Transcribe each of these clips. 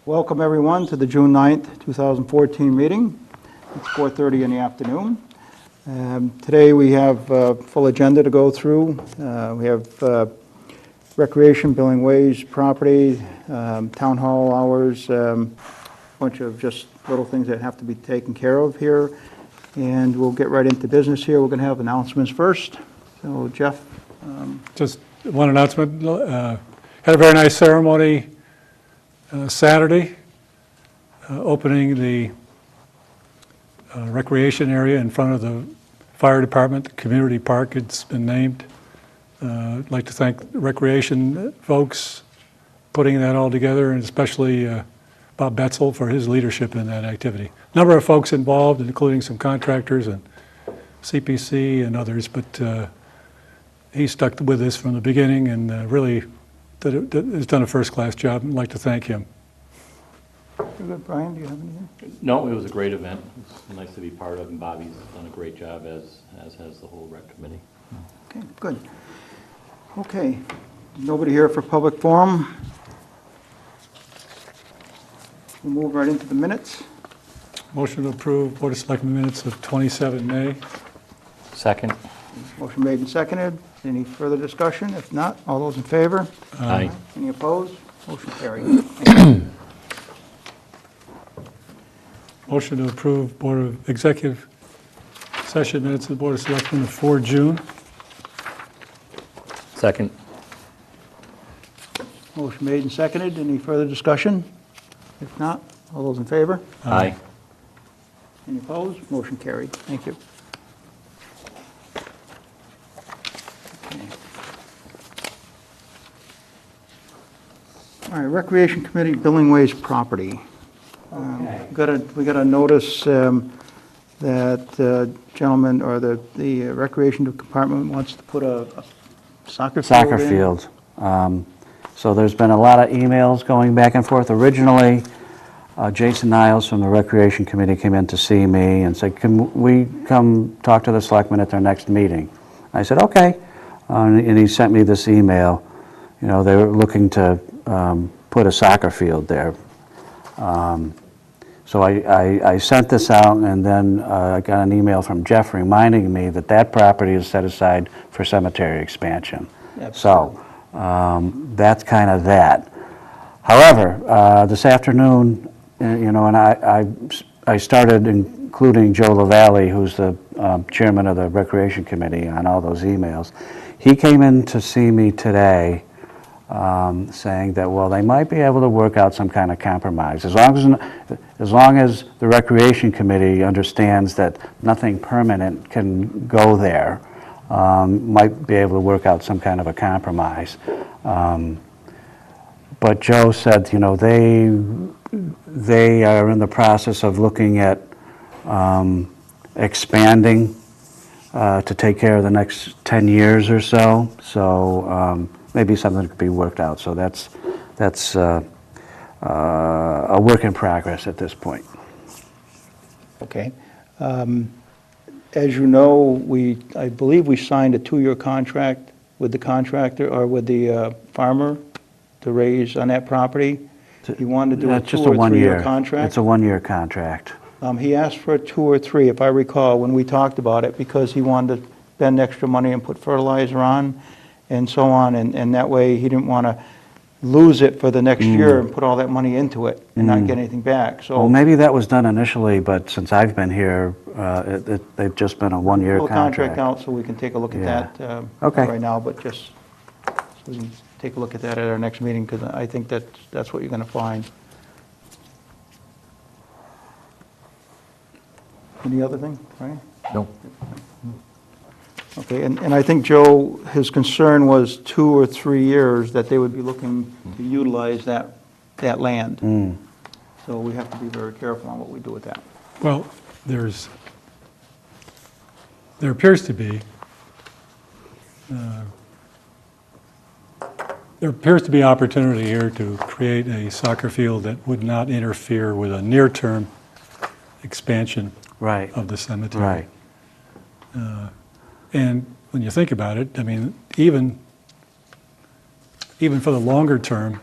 Welcome everyone to the June 9th, 2014 meeting. It's 4:30 in the afternoon. Today we have a full agenda to go through. We have recreation, billing ways, property, town hall hours, a bunch of just little things that have to be taken care of here. And we'll get right into business here. We're going to have announcements first. So Jeff? Just one announcement. Had a very nice ceremony Saturday, opening the recreation area in front of the fire department. The community park, it's been named. I'd like to thank the recreation folks putting that all together, and especially Bob Betzel for his leadership in that activity. A number of folks involved, including some contractors and CPC and others, but he stuck with this from the beginning and really has done a first-class job. I'd like to thank him. Very good. Brian, do you have anything? No, it was a great event. It's nice to be part of, and Bobby's done a great job, as has the whole rec committee. Okay, good. Okay, nobody here for public forum. We'll move right into the minutes. Motion to approve Board of Selectmen minutes of 27 May. Second. Motion made and seconded. Any further discussion? If not, all those in favor? Aye. Any opposed? Motion carried. Thank you. Motion to approve Board of Executive Session minutes of the Board of Selectmen of 4 June. Second. Motion made and seconded. Any further discussion? If not, all those in favor? Aye. Any opposed? Motion carried. Thank you. Okay. All right, Recreation Committee, Billing Ways Property. We got a notice that gentleman, or the Recreation Department wants to put a soccer field in. So there's been a lot of emails going back and forth. Originally, Jason Niles from the Recreation Committee came in to see me and said, can we come talk to the selectmen at their next meeting? I said, okay. And he sent me this email. You know, they were looking to put a soccer field there. So I sent this out, and then I got an email from Jeff reminding me that that property is set aside for cemetery expansion. Absolutely. So that's kind of that. However, this afternoon, you know, and I started including Joe LaValle, who's the chairman of the Recreation Committee, on all those emails. He came in to see me today saying that, well, they might be able to work out some kind of compromise. As long as the Recreation Committee understands that nothing permanent can go there, might be able to work out some kind of a compromise. But Joe said, you know, they are in the process of looking at expanding to take care of the next 10 years or so. So maybe something could be worked out. So that's a work in progress at this point. Okay. As you know, I believe we signed a 2-year contract with the contractor, or with the farmer, to raise on that property. He wanted to do a 2 or 3 year contract. It's a 1-year contract. He asked for a 2 or 3, if I recall, when we talked about it, because he wanted to spend extra money and put fertilizer on and so on, and that way he didn't want to lose it for the next year and put all that money into it and not get anything back. So well, maybe that was done initially, but since I've been here, they've just been a 1-year pull the contract. contract out so we can take a look at that Okay. right now, but just so we can take a look at that at our next meeting, because I think that's what you're going to find. Any other thing, right? No. Okay, and I think, Joe, his concern was 2 or 3 years that they would be looking to utilize that land. So we have to be very careful on what we do with that. Well, there appears to be opportunity here to create a soccer field that would not interfere with a near-term expansion of the cemetery. Right. And when you think about it, I mean, even for the longer term,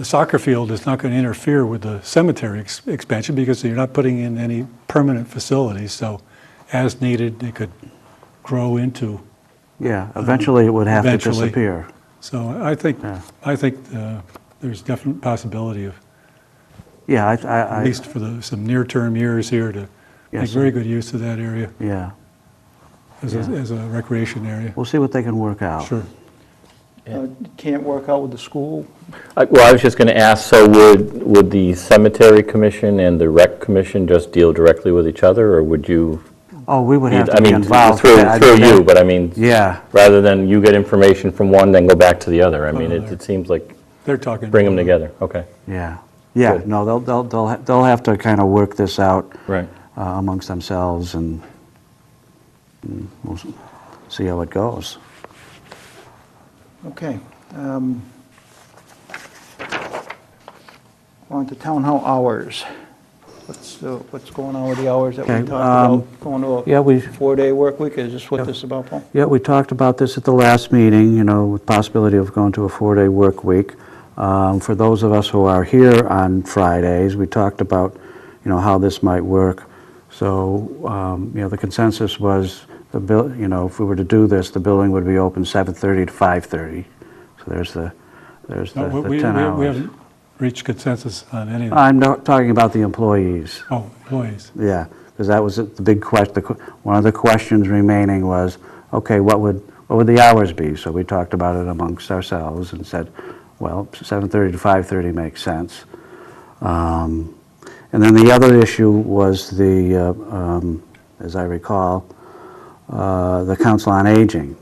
the soccer field is not going to interfere with the cemetery expansion because you're not putting in any permanent facilities. So as needed, it could grow into. Yeah, eventually it would have to Eventually. disappear. So I think there's definite possibility of, Yeah, at least for some near-term years here, to make Yes. very good use of that area yeah. as a recreation area. We'll see what they can work out. Sure. Can't work out with the school? Well, I was just going to ask, so would the cemetery commission and the rec commission just deal directly with each other, or would you? Oh, we would have I to be mean, involved. through I mean, you, but I mean, Yeah, rather than you get information from one, then go back to the other. I mean, it seems like They're talking. bring them together. Okay. yeah. Yeah, Good. no, they'll have to kind of work this out Right. amongst themselves, and we'll see how it goes. Okay. On to town hall hours. What's going on with the hours that we Okay, talked about? Going to yeah, a we- 4-day work week? Is this what this is about, Paul? Yeah, we talked about this at the last meeting, you know, with possibility of going to a 4-day work week. For those of us who are here on Fridays, we talked about, you know, how this might work. So, you know, the consensus was you know, if we were to do this, the building would be open 7:30 to 5:30. So there's the No, we 10 hours. haven't reached consensus on any of that. I'm not talking about the employees. Oh, employees. Yeah, because that was the big question. One of the questions remaining was, okay, what would the hours be? So we talked about it amongst ourselves and said, well, 7:30 to 5:30 makes sense. And then the other issue was as I recall, the Council on Aging.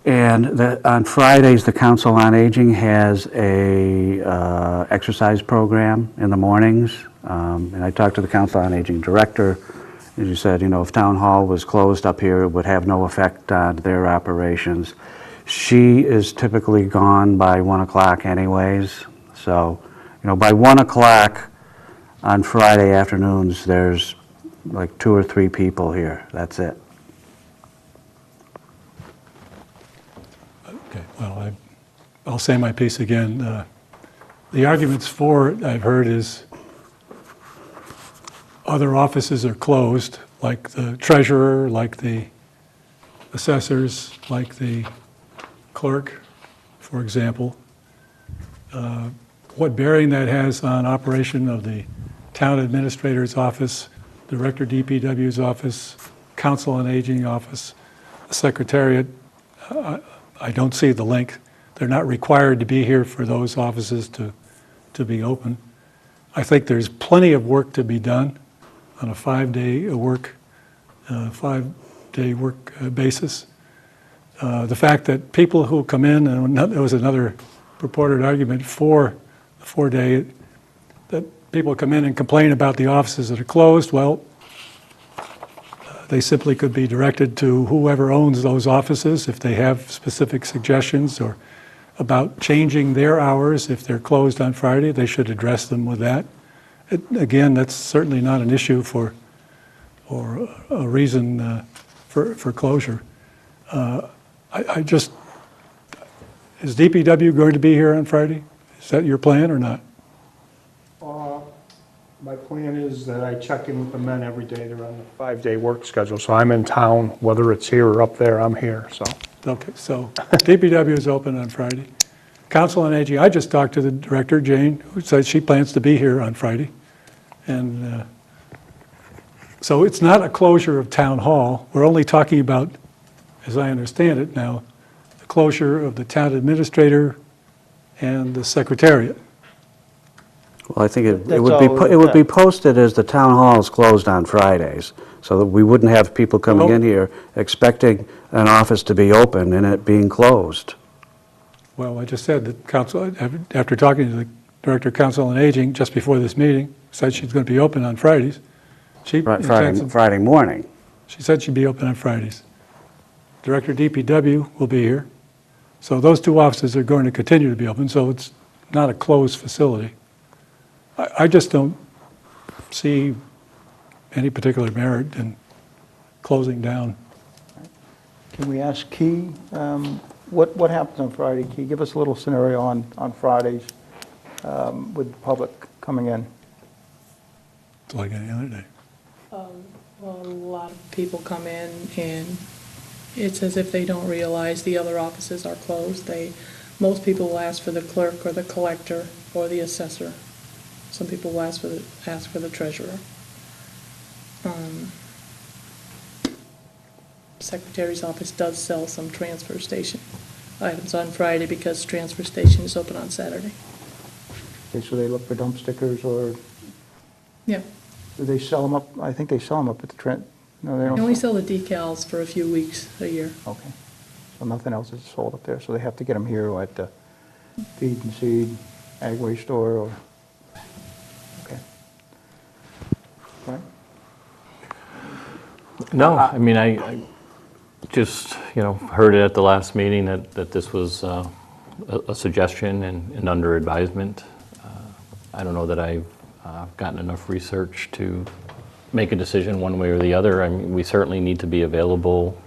And on Fridays, the Council on Aging has a exercise program in the mornings. And I talked to the Council on Aging director, and she said, you know, if Town Hall was closed up here, it would have no effect on their operations. She is typically gone by 1 o'clock anyways. So, you know, by 1 o'clock on Friday afternoons, there's like 2 or 3 people here. That's it. Okay, well, I'll say my piece again. The arguments for it, I've heard, is other offices are closed, like the treasurer, like the assessors, like the clerk, for example. What bearing that has on operation of the town administrator's office, Director DPW's office, Council on Aging office, the Secretariat, I don't see the link. They're not required to be here for those offices to be open. I think there's plenty of work to be done on a 5-day work basis. The fact that people who come in, and there was another purported argument for the 4-day, that people come in and complain about the offices that are closed, well, they simply could be directed to whoever owns those offices if they have specific suggestions or about changing their hours. If they're closed on Friday, they should address them with that. Again, that's certainly not an issue or a reason for closure. Is DPW going to be here on Friday? Is that your plan or not? My plan is that I check in with the men every day. They're on the 5-day work schedule, so I'm in town, whether it's here or up there, I'm here, so. Okay, so DPW is open on Friday. Council on Aging, I just talked to the director, Jane, who said she plans to be here on Friday. And so it's not a closure of Town Hall. We're only talking about, as I understand it now, the closure of the town administrator and the secretariat. Well, I think it That's would all it would be posted as the town hall is closed on Fridays, so that we wouldn't have people coming in here expecting an office to be open and it being closed. Well, I just said that council, after talking to the director of Council on Aging just before this meeting, said she's going to be open on Fridays. Friday morning. She said she'd be open on Fridays. Director DPW will be here. So those 2 offices are going to continue to be open, so it's not a closed facility. I just don't see any particular merit in closing down. Can we ask Key what happens on Friday? Can you give us a little scenario on Fridays with the public coming in? It's like any other day. Well, a lot of people come in and it's as if they don't realize the other offices are closed. Most people will ask for the clerk or the collector or the assessor. Some people will ask for the treasurer. Secretary's office does sell some transfer station items on Friday because transfer station is open on Saturday. Okay, so they look for dump stickers, or Yeah. do they sell them up? I think they sell them up at the Trent. No, they We don't. only sell the decals for a few weeks a year. Okay. So nothing else is sold up there, so they have to get them here at the Feed and Seed Ag Waste Store, or, okay. Right? No, I mean, I just, heard it at the last meeting that this was a suggestion and under advisement. I don't know that I've gotten enough research to make a decision one way or the other. I mean, we certainly need to be available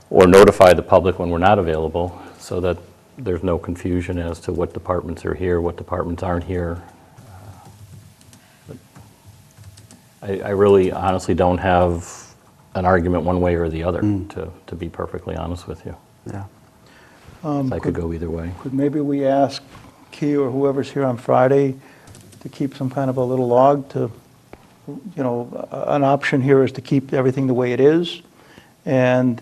or notify the public when we're not available so that there's no confusion as to what departments are here, what departments aren't here. I really honestly don't have an argument one way or the other, to be perfectly honest with you. Yeah. I could go either way. Could maybe we ask Key or whoever's here on Friday to keep some kind of a little log to, an option here is to keep everything the way it is and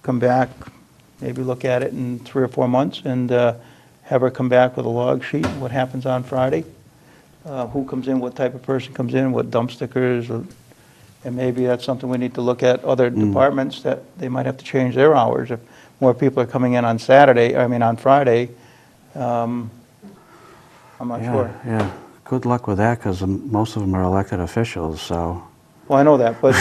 come back, maybe look at it in 3 or 4 months and have her come back with a log sheet, what happens on Friday, who comes in, what type of person comes in, what dump stickers, and maybe that's something we need to look at other departments that they might have to change their hours. If more people are coming in on Friday, I'm not sure. Yeah, good luck with that, because most of them are elected officials, so. Well, I know that, but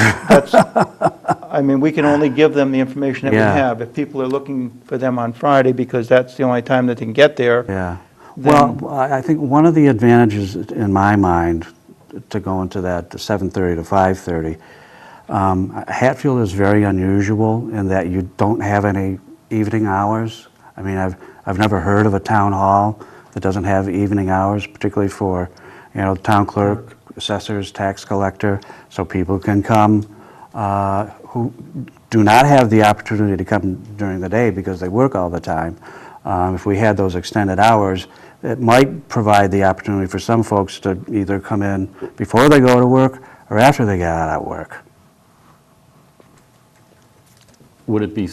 we can only give them the information that we Yeah. have. If people are looking for them on Friday because that's the only time that they can get there. Yeah. Then- Well, I think one of the advantages in my mind to go into that 7:30 to 5:30, Hatfield is very unusual in that you don't have any evening hours. I mean, I've never heard of a town hall that doesn't have evening hours, particularly for, town clerk, assessors, tax collector, so people can come who do not have the opportunity to come during the day because they work all the time. If we had those extended hours, it might provide the opportunity for some folks to either come in before they go to work or after they get out of work. Would it be,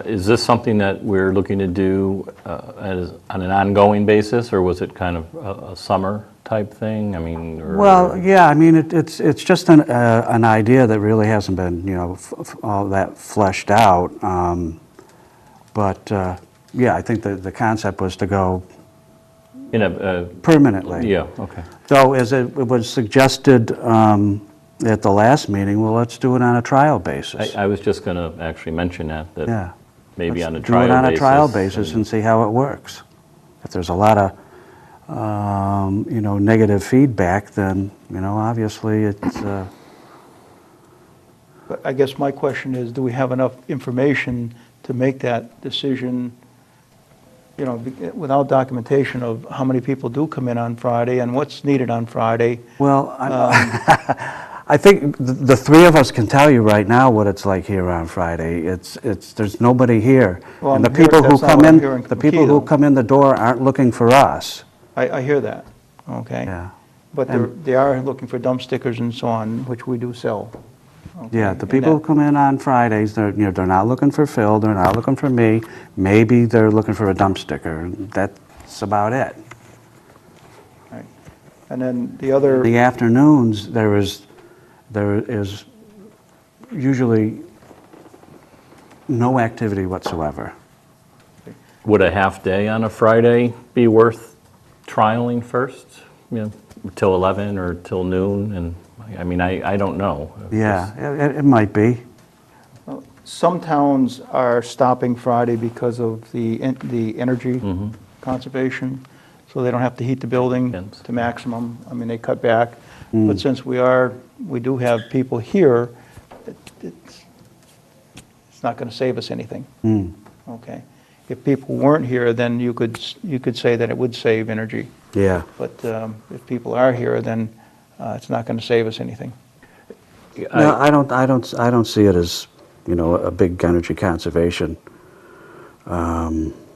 is this something that we're looking to do on an ongoing basis, or was it kind of a summer type thing? I mean, or... Well, yeah, I mean, it's just an idea that really hasn't been, all that fleshed out. But yeah, I think the concept was to go In a, permanently. yeah, okay. Though, as it was suggested at the last meeting, well, let's do it on a trial basis. I was just going to actually mention that Yeah. maybe Let's on a trial basis. do it on a trial basis and see how it works. If there's a lot of, negative feedback, then, obviously it's, But I guess my question is, do we have enough information to make that decision, without documentation of how many people do come in on Friday and what's needed on Friday? well, I think the three of us can tell you right now what it's like here on Friday. There's nobody here. Well, And I'm the people hearing- who that's not come what I'm in, hearing the from people Key, who though. come in the door aren't looking for us. I hear that, okay? Yeah. But they are looking for dump stickers and so on, which we do sell. okay? Yeah, the And people who that- come in on Fridays, they're not looking for Phil, they're not looking for me. Maybe they're looking for a dump sticker. That's about it. right. And then the other, The afternoons, there is usually no activity whatsoever. Would a half day on a Friday be worth trialing first? Till 11 or till noon? And, I don't know. Yeah, it might be. some towns are stopping Friday because of the energy conservation, so they don't have to heat the building Yes. to maximum. They cut back. But since we do have people here, it's not going to save us anything. okay? If people weren't here, then you could say that it would save energy. Yeah. But if people are here, then it's not going to save us anything. No, I don't see it as, you know, a big energy conservation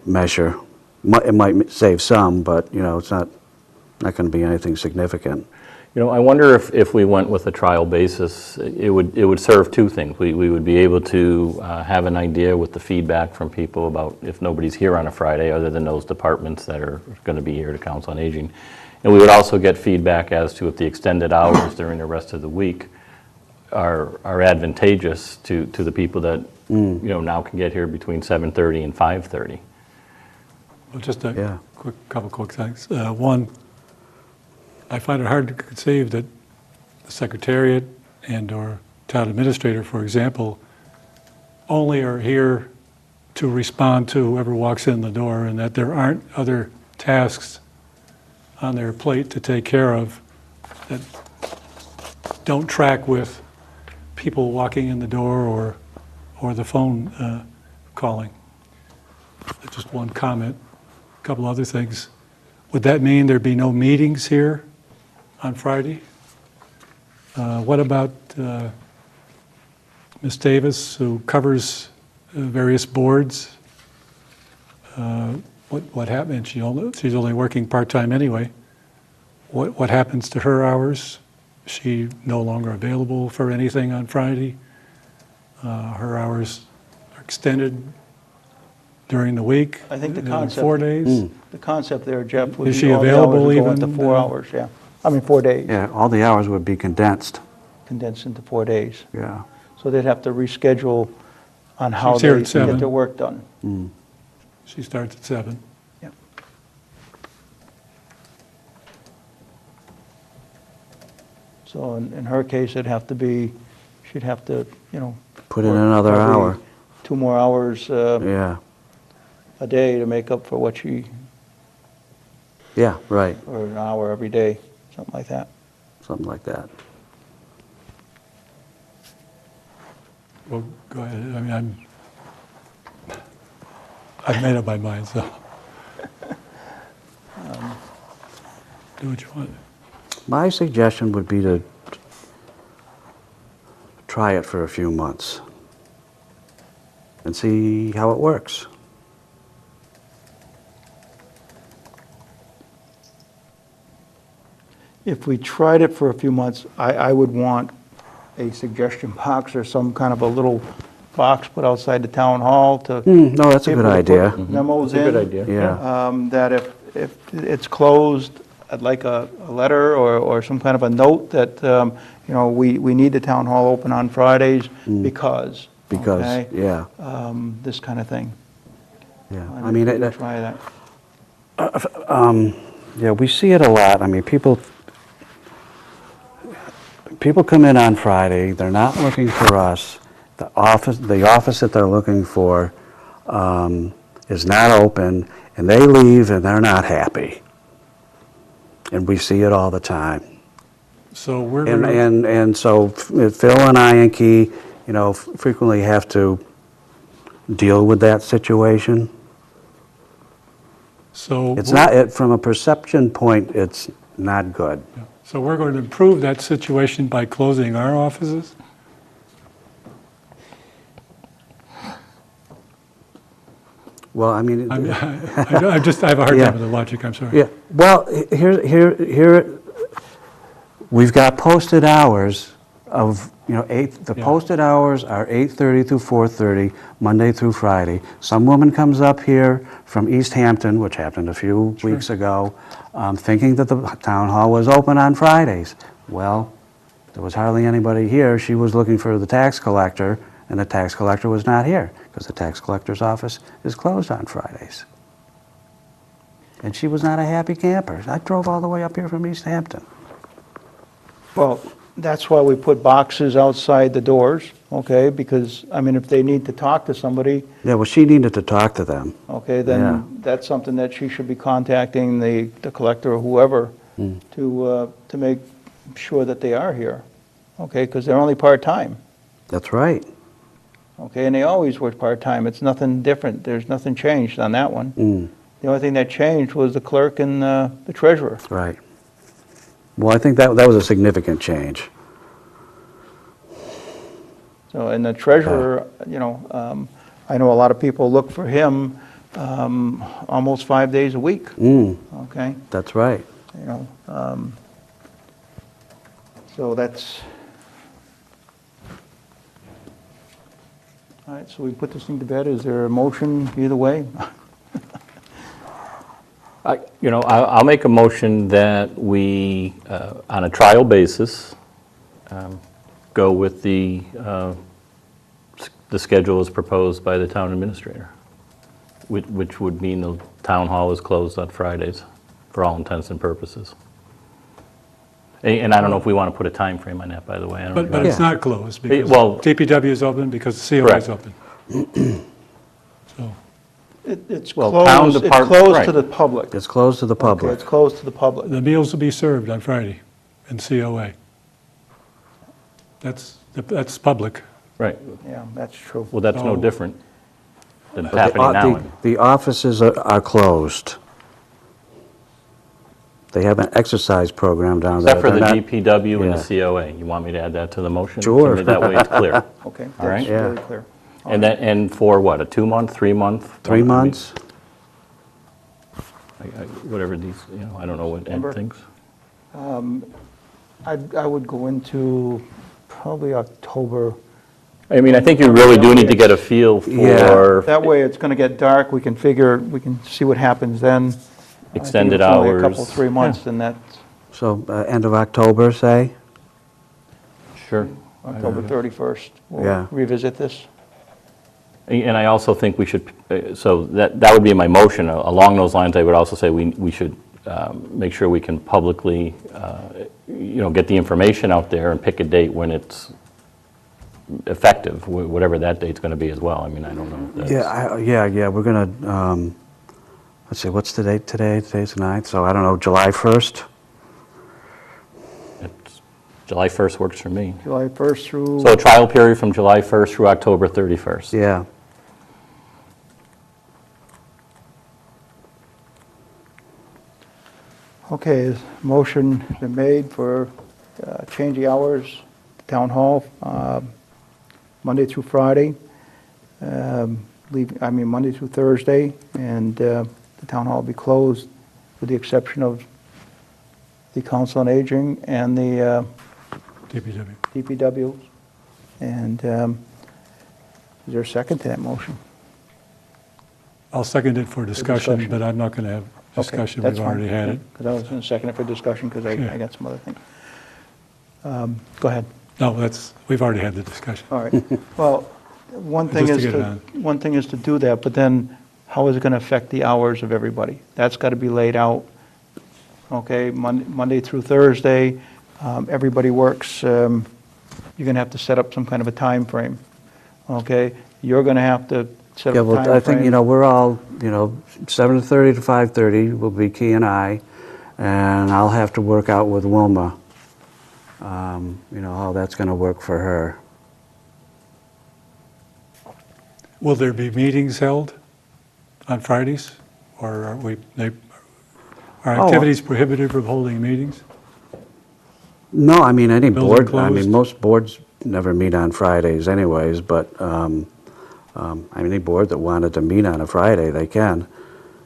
measure. It might save some, but, you know, it's not going to be anything significant. You know, I wonder if we went with a trial basis, it would serve two things. We would be able to have an idea with the feedback from people about if nobody's here on a Friday, other than those departments that are going to be here to Council on Aging. And we would also get feedback as to if the extended hours during the rest of the week are advantageous to the people that, you know, now can get here between 7:30 and 5:30. Well, just a Yeah. couple quick things. One, I find it hard to conceive that the Secretariat and/or Town Administrator, for example, only are here to respond to whoever walks in the door, and that there aren't other tasks on their plate to take care of that don't track with people walking in the door or the phone calling. Just one comment. A couple other things. Would that mean there'd be no meetings here on Friday? What about Ms. Davis, who covers various boards? What happened? She's only working part-time anyway. What happens to her hours? Is she no longer available for anything on Friday? Her hours are extended during the week? I think the 4 days? The concept there, Jeff, would Is be she all the available hours would go even, into 4 hours, yeah. I mean, 4 days, Yeah, all the hours would be condensed. condensed into 4 days. Yeah. So they'd have to reschedule on how She's here they at get 7. their work done. She starts at 7. Yeah. So in her case, she'd have to, you know. Put in work another probably hour. 2 more hours Yeah. a day to make up for what Yeah, right. or an hour every day, something like that. Something like that. Well, go ahead. I mean, I've made up my mind, so. Do what you want. My suggestion would be to try it for a few months and see how it works. If we tried it for a few months, I would want a suggestion box or some kind of a little box put outside the town hall to. No, that's a be good able to put idea. Memos in. That's a good idea. Yeah. That if it's closed, I'd like a letter or some kind of a note that, you know, we need the town hall open on Fridays because. Because, okay? yeah, This kind of thing. yeah. Why I mean, don't we try that. yeah, we see it a lot. I mean, people come in on Friday, they're not looking for us. The office that they're looking for is not open, and they leave and they're not happy. And we see it all the time. So we're And, going to, and so Phil and I and Key, you know, frequently have to deal with that situation. so. It's not, from a perception point, it's not good. So we're going to improve that situation by closing our offices? Well, I mean, I have a hard Yeah. time with the logic, I'm sorry. yeah, well, here, we've got posted hours of, you know, the Yeah. posted hours are 8:30 through 4:30, Monday through Friday. Some woman comes up here from East Hampton, which happened a few weeks ago, thinking that the town hall was open on Fridays. Well, there was hardly anybody here. She was looking for the tax collector, and the tax collector was not here, because the tax collector's office is closed on Fridays. And she was not a happy camper. I drove all the way up here from East Hampton. Well, that's why we put boxes outside the doors, okay? Because, I mean, if they need to talk to somebody, Yeah, well, she needed to talk to them. okay, Yeah. then that's something that she should be contacting the collector or whoever to make sure that they are here, okay? Because they're only part-time. That's right. Okay, and they always work part-time. It's nothing different. There's nothing changed on that one. The only thing that changed was the clerk and the treasurer. Right. Well, I think that was a significant change. So, and the treasurer, I know a lot of people look for him almost 5 days a week. Okay, That's right. So that's, all right, so we put this thing to bed. Is there a motion either way? I'll make a motion that we, on a trial basis, go with the schedule as proposed by the town administrator, which would mean the town hall is closed on Fridays for all intents and purposes. And I don't know if we want to put a time frame on that, by the way. I don't know. But it's not closed because Well- DPW is open because the COA is Correct. open. So, It's Well, town closed, it's depart- closed right. to the public. It's closed to the Okay, public. it's closed to the public. the meals will be served on Friday in COA. That's public. Right. Yeah, that's true. Well, that's no So- different than But happening now. the offices are closed. They have an exercise program down there. Except for the They're not- DPW and the Yeah. COA. You want me to add that to the motion? Sure. That way it's clear. Okay, All right. that's Yeah. very clear. And for what, a 2-month, 3-month? 3 months? Whatever these, I don't know what Ed Remember? thinks. I would go into probably October. I mean, I think you really do need to get a feel Yeah. for That way, it's going to get dark, we can see what happens then. I think extended if it's only hours. a couple, 3 months, then that's So end of October, say? Sure. October 31st. Yeah. We'll revisit this. And I also think we should, so that would be my motion. Along those lines, I would also say we should make sure we can publicly, get the information out there and pick a date when it's effective, whatever that date's going to be as well. I mean, I don't know. if that's- Yeah, we're going to, let's see, what's the date today? Today's the 9th, so I don't know, July 1st? July 1st works for me. July 1st through, So a trial period from July 1st through October 31st. Yeah. okay, is motion been made for change the hours, town hall, Monday through Friday, Monday through Thursday, and the town hall will be closed with the exception of the council on aging and the DPW. DPW. And is there a second to that motion? I'll second it for discussion, discussion. but I'm not going to have discussion. That's We've already had it. Because I was going to second it for discussion because I Yeah. got some other things. Go ahead. No, we've already had the discussion. All right. Well, one thing Just is to get it to, on. one thing is to do that, but then how is it going to affect the hours of everybody? That's got to be laid out. Okay, Monday through Thursday, everybody works, you're going to have to set up some kind of a time frame. Okay? You're going to have to set Yeah, up a time well, frame. I think, we're all, 7:30 to 5:30 will be Key and I, and I'll have to work out with Wilma, how that's going to work for her. Will there be meetings held on Fridays? Or are Oh. activities prohibited from holding meetings? No, I mean, any Bills are board, closed? most boards never meet on Fridays anyways, but, any board that wanted to meet on a Friday, they can.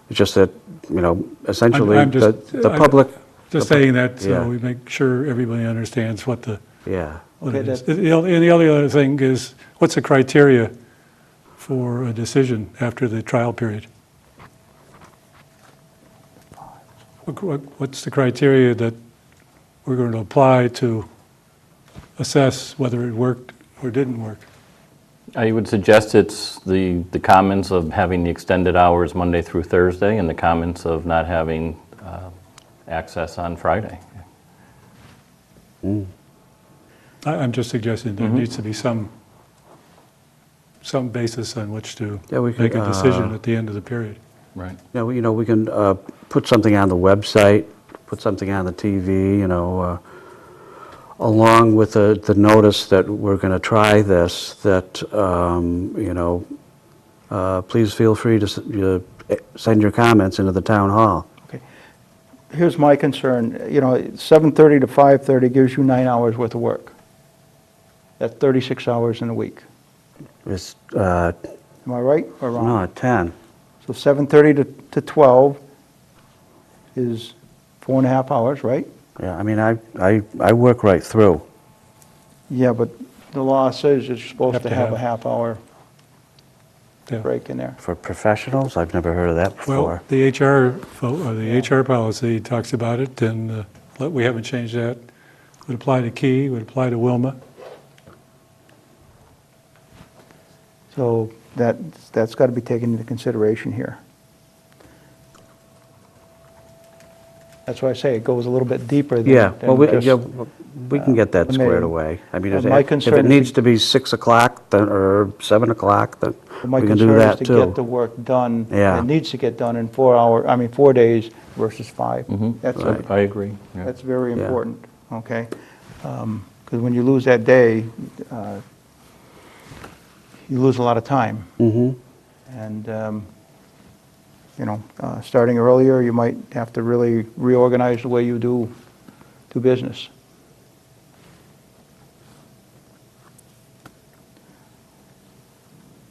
It's just that, essentially, I'm just- the I'm public, Just saying that Yeah. so we make sure everybody understands what yeah. what Okay, it is. that- And the other thing is, what's the criteria for a decision after the trial period? What's the criteria that we're going to apply to assess whether it worked or didn't work? I would suggest it's the comments of having the extended hours Monday through Thursday and the comments of not having access on Friday. I'm just suggesting there needs to be some basis on which to Yeah, we could, make a decision at the end of the period. Right. Yeah, we can put something on the website, put something on the TV, along with the notice that we're going to try this, that, you know, please feel free to send your comments into the town hall. Okay. Here's my concern, you know, 7:30 to 5:30 gives you 9 hours worth of work. That's 36 hours in a week. It's, Am I right or wrong? no, 10. So 7:30 to 12 is 4.5 hours, right? Yeah, I mean, I work right through. Yeah, but the law says you're supposed Have to to have a have- half-hour Yeah. break in there. For professionals, I've never heard of that Well, before. the HR policy talks about it, and we haven't changed that. Would apply to Key, would apply to Wilma. So that's got to be taken into consideration here. That's why I say it goes a little bit deeper than Yeah, well, we just- yeah, we can get that the squared meeting. away. I mean, My if concern it is needs to- to be 6 o'clock or 7 o'clock, then My we can do concern is that to too. get the work done. Yeah. It needs to get done in 4 days versus 5. That's a- I agree. Yeah. That's very Yeah. important, okay? Because when you lose that day, you lose a lot of time. Mm-hmm. And, you know, starting earlier, you might have to really reorganize the way you do business.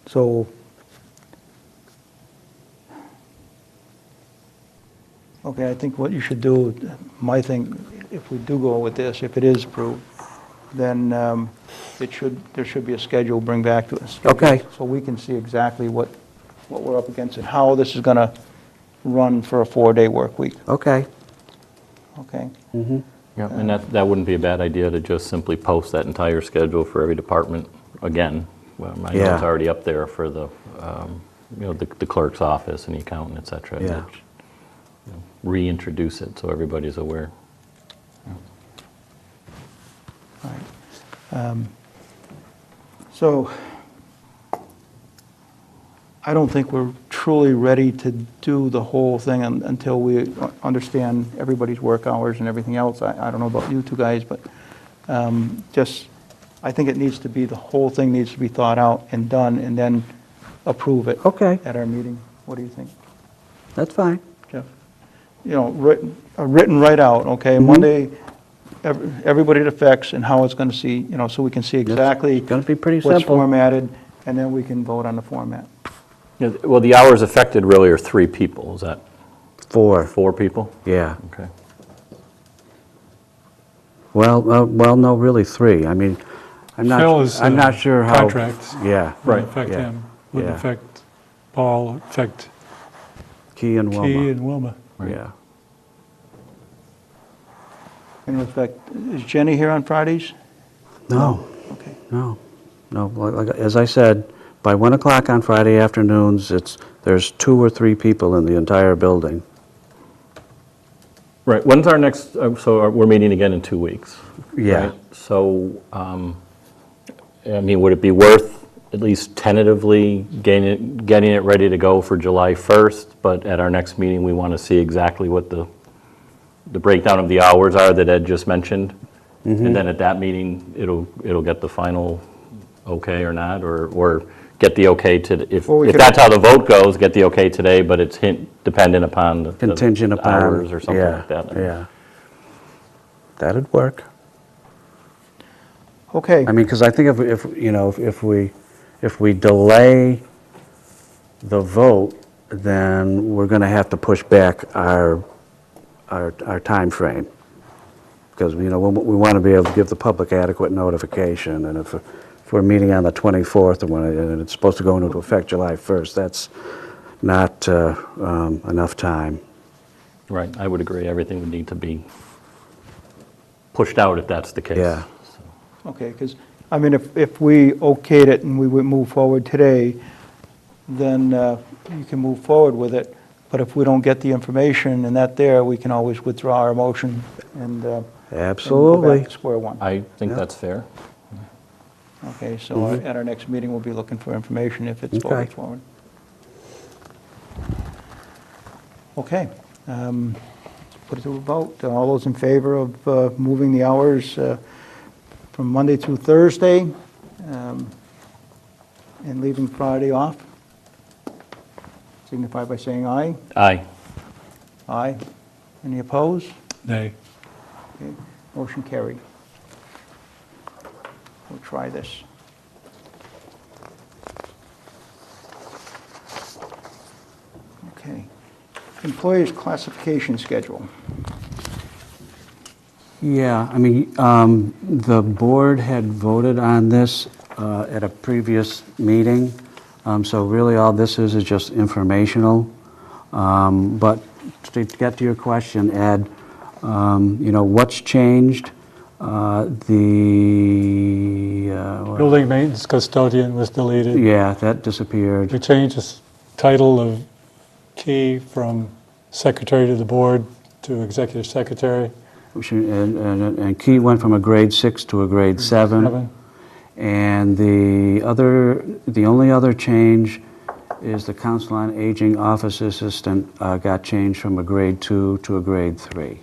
So, okay, I think what you should do, my thing, if we do go with this, if it is approved, then there should be a schedule bring back to us. Okay. So we can see exactly what we're up against and how this is going to run for a 4-day work week, Okay. okay? Mm-hmm. Yeah, and that wouldn't be a bad idea to just simply post that entire schedule for every department again. Well, I know Yeah. it's already up there for the, you know, the clerk's office and the accountant, et cetera. Yeah. but, you know, reintroduce it so everybody's aware. All right. So, I don't think we're truly ready to do the whole thing until we understand everybody's work hours and everything else. I don't know about you two guys, but I think it needs to be, the whole thing needs to be thought out and done, and then approve it Okay, at our meeting. What do you think, that's fine. Jeff? You know, written right out, okay? Monday, everybody it affects and how it's going to see, you know, so we can see exactly It's gonna be pretty what's simple. formatted, and then we can vote on the format. Yeah, well, the hours affected really are 3 people. Is that 4, 4 people? yeah. Okay. Well, no, really 3. I mean, I'm Phil is, not sure how. contracts. Yeah, Wouldn't affect yeah, him, wouldn't yeah. affect Paul, affect Key and Key Wilma. and Wilma. Yeah. In respect, is Jenny here on Fridays? No, Okay. no. As I said, by 1 o'clock on Friday afternoons, there's 2 or 3 people in the entire building. Right, when's our next, so we're meeting again in 2 weeks? Yeah. right? So, I mean, would it be worth at least tentatively getting it ready to go for July 1st? But at our next meeting, we want to see exactly what the breakdown of the hours are that Ed just mentioned? Mm-hmm. And then at that meeting, it'll get the final okay or not? Or get the okay to, if Or we could- that's how the vote goes, get the okay today, but it's dependent upon the Contingent upon. hours or something yeah, like that? Yeah. That'd work. Okay, I mean, because I think if we delay the vote, then we're going to have to push back our time frame. Because, we want to be able to give the public adequate notification, and if we're meeting on the 24th and it's supposed to go into effect July 1st, that's not enough time. Right, I would agree, everything would need to be pushed out if that's the case. Yeah. okay, because, I mean, if we okayed it and we would move forward today, then you can move forward with it. But if we don't get the information and that there, we can always withdraw our motion and go Absolutely. back to square one. I think Yeah. that's fair. Okay, so at our next meeting, we'll be looking for information if it's Okay. voted forward. Okay, put it to a vote. All those in favor of moving the hours from Monday through Thursday, and leaving Friday off. Signify by saying aye. Aye. Aye. Any opposed? Nay. Okay, motion carried. We'll try this. Okay. Employees' classification schedule. Yeah, I mean, the board had voted on this at a previous meeting, so really all this is just informational. But to get to your question, Ed, you know, what's changed? Building maintenance custodian was deleted. Yeah, that disappeared. We changed the title of Key from secretary to the board to executive secretary. And Key went from a grade 6 to a grade 7. And the only other change is the Council on Aging office assistant got changed from a grade 2 to a grade 3.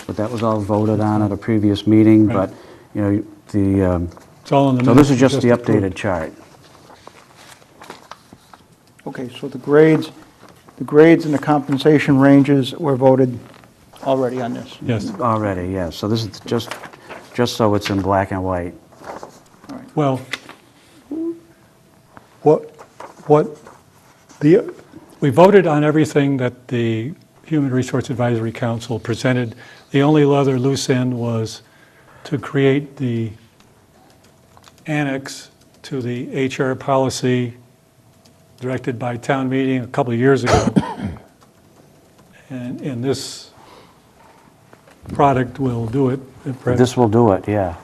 But that was all voted on at a previous meeting, Right. but, you know, the, It's all in the so minutes. this is just the approved. updated chart. Okay, so the grades and the compensation ranges were voted already on this. Yes. Already, yes. So this is just so it's in black and white. Well, we voted on everything that the Human Resource Advisory Council presented. The only other loose end was to create the annex to the HR policy directed by town meeting a couple of years ago. And this product will do it. This will do it, yeah.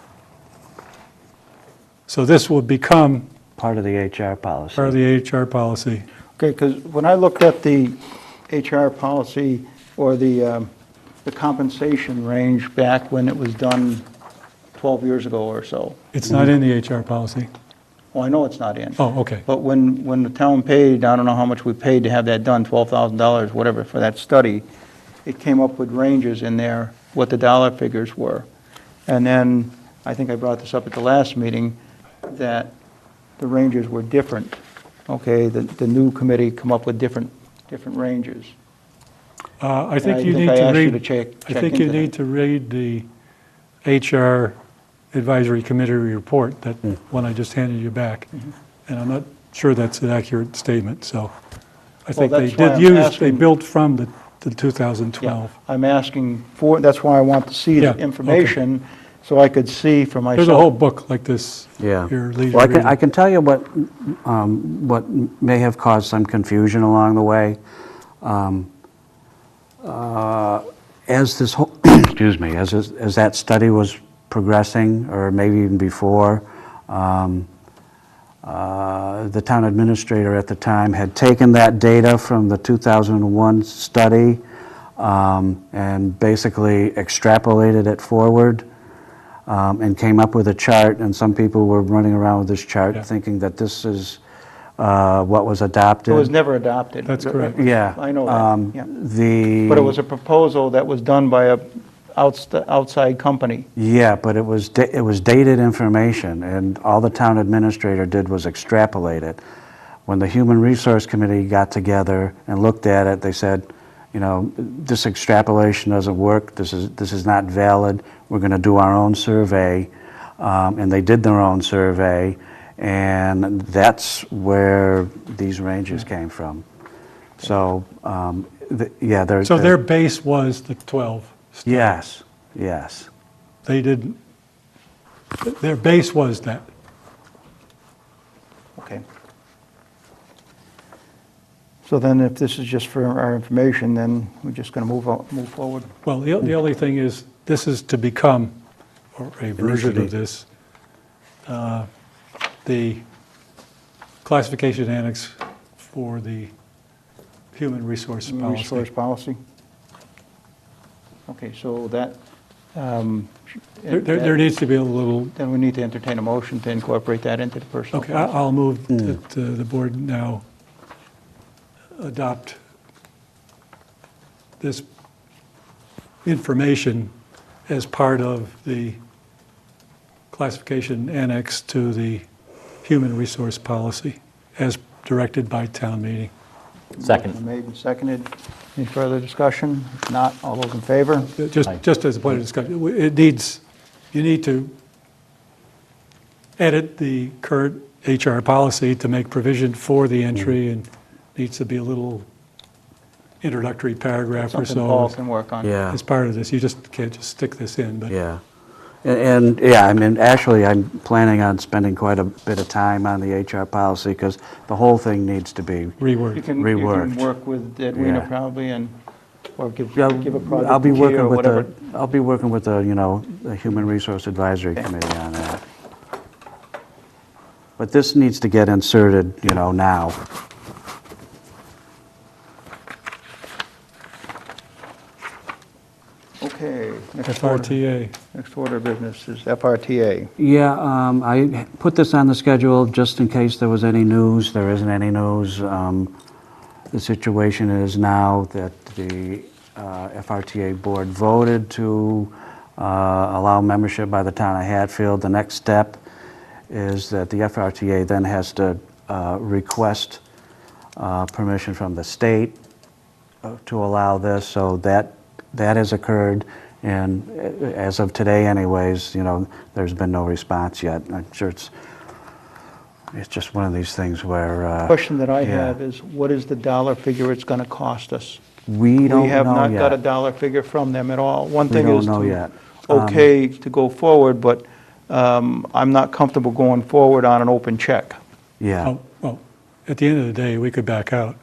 So this will become Part of the HR policy. part of the HR policy. Okay, because when I looked at the HR policy or the compensation range back when it was done 12 years ago or so, It's not in the HR policy. well, I know it's not in. Oh, okay. But when the town paid, I don't know how much we paid to have that done, $12,000, whatever, for that study, it came up with ranges in there, what the dollar figures were. And then, I think I brought this up at the last meeting, that the ranges were different. Okay, the new committee come up with different ranges. I And think you need I to asked you read, to check I think you into need that. to read the HR Advisory Committee report, that one I just handed you back. Mm-hmm. And I'm not sure that's an accurate statement, so I think they that's why did I'm use, they asking- built from the Yeah, 2012. I'm asking for, that's why I want to see Yeah, the okay. information, so I could see for myself. There's a whole book like this. Yeah. Your leisure Well, I reading. can tell you what may have caused some confusion along the way. As this whole, excuse me, as that study was progressing, or maybe even before, the town administrator at the time had taken that data from the 2001 study and basically extrapolated it forward and came up with a chart, and some people were running around with this chart Yeah. thinking that this is what was adopted. It was never adopted. That's correct. Yeah. I know that, yeah. The... But it was a proposal that was done by a outside company. Yeah, but it was dated information, and all the town administrator did was extrapolate it. When the Human Resource Committee got together and looked at it, they said, you know, this extrapolation doesn't work, this is not valid, we're going to do our own survey. And they did their own survey, and that's where these ranges came from. So, yeah, they're... So their base was the 12. Yes, yes. They didn't, their base was that. Okay. So then if this is just for our information, then we're just going to move forward. Well, the only thing is, this is to become, or a version of this, the classification annex for the human resource policy. Resource policy? Okay, so that, There needs to be a little, then we need to entertain a motion to incorporate that into the personal okay, policy. I'll move that the board now adopt this information as part of the classification annex to the human resource policy as directed by town meeting. Second. Made and seconded. Any further discussion? If not, all those in favor? Just as a point of discussion, you need to edit the current HR policy to make provision for the entry, and needs to be a little introductory paragraph or Something Paul so can work on. Yeah. as part of this. You just can't just stick this in, but Yeah. And, yeah, I mean, actually, I'm planning on spending quite a bit of time on the HR policy, because the whole thing needs to be, You reword. can Reworked. work with Edwina Yeah. probably, and, or give yeah, a project I'll be to Kia working or with whatever. I'll be working with the, the Human Resource Advisory Committee on that. But this needs to get inserted, now. Okay, next order. FRTA. Next order of business is FRTA. Yeah, I put this on the schedule just in case there was any news. There isn't any news. The situation is now that the FRTA board voted to allow membership by the town of Hatfield. The next step is that the FRTA then has to request permission from the state to allow this, so that has occurred, and as of today anyways, there's been no response yet. I'm sure it's just one of these things where... Question that I yeah. have is, what is the dollar figure it's going to cost us? We don't We have know not got a yet. dollar figure from them at all. One We thing don't is know to, yet. okay to go forward, but I'm not comfortable going forward on an open check. Yeah, Oh, well, at the end of the day, we could back out.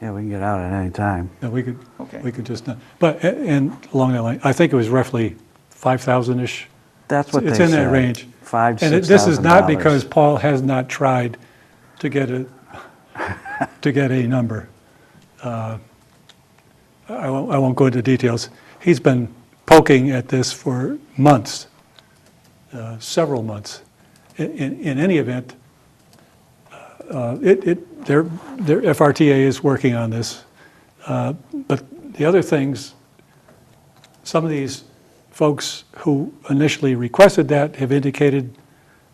yeah, we can get out at any time. No, we could Okay. just not. But, and along that line, I think it was roughly 5,000-ish. That's what they It's said. in that range. $5,000, And $6,000. this is not because Paul has not tried to get a number. I won't go into details. He's been poking at this for months, several months. In any event, their FRTA is working on this. But the other things, some of these folks who initially requested that have indicated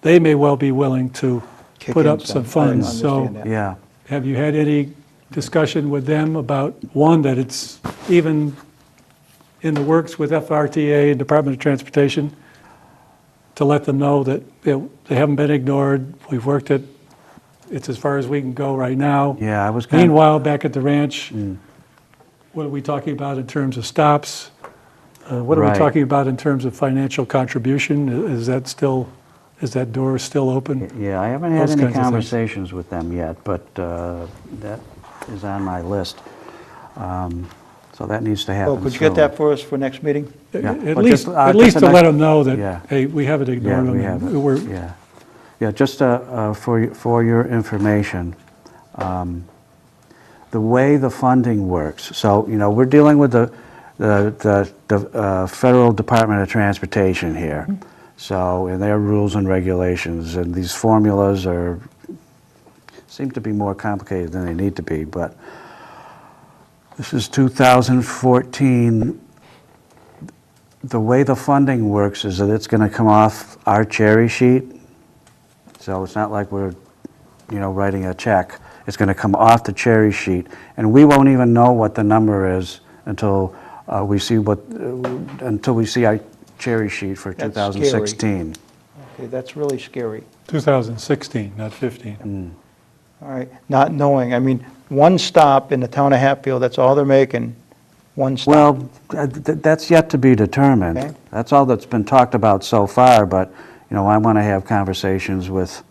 they may well be willing to Kick put in up some I funds. So understand that. Yeah, have you had any discussion with them about, one, that it's even in the works with FRTA and Department of Transportation, to let them know that they haven't been ignored, we've worked it, it's as far as we can go right now. yeah, I was kind of... Meanwhile, back at the ranch, what are we talking about in terms of stops? What are we Right. talking about in terms of financial contribution? Is that door still open? Yeah, I haven't had Those any kinds of things. conversations with them yet, but that is on my list. So that needs to happen So could you get soon. that for us for next meeting? Yeah. At Well, least, just, at just least the to let next- them know that, Yeah. hey, we haven't Yeah, ignored them. we have it. We're- Yeah. Yeah, just for your information, the way the funding works, so, we're dealing with the Federal Department of Transportation here. So, and their rules and regulations, and these formulas seem to be more complicated than they need to be, but this is 2014. The way the funding works is that it's going to come off our cherry sheet. So it's not like we're, writing a check. It's going to come off the cherry sheet, and we won't even know what the number is until we see our cherry sheet for That's 2016. Okay, that's really scary. 2016, not 15. All right, not knowing, I mean, one stop in the town of Hatfield, that's all they're making, one stop. Well, that's yet to be determined. Okay. That's all that's been talked about so far, but, I want to have conversations with,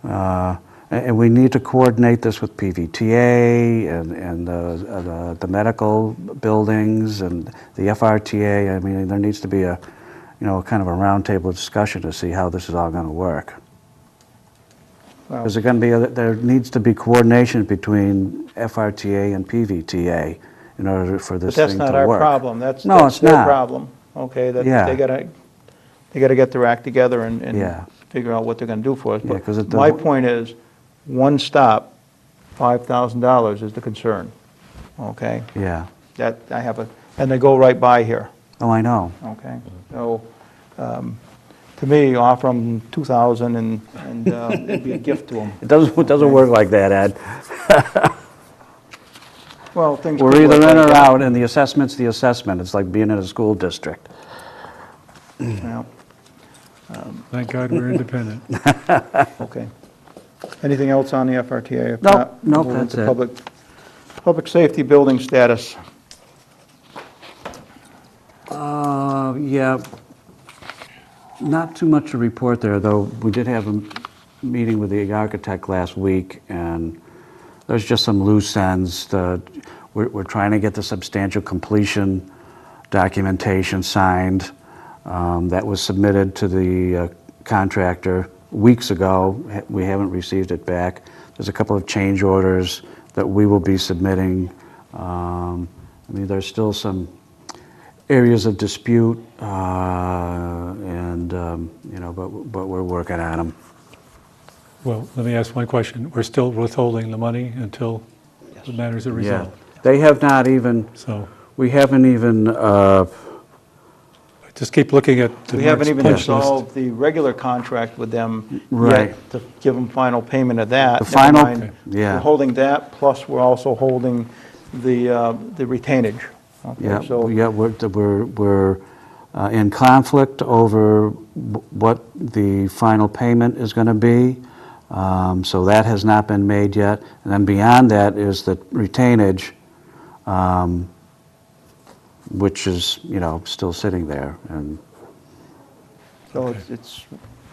and we need to coordinate this with PVTA and the medical buildings and the FRTA. I mean, there needs to be a, kind of a roundtable discussion to see how this is all going to work. Well, Because there needs to be coordination between FRTA and PVTA in order for But this that's thing to not work. our problem, that's No, it's their not. problem, okay? That Yeah. They gotta get their act together and Yeah. figure out what they're gonna do for us. Yeah, 'cause But my point is, one stop, $5,000 is the concern, okay? Yeah. That, I have a, and they go right by here, Oh, I know. okay? So, to me, offer them 2,000 and it'd be a gift to them. It doesn't work like that, Ed. Well, things. We're could either work in like or that. out, and the assessment's the assessment. It's like being in a school district. Yeah, Thank God we're independent. okay. Anything else on the FRTA? If Nope, not, nope, move that's into it. Public safety building status. Yeah, not too much to report there, though. We did have a meeting with the architect last week, and there's just some loose ends. We're trying to get the substantial completion documentation signed. That was submitted to the contractor weeks ago. We haven't received it back. There's a couple of change orders that we will be submitting. I mean, there's still some areas of dispute, and you know, but we're working on them. Well, let me ask one question. We're still withholding the money until the matters are Yeah, resolved. they have not even. So We haven't even. just keep looking at the We haven't Mark's even punch list. resolved the regular contract with them Right. yet to give them final payment of that. The Never final- mind, Okay. Yeah. We're holding that, plus we're also holding the retainage. Okay, Yeah, so yeah, we're in conflict over what the final payment is going to be. So that has not been made yet. And then beyond that is the retainage, which is, you know, still sitting there. And So it's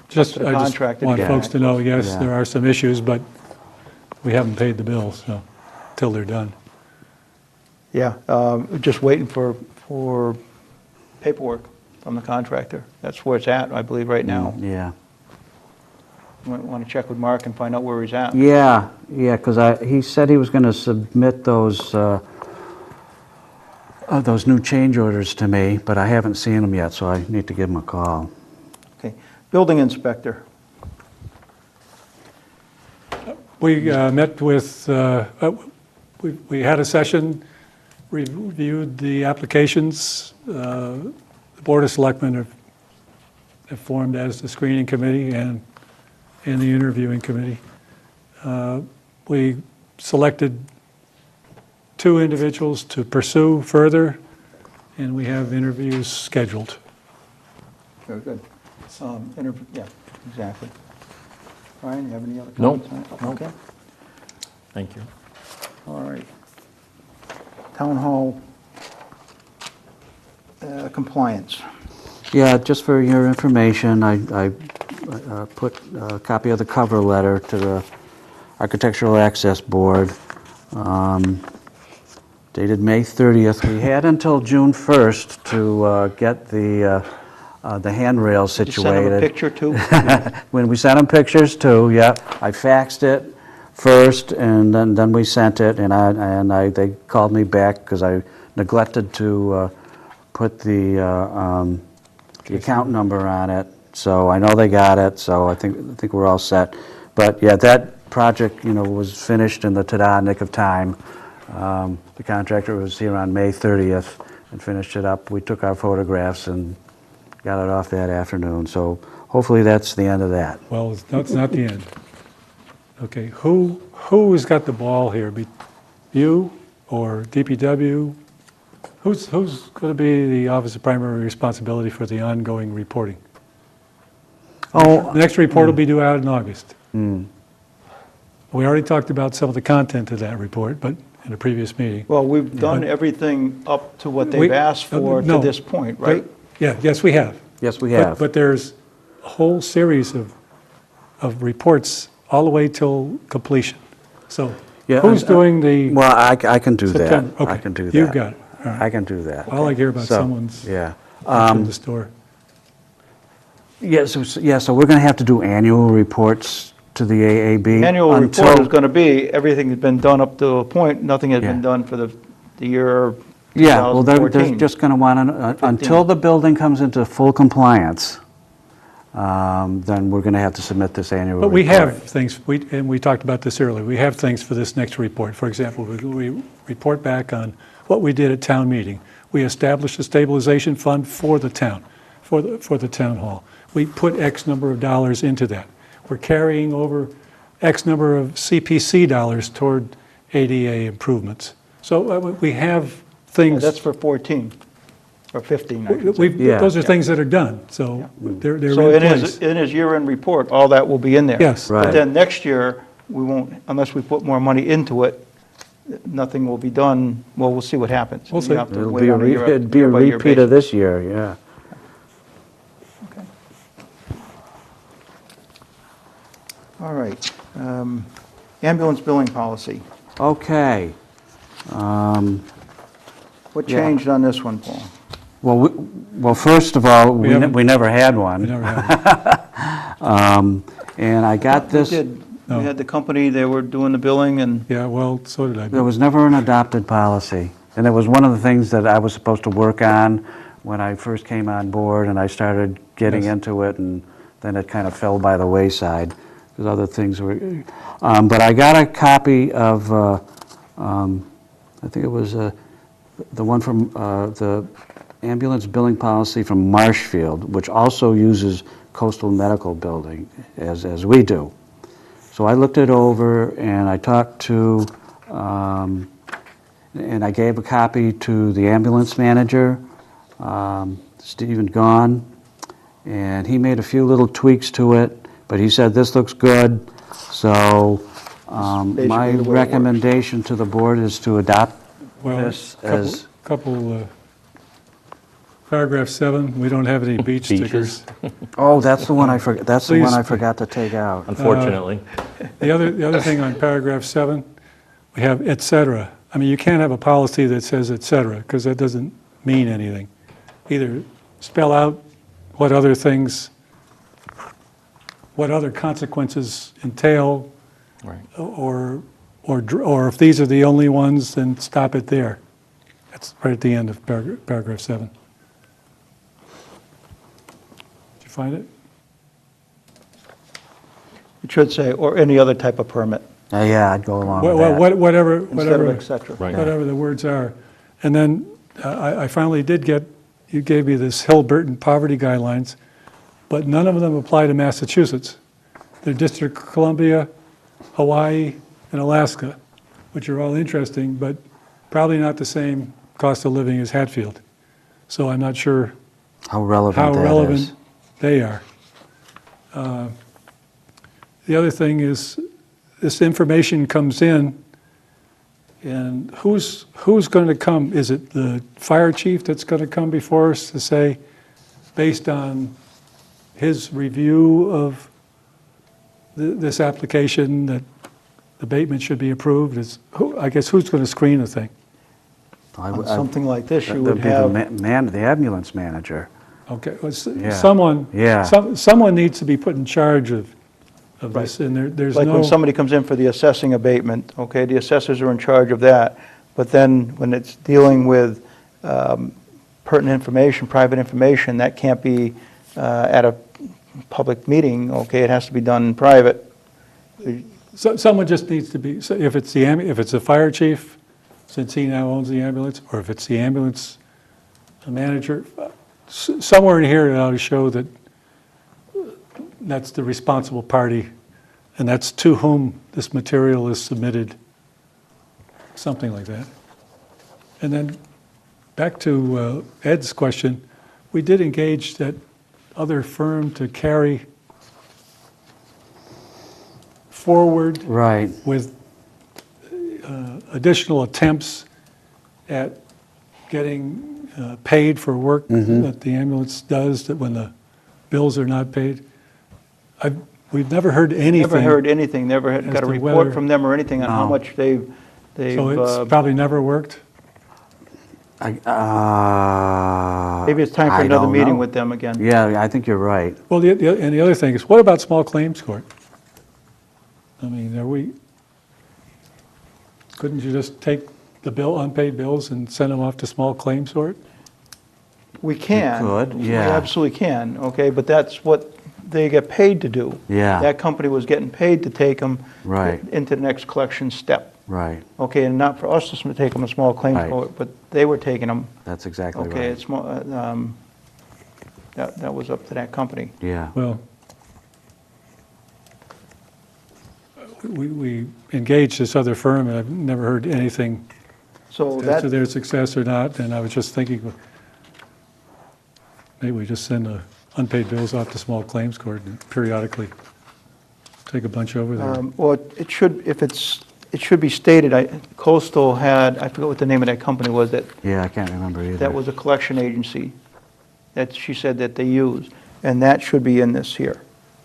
Just, to the I just contractor to want get folks back to to know, us. yes, Yeah. there are some issues, but we haven't paid the bills, so, till they're done. Yeah, just waiting for paperwork from the contractor. That's where it's at, I believe, right now. yeah. Want to check with Mark and find out where he's at. Yeah, because he said he was going to submit those new change orders to me, but I haven't seen them yet, so I need to give him a call. Okay, building inspector. We met with, we had a session, reviewed the applications. The Board of Selectmen have formed as the screening committee and the interviewing committee. We selected 2 individuals to pursue further, and we have interviews scheduled. Very good. Yeah, exactly. Brian, you have any other No. comments on it? Okay, Thank you. all right. Town hall compliance. Yeah, just for your information, I put a copy of the cover letter to the Architectural Access Board, dated May 30th. We had until June 1st to get the handrail You situated. send him a picture too? When we sent them pictures too, yeah. I faxed it first, and then we sent it, and they called me back because I neglected to put the account number on it. So I know they got it, so I think we're all set. But yeah, that project, you know, was finished in the ta-da nick of time. The contractor was here on May 30th and finished it up. We took our photographs and got it off that afternoon. So hopefully that's the end of that. Well, it's not the end. Okay, who has got the ball here? You or DPW? Who's going to be the Office of Primary Responsibility for the ongoing reporting? Oh, The next report will be due out in August. We already talked about some of the content of that report, but in a previous meeting. Well, we've done But- everything up to what they've asked for to No. this point, right? Yeah, yes, we have. yes, we But- have. But there's a whole series of reports all the way till completion. So Yeah, who's doing the Well, I can do that. September? I Okay, can do that. you've got it. All right. I can do that. I like to hear about So, someone's Yeah. in the store. Yeah, so we're going to have to do annual reports to the AAB. Annual report until- is going to be, everything has been done up to a point, nothing has been Yeah. done for the year Yeah, well, they're 2014. just going to want to, until the building comes into full compliance, then we're going to have to submit this annual report. But we have things, and we talked about this earlier, we have things for this next report. For example, we report back on what we did at town meeting. We established a stabilization fund for the town, for the town hall. We put X number of dollars into that. We're carrying over X number of CPC dollars toward ADA improvements. So we have things. That's for 14, or 15, I should say. Yeah. Those are things that are done, so they're So in in place. his year-end report, all that will be in there. Yes. Right. But then next year, we won't, unless we put more money into it, nothing will be done. Well, we'll see what happens. We'll You see. have to It'll wait be a on year- it'd be a year-by-year repeat of basis. this year, yeah. Okay. All right. Ambulance billing policy. Okay. What Yeah. changed on this one, Paul? Well, first of all, haven't- we never had We one. never have. And I got We this, did. No. We had the company, they were doing the billing, and Yeah, well, so did I. there was never an adopted policy. And it was one of the things that I was supposed to work on when I first came on board, and I started getting Yes. into it, and then it kind of fell by the wayside, because other things were, but I got a copy of, I think it was the one from the ambulance billing policy from Marshfield, which also uses coastal medical building, as we do. So I looked it over, and I talked to, and I gave a copy to the ambulance manager, Stephen Gahn, and he made a few little tweaks to it, but he said, this looks good. So my basically the way it works. recommendation to the board is to adopt Well, this as, couple, paragraph 7, we don't have any beach Beaches. stickers. oh, that's the one I forgot, that's the one Please. I forgot to take out. Unfortunately. The other thing on paragraph 7, we have et cetera. I mean, you can't have a policy that says et cetera, because that doesn't mean anything. Either spell out what other things, what other consequences entail, Right. or if these are the only ones, then stop it there. That's right at the end of paragraph 7. Did you find it? it should say, or any other type of permit, Yeah, I'd go along with Well, that. whatever, instead of whatever. et cetera. Right. Whatever the words are. And then I finally did get, you gave me this Hill-Burton poverty guidelines, but none of them apply to Massachusetts. They're District of Columbia, Hawaii, and Alaska, which are all interesting, but probably not the same cost of living as Hatfield. So I'm not sure How relevant how that is. relevant they are. The other thing is, this information comes in, and who's going to come? Is it the fire chief that's going to come before us to say, based on his review of this application, that abatement should be approved? I guess who's going to screen the thing? On something like this, you That'd would be the have, the ambulance manager. Okay, well, Yeah. someone, Yeah. someone needs to be put in charge of this, and there's like when no, somebody comes in for the assessing abatement, okay, the assessors are in charge of that, but then when it's dealing with pertinent information, private information, that can't be at a public meeting, okay, it has to be done in private. someone just needs to be, so if it's if it's the fire chief, since he now owns the ambulance, or if it's the ambulance manager, somewhere in here it ought to show that that's the responsible party, and that's to whom this material is submitted, something like that. And then, back to Ed's question, we did engage that other firm to carry forward Right. with additional attempts at getting paid for work that the ambulance does, that when the bills are not paid. We've never heard anything. Never heard anything, never as got a to report whether- from them or anything on how No. much they've, So it's probably never worked? maybe it's time for I another don't meeting know. with them again. Yeah, I think you're right. Well, and the other thing is, what about small claims court? I mean, couldn't you just take the unpaid bills and send them off to small claims court? We can. could, We yeah. absolutely can, okay, but that's what they get paid to do. Yeah. That company was getting paid to take them Right. into the next collection step. Right, Okay, and not for us to take them a small claims Right. court, but they were taking them. that's exactly Okay, right. it's more, that was up to that company. Yeah, Well, we engaged this other firm, and I've never heard anything So as to that, their success or not, and I was just thinking, maybe we just send the unpaid bills off to small claims court and periodically take a bunch over there. well, it should, it should be stated, Coastal had, I forget what the name of that company was, yeah, I can't remember either. that was a collection agency that she said that they use, and that should be in this here.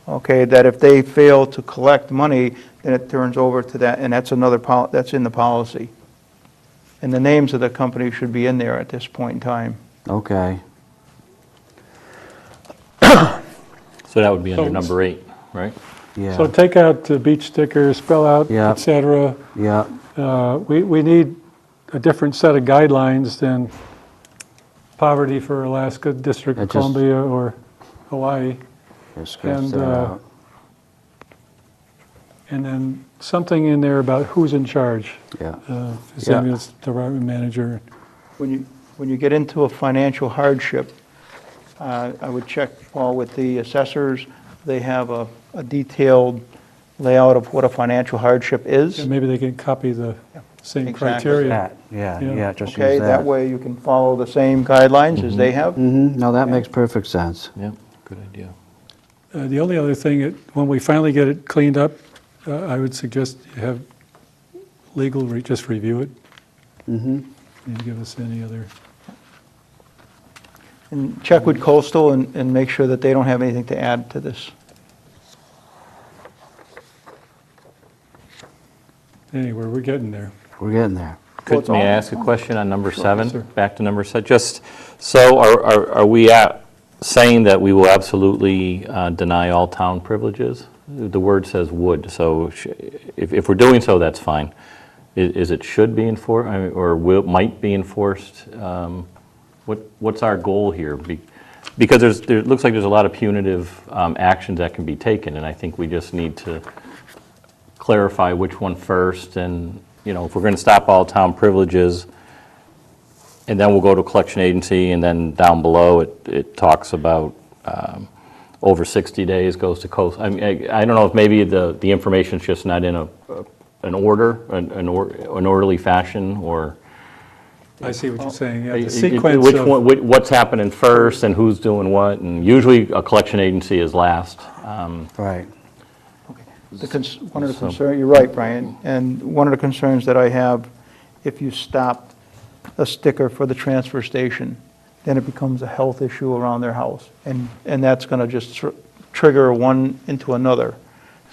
Okay, that if they fail to collect money, then it turns over to that, and that's another, that's in the policy. And the names of the company should be in there at this point in time. Okay, So that would be under So- number 8, right? So yeah, take out the beach sticker, spell out, Yeah. et cetera. yeah, We need a different set of guidelines than poverty for Alaska, District of It just- Columbia, or Hawaii. just scratch And, that out. And then something in there about who's in charge. Yeah, Ambulance department manager. When you get into a financial hardship, I would check, Paul, with the assessors. They have a detailed layout of what a financial hardship is. And maybe they can copy the same Exactly. criteria. that, yeah, Yeah. yeah, just use Okay, that way you can follow the same guidelines as they have. No, that makes perfect sense. Yeah, good idea. The only other thing, when we finally get it cleaned up, I would suggest you have legal just review it. And give us any other, And check with Coastal and make sure that they don't have anything to add to this. anyway, we're getting there. We're getting there. Well, it's May I all- ask a question on number 7? sir. Back to number 7. Just, so are we saying that we will absolutely deny all town privileges? The word says would, so if we're doing so, that's fine. Is it should be enforced, or might be enforced? What's our goal here? Because there looks like there's a lot of punitive actions that can be taken, and I think we just need to clarify which one first, and, if we're going to stop all town privileges, and then we'll go to collection agency, and then down below, it talks about over 60 days goes to coast. I mean, I don't know if maybe the information's just not in an order, an orderly fashion, or... I see what you're saying, yeah, the Which sequence one, of, what's happening first, and who's doing what, and usually a collection agency is last. Right. One of the concerns, you're right, Brian, and one of the concerns that I have, if you stop a sticker for the transfer station, then it becomes a health issue around their house, and that's going to just trigger one into another.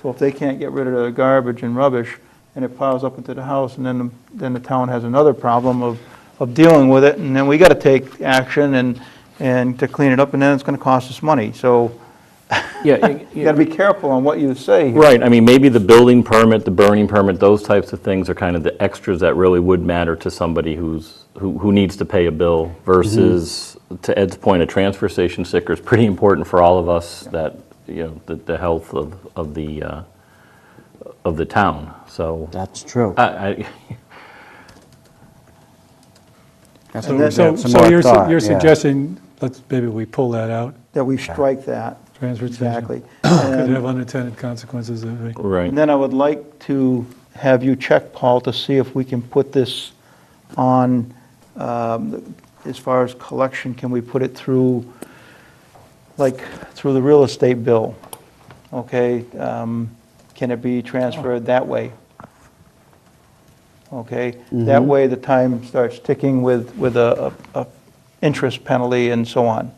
So if they can't get rid of the garbage and rubbish, and it piles up into the house, and then the town has another problem of dealing with it, and then we got to take action and to clean it up, and then it's going to cost us money. So Yeah, you got to be careful on what you say here. right, I mean, maybe the building permit, the burning permit, those types of things are kind of the extras that really would matter to somebody who needs to pay a bill versus, to Ed's point, a transfer station sticker is pretty important for all of us, that, the health of the town, so. That's true. That's And then- so some more thought, you're yeah. suggesting, maybe we pull that out, That we strike that. transfer station. Exactly. Could And have unintended consequences, I think. Right. then I would like to have you check, Paul, to see if we can put this on, as far as collection, can we put it through, like, through the real estate bill? Okay? Can it be transferred that way? Okay? That way the time starts ticking with a interest penalty and so on.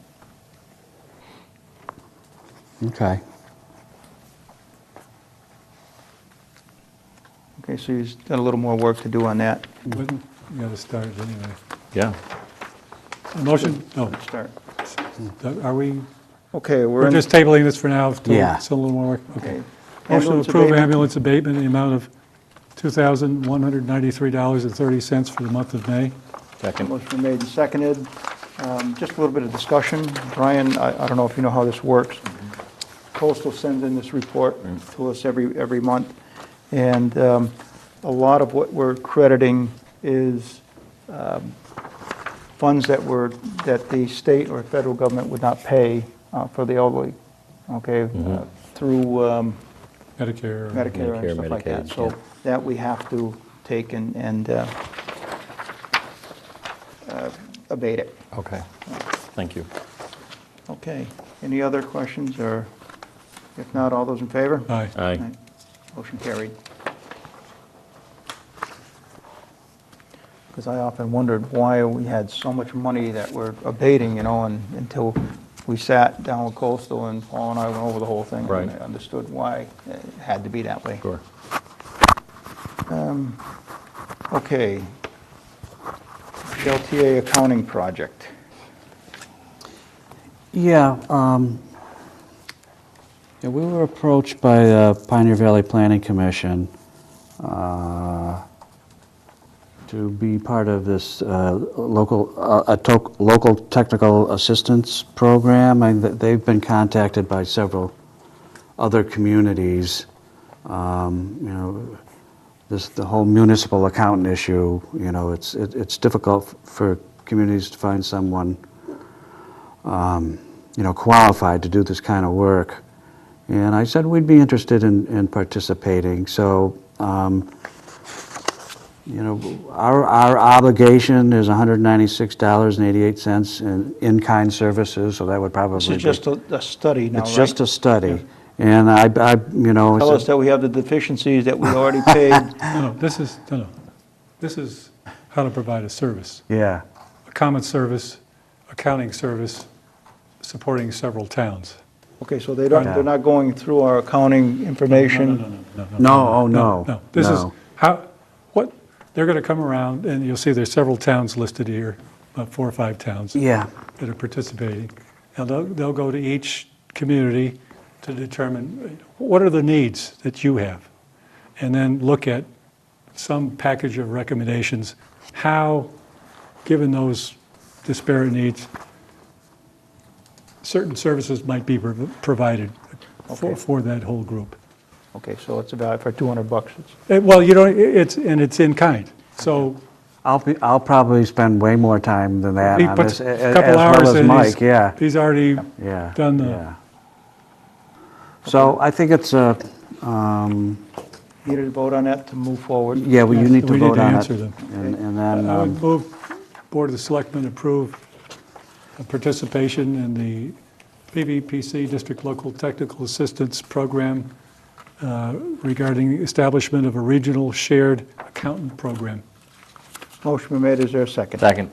Okay. Okay, so you've got a little more work to do on that. You got to start anyway. Yeah. Motion? No. Let's start. Are we, Okay, we're just tabling this for now? till Yeah. Still a little more work? Okay. Okay. Motion to Ambulance approve abatement. ambulance abatement in the amount of $2,193.30 for the month of May. Second. Motion been made and seconded. Just a little bit of discussion. Brian, I don't know if you know how this works. Coastal sends in this report to us every month. And a lot of what we're crediting is funds that the state or federal government would not pay for the elderly, okay? Through Medicare. Medicare and Medicare, stuff like that. Medicaid, So yeah. that we have to take and abate it. Okay, thank you. Okay, any other questions, or if not, all those in favor? Aye. Aye. Motion carried. Because I often wondered why we had so much money that we're abating, until we sat down with Coastal and Paul and I went over the whole thing. Right. And I understood why it had to be that way. Sure. Okay. The LTA accounting project. Yeah, yeah, we were approached by the Pioneer Valley Planning Commission to be part of this local technical assistance program. And they've been contacted by several other communities. The whole municipal accountant issue, it's difficult for communities to find someone qualified to do this kind of work. And I said we'd be interested in participating. So, our obligation is $196.88 in-kind services, so that would probably This be... is just a study now, right? It's just a study. And I Tell us that we have the deficiencies that we already paid. No, this is how to provide a service. Yeah. A common service, accounting service, supporting several towns. Okay, so they're not going through our accounting information? No, No. This is they're going to come around, and you'll see there's several towns listed here, about 4 or 5 towns. Yeah. That are participating. And they'll go to each community to determine what are the needs that you have, and then look at some package of recommendations, how, given those disparate needs, certain services might be provided for that whole group. Okay, so it's about for $200. Well, it's in kind, so. I'll probably spend way more time than that He on puts this, a couple as hours well as in. Mike, yeah. He's already Yeah. done the, yeah. So I think it's Need to vote on that to move forward? yeah, well, you need to we need vote to on it. answer them. And then, I would move Board of the Selectmen approve participation in the PVPC District Local Technical Assistance Program regarding the establishment of a regional shared accountant program. Motion been made, is there a second? Second.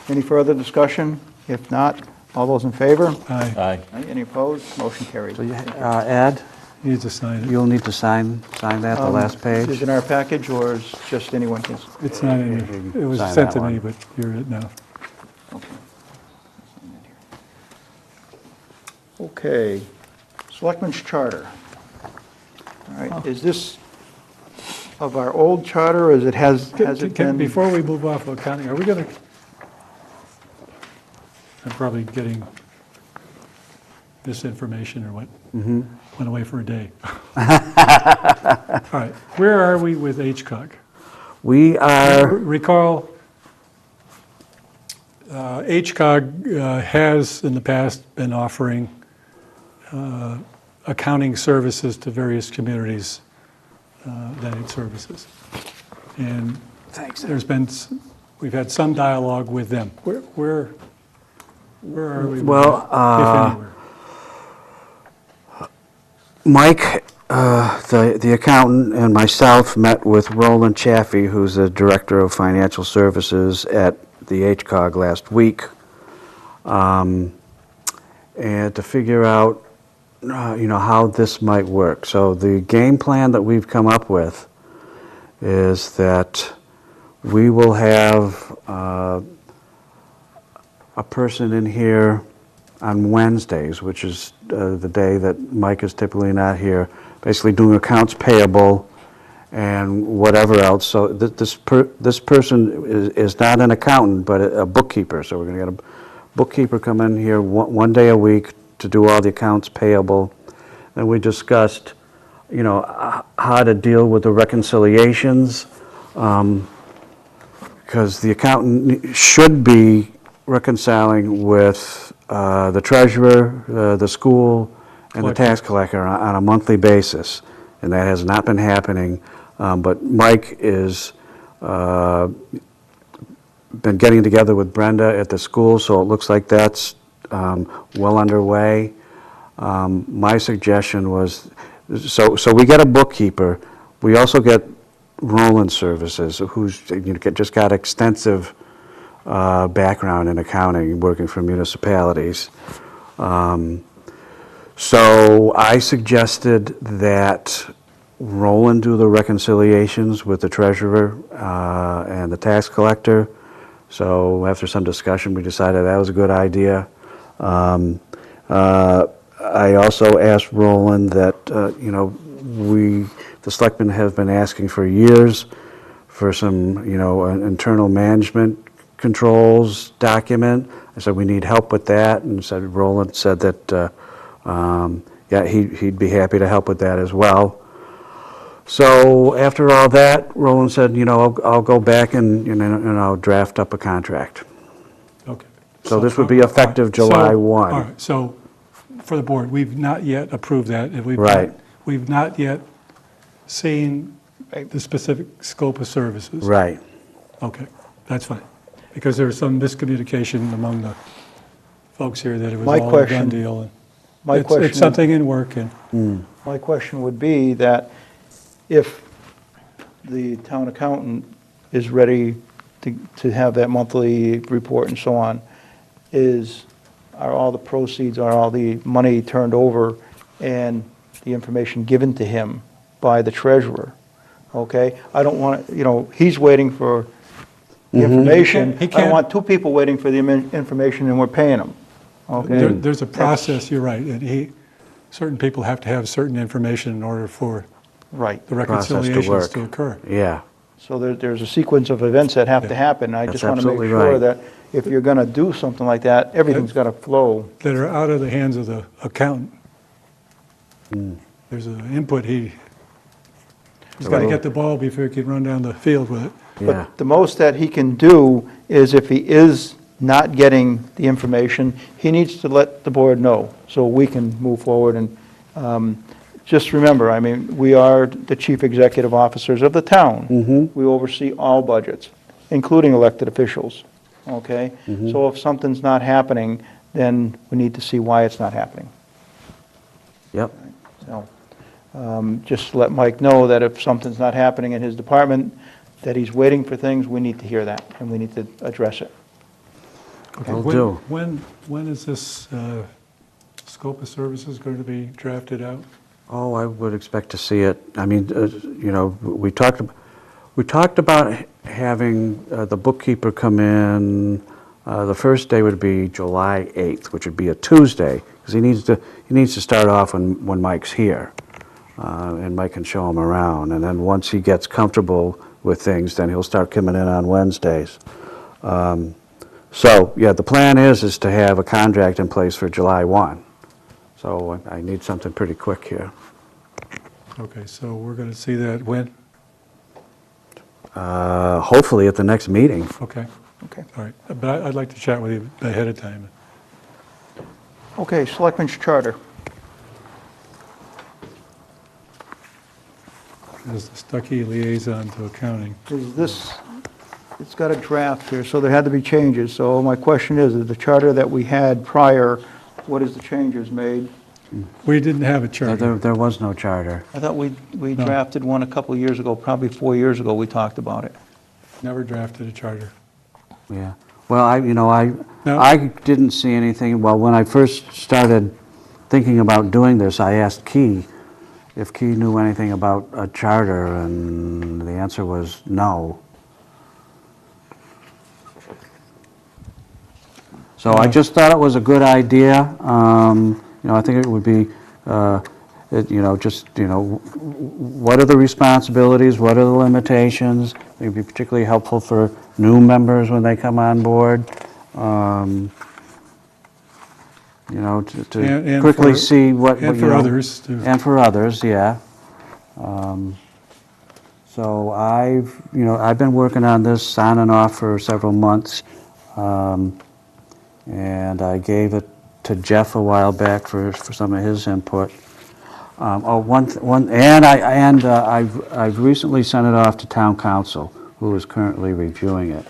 Any further discussion? If not, all those in favor? Aye. Aye. Any opposed? Motion carried. so Ed, Needs to sign it. you'll need to sign that, the last Is page. it in our package, or is just anyone can? It's not in, can it was sign sent that to me, one. but you're it now. Okay, Selectmen's Charter. All right, is this of our old charter, or has it been? Before we move off of accounting, are we going to, I'm probably getting misinformation or what? Went away for a day. All right, where are we with HCOG? We are, Recall, HCOG has in the past been offering accounting services to various communities that need services. And we've had some dialogue with them. Where are we? Well, if anywhere? Mike, the accountant, and myself met with Roland Chaffee, who's the Director of Financial Services at the HCOG last week, and to figure out, how this might work. So the game plan that we've come up with is that we will have a person in here on Wednesdays, which is the day that Mike is typically not here, basically doing accounts payable and whatever else. So this person is not an accountant, but a bookkeeper. So we're going to get a bookkeeper come in here one day a week to do all the accounts payable. And we discussed you know, how to deal with the reconciliations, because the accountant should be reconciling with the treasurer, the school, and the tax collector on a monthly basis, and that has not been happening. But Mike is been getting together with Brenda at the school, so it looks like that's well underway. My suggestion was, so we get a bookkeeper. We also get Roland Services, who's just got extensive background in accounting, working for municipalities. So I suggested that Roland do the reconciliations with the treasurer and the tax collector. So after some discussion, we decided that was a good idea. I also asked Roland that, the selectmen have been asking for years for some, an internal management controls document. I said, we need help with that, and Roland said that, he'd be happy to help with that as well. So after all that, Roland said, I'll go back and I'll draft up a contract. Okay. So this would be effective July 1. All right, so for the board, we've not yet approved that. and Right. We've not yet seen the specific scope of services. Right. Okay, that's fine. Because there was some miscommunication among the folks here that it was My all a question- done deal. And My it's question, something in work, and my question would be that if the town accountant is ready to have that monthly report and so on, are all the proceeds, are all the money turned over and the information given to him by the treasurer, okay? I don't want, he's waiting for the information. He I can't- don't want two people waiting for the information and we're paying them, okay? there's a process, you're right, and certain people have to have certain information in order for Right. the Process to reconciliations work. to occur. Yeah. So there's a sequence of events that have to happen. I That's just want to make absolutely sure right. that if you're going to do something like that, everything's got to flow. That are out of the hands of the accountant. There's an input, he's got to get the ball before he can run down the field with it. Yeah. But the most that he can do is if he is not getting the information, he needs to let the board know so we can move forward. And just remember, we are the chief executive officers of the town. We oversee all budgets, including elected officials, okay? So if something's not happening, then we need to see why it's not happening. Yep. So, just let Mike know that if something's not happening in his department, that he's waiting for things, we need to hear that, and we need to address it. Okay, Will do. When is this scope of services going to be drafted out? Oh, I would expect to see it. We talked about having the bookkeeper come in. The first day would be July 8th, which would be a Tuesday, because he needs to start off when Mike's here, and Mike can show him around. And then once he gets comfortable with things, then he'll start coming in on Wednesdays. So yeah, the plan is to have a contract in place for July 1. So I need something pretty quick here. Okay, so we're going to see that when? Hopefully at the next meeting. Okay, Okay. all right. But I'd like to chat with you ahead of time. Okay, Selectmen's Charter. As the Stuckey liaison to accounting. It's got a draft here, so there had to be changes. So my question is the charter that we had prior, what is the changes made? We didn't have a charter. There was no charter. I thought we drafted one a couple of years ago, probably 4 years ago, we talked about it. Never drafted a charter. Yeah. Well, I No. didn't see anything. Well, when I first started thinking about doing this, I asked Key if Key knew anything about a charter, and the answer was no. So I just thought it was a good idea. I think it would be, what are the responsibilities, what are the limitations? It would be particularly helpful for new members when they come on board. And To quickly for- see what. And for others, too. And for others, yeah. So I've been working on this on and off for several months, and I gave it to Jeff a while back for some of his input. I've recently sent it off to town council, who is currently reviewing it.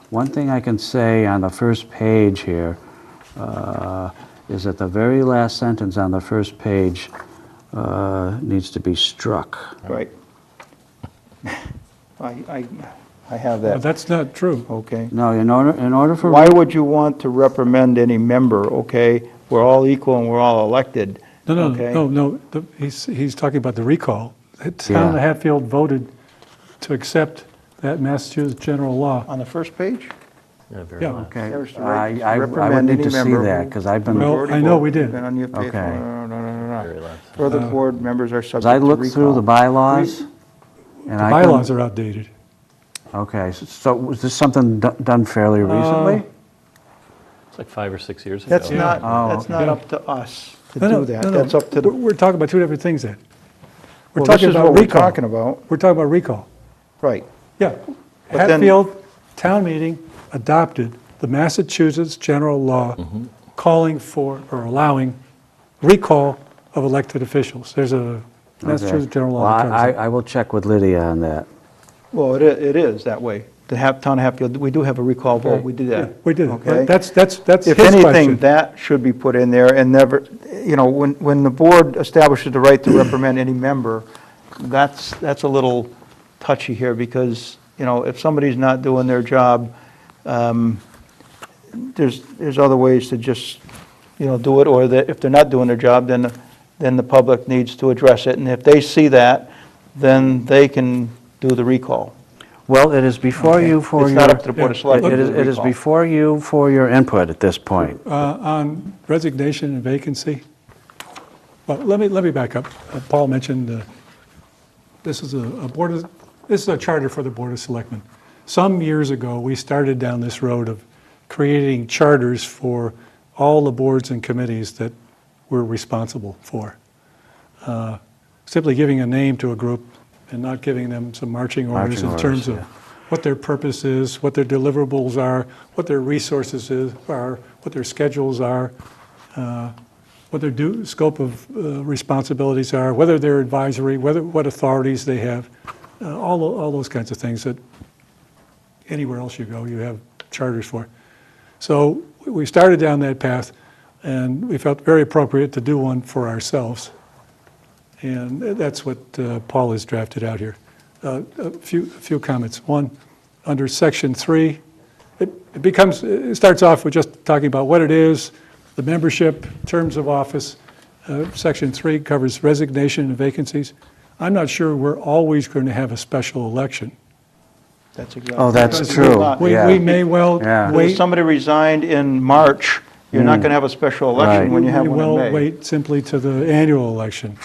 One thing I can say on the first page here is that the very last sentence on the first page needs to be struck. Right. I have Well, that, that's not true. okay. No, in order for... Why would you want to reprimand any member, okay? We're all equal and we're all elected, okay? No. He's talking about the recall. The town of Yeah. Hatfield voted to accept that Massachusetts general law. On the first page? Yeah, very Yeah. well. Okay, There's the right to I would reprimand need any to see member that, who- because I've been... Well, Majority I know vote we did. depend on your faith. Okay. Very last. Further, board members are subject to I recall. looked through the bylaws, and The I bylaws couldn't... are outdated. Okay, so was this something done fairly recently? It's like 5 or 6 years ago. That's not, Oh, that's okay. not up to us to No, do that. That's up to the, We're talking about two different things then. We're well, this talking is about what we're recall. talking about, We're talking about recall. right. Yeah. But then- Hatfield Town Meeting adopted the Massachusetts general law calling for or allowing recall of elected officials. There's a Massachusetts Okay. general Well, law that covers it. I will check with Lydia on that. Well, it is that way. The town of Hatfield, we do have a recall vote, we did that. We did it. Okay? That's his If anything, question. that should be put in there and never, when the board establishes the right to reprimand any member, that's a little touchy here because, if somebody's not doing their job, there's other ways to just, do it, or that if they're not doing their job, then the public needs to address it. And if they see that, then they can do the recall. Well, it is before you for It's your... not up to the Board of Selectmen to do the It is recall. before you for your input at this point. On resignation and vacancy, well, let me back up. Paul mentioned this is a charter for the Board of Selectmen. Some years ago, we started down this road of creating charters for all the boards and committees that we're responsible for. Simply giving a name to a group and not giving them some marching orders Marching in terms orders, of what their purpose is, what their deliverables are, what their resources are, what their schedules are, what their scope of responsibilities are, whether they're advisory, what authorities they have, all those kinds of things that anywhere else you go, you have charters for. So we started down that path, and we felt very appropriate to do one for ourselves. And that's what Paul has drafted out here. A few comments. One, under Section 3, it starts off with just talking about what it is, the membership, terms of office. Section 3 covers resignation and vacancies. I'm not sure we're always going to have a special election. That's exactly. Oh, that's right. true. Not- We Yeah. may well Yeah. If wait. somebody resigned in March, you're not going to have a special election Right. when you have We one in will May. wait simply to the annual election.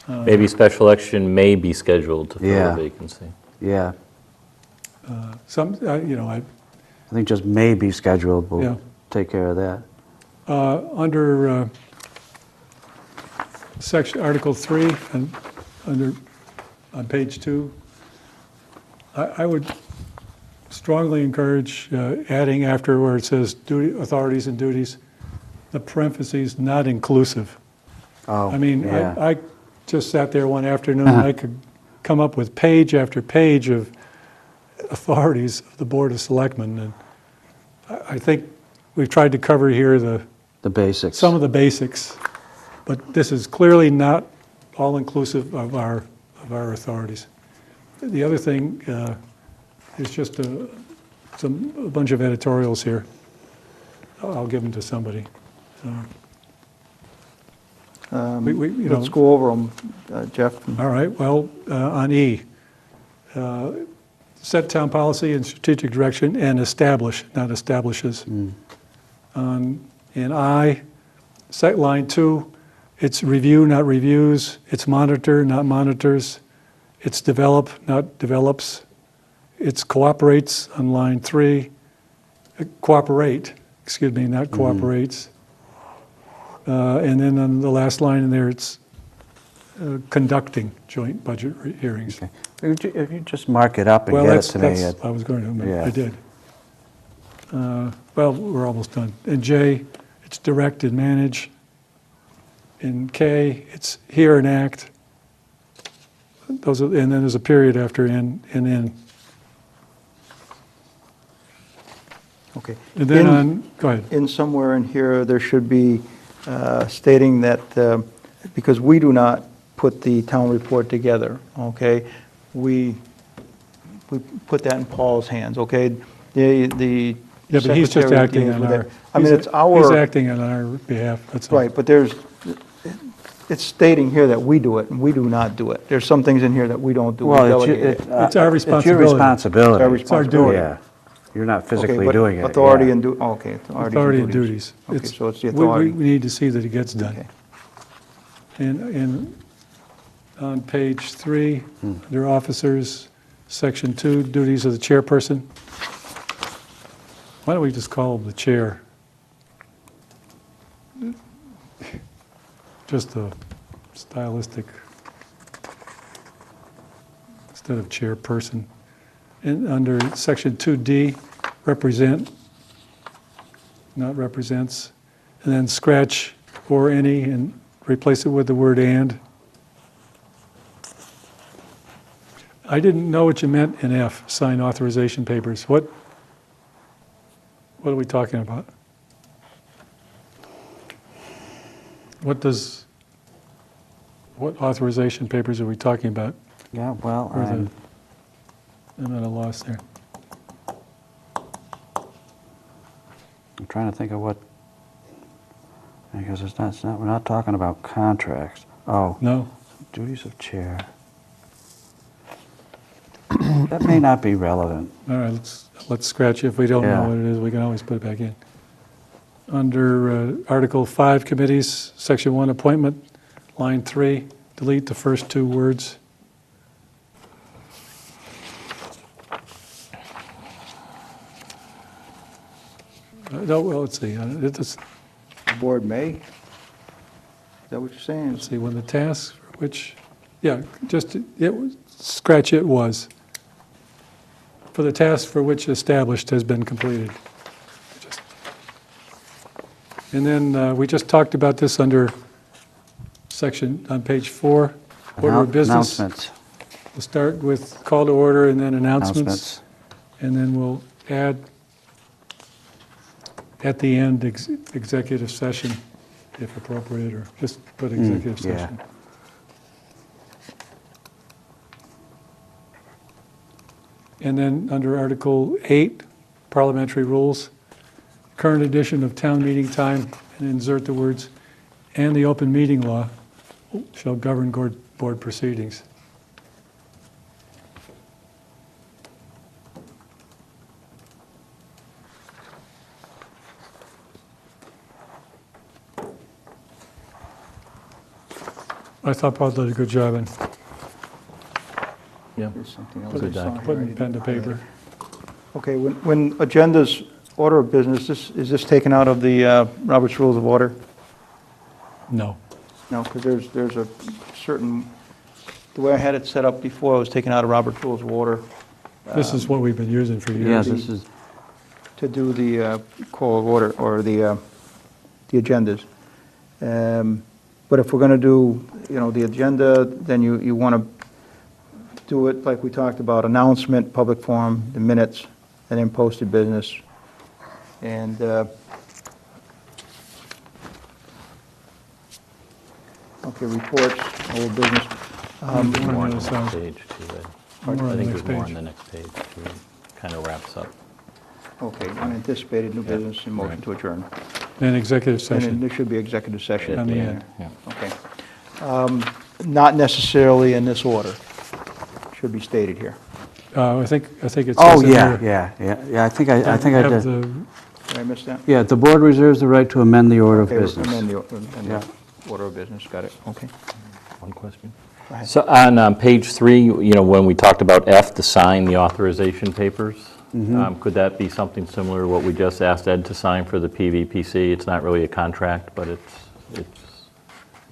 Maybe special election may be scheduled to fill Yeah. a vacancy. Yeah, Some, I think just may be scheduled, Yeah. we'll take care of that. under section, Article 3, and on page 2, I would strongly encourage adding after where it says duty, authorities and duties, the parentheses, not inclusive. Oh, I mean, yeah. I just sat there one afternoon, and I could come up with page after page of authorities of the Board of Selectmen, and I think we've tried to cover here The basics. some of the basics, but this is clearly not all-inclusive of our authorities. The other thing is just a bunch of editorials here. I'll give them to somebody. Let's go over them, Jeff. All right, well, on E, set town policy and strategic direction and establish, not establishes. In I, set line 2, it's review, not reviews. It's monitor, not monitors. It's develop, not develops. It's cooperates on line 3. Cooperate, excuse me, not cooperates. And then on the last line in there, it's conducting joint budget hearings. If you just mark it up and Well, get it that's, to me. that's, I was going to, Yeah. I did. Well, we're almost done. In J, it's direct and manage. In K, it's hear and act. Those are, and then there's a period after N and N. Okay. And then In- on, go ahead. In somewhere in here, there should be stating that, because we do not put the town report together, okay? We put that in Paul's hands, okay? The Yeah, but he's just secretary acting deals on with our. it. I mean, he's- it's our. He's acting on our behalf, that's all. Right, but it's stating here that we do it, and we do not do it. There's some things in here that we don't do, we Well, delegate it. It's our It's your responsibility. responsibility. It's our responsibility. Yeah. You're not Okay, physically but doing it. Authority yeah. and okay, Authority and duties. Okay, so it's the we- authority. We need to see that it gets done. Okay. And on page 3, under officers, section 2, duties of the chairperson. Why don't we just call him the chair? Just a stylistic, instead of chairperson. And under section 2D, represent, not represents, and then scratch or any and replace it with the word and. I didn't know what you meant in F, sign authorization papers. What are we talking about? What authorization papers are we talking about? Yeah, well, Or the- I'm at a loss there. I'm trying to think of what, because we're not talking about contracts. Oh, No? duties of chair. That may not be relevant. All right, let's scratch it. If we don't know Yeah. what it is, we can always put it back in. Under Article 5, committees, Section 1, appointment, line 3, delete the first 2 words. No, well, let's see. Let's The board may? Is that what you're saying? see, when the task for which, yeah, just, scratch it was. For the task for which established has been completed. Just- And then we just talked about this under section, on page 4, order of business. Announcements. We'll start with call to order and then announcements. Announcements. And then we'll add, at the end, executive session, if appropriate, or just put executive yeah. session. And then under Article 8, parliamentary rules, current edition of town meeting time, and insert the words, and the open meeting law shall govern board proceedings. I thought Paul did a good job in Yeah. There's something else Good I saw document. here. putting pen to paper. Okay, when agendas, order of business, is this taken out of the Robert's Rules of Order? No. No, because there's a certain, the way I had it set up before, it was taken out of Robert's Rules of Order This is what we've been using for Yeah, years. this is, to do the call of order, or the agendas. But if we're going to do, the agenda, then you want to do it like we talked about, announcement, public forum, the minutes, and then posted business. And, okay, reports, old business. More on the More on other the side. next page, too. More on I the think next there's more on page. the next page, too. Kind of wraps up. Okay, unanticipated new business and motion to adjourn. And executive And then session. there should be executive session. On the end. Yeah. Okay. Not necessarily in this order. Should be stated here. I think it says oh, in yeah, here. yeah, I think I Have did. the- Did I miss that? Yeah, the board reserves the right to amend the order of Okay, business. amend the Yeah. order of business, got it, okay. One question. Go ahead. So on page 3, when we talked about F, to sign the authorization papers, could that be something similar to what we just asked Ed to sign for the PVPC? It's not really a contract, but it's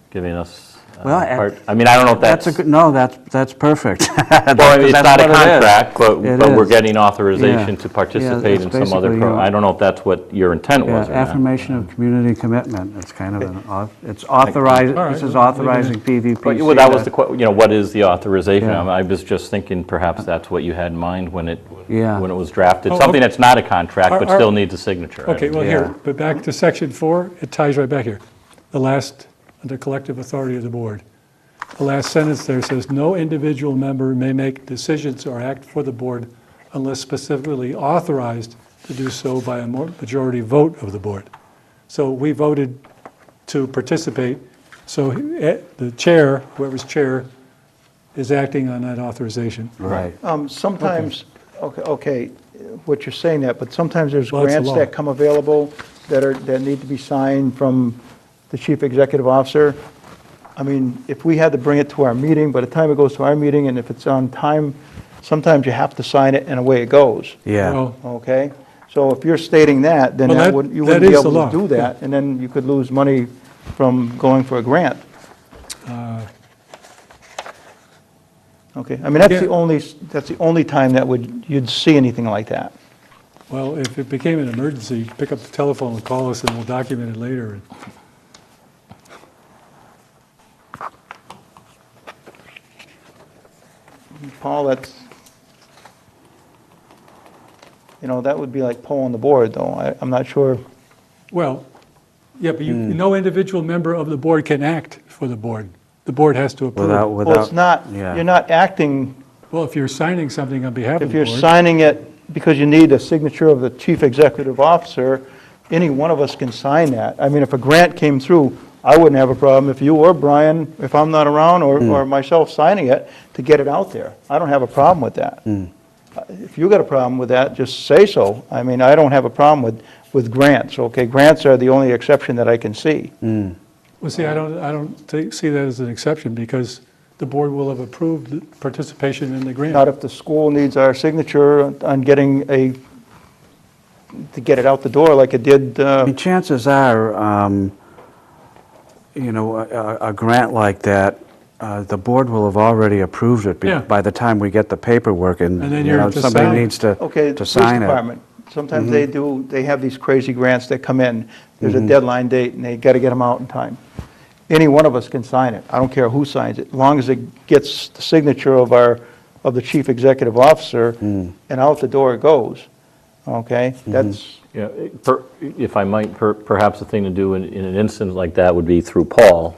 giving us Well, part. I mean, I don't know if That's a good, no, that's perfect. Well, I mean, it's That's not a what it is. contract, but It we're is. getting authorization Yeah. to participate it's in some other, basically, you know, I don't know if that's what your intent Yeah, was or not. affirmation of community commitment, it's kind of it's authorized, All right, this is well, leave it in. authorizing PVPC. But well, that was to- the, what is the authorization? Yeah. I was just thinking perhaps that's what you had in mind when it Yeah. was drafted. Oh, Something okay. that's not a contract, but Are- still needs a signature. I Okay, don't well, know. here, Yeah. but back to section 4, it ties right back here. The last, under collective authority of the board. The last sentence there says, "No individual member may make decisions or act for the board unless specifically authorized to do so by a majority vote of the board." So we voted to participate, so the chair, whoever's chair, is acting on that authorization. Right. Sometimes, okay, what you're saying that, but sometimes there's Well, it's a grants law. that come available that need to be signed from the chief executive officer. I mean, if we had to bring it to our meeting, by the time it goes to our meeting, and if it's on time, sometimes you have to sign it and away it goes, Yeah, Well, okay? So if you're stating that, then Well, you that wouldn't be is the able law, to do that, and then you could lose money from going for a grant. Okay, I mean, Yeah. that's the only time that you'd see anything like that. well, if it became an emergency, pick up the telephone and call us and we'll document it later. Paul, that would be like polling the board, though. I'm not sure. Well, yeah, but no individual member of the board can act for the board. The board has to approve. without, Well, it's not, yeah. you're not acting, Well, if you're signing something on behalf of if the you're board. signing it because you need a signature of the chief executive officer, any one of us can sign that. I mean, if a grant came through, I wouldn't have a problem if you or Brian, if I'm not around, or myself signing it to get it out there. I don't have a problem with that. If you got a problem with that, just say so. I mean, I don't have a problem with grants, okay? Grants are the only exception that I can see. Well, see, I don't see that as an exception because the board will have approved participation in the grant. Not if the school needs our signature on getting to get it out the door like it did, I mean, chances are, a grant like that, the board will have already approved it Yeah. by the time we get the paperwork, and And then you're to somebody sign. needs to okay, the to police sign it. department. Sometimes they have these crazy grants that come in. There's a deadline date and they got to get them out in time. Any one of us can sign it. I don't care who signs it, as long as it gets the signature of the chief executive officer, and out the door it goes. Okay? That's, Yeah, if I might, perhaps the thing to do in an instance like that would be through Paul,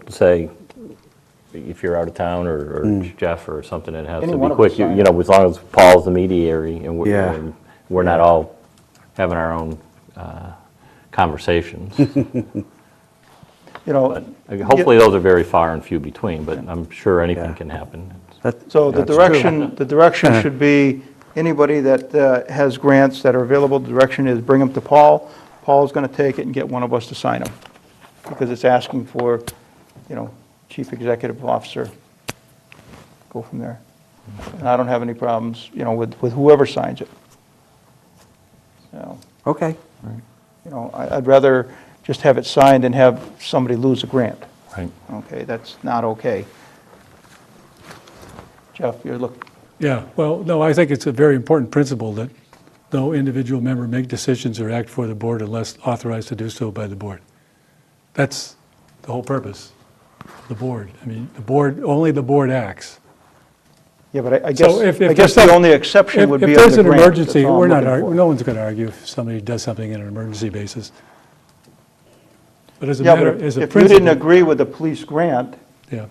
say, if you're out of town, or Jeff, or something that has Any to one be of quick, us sign it. as long as Paul's the mediator, and Yeah. we're not all having our own conversations. Hopefully, those are very far and few between, but I'm sure anything Yeah. can happen. so the That's true. direction should be, anybody that has grants that are available, the direction is bring them to Paul. Paul's going to take it and get one of us to sign them, because it's asking for, chief executive officer. Go from there. And I don't have any problems, with whoever signs it. Okay. I'd rather just have it signed than have somebody lose a grant. Right. Okay, that's not okay. Jeff, you're looking. Yeah, well, no, I think it's a very important principle that no individual member make decisions or act for the board unless authorized to do so by the board. That's the whole purpose of the board. I mean, only the board acts. Yeah, but I So guess, if I guess there's the some- only exception would be If on there's the an grant. emergency, That's all I'm looking for. no one's going to argue if somebody does something in an emergency basis. But as a Yeah, matter, but as a if you didn't principle, agree with the police grant, yeah,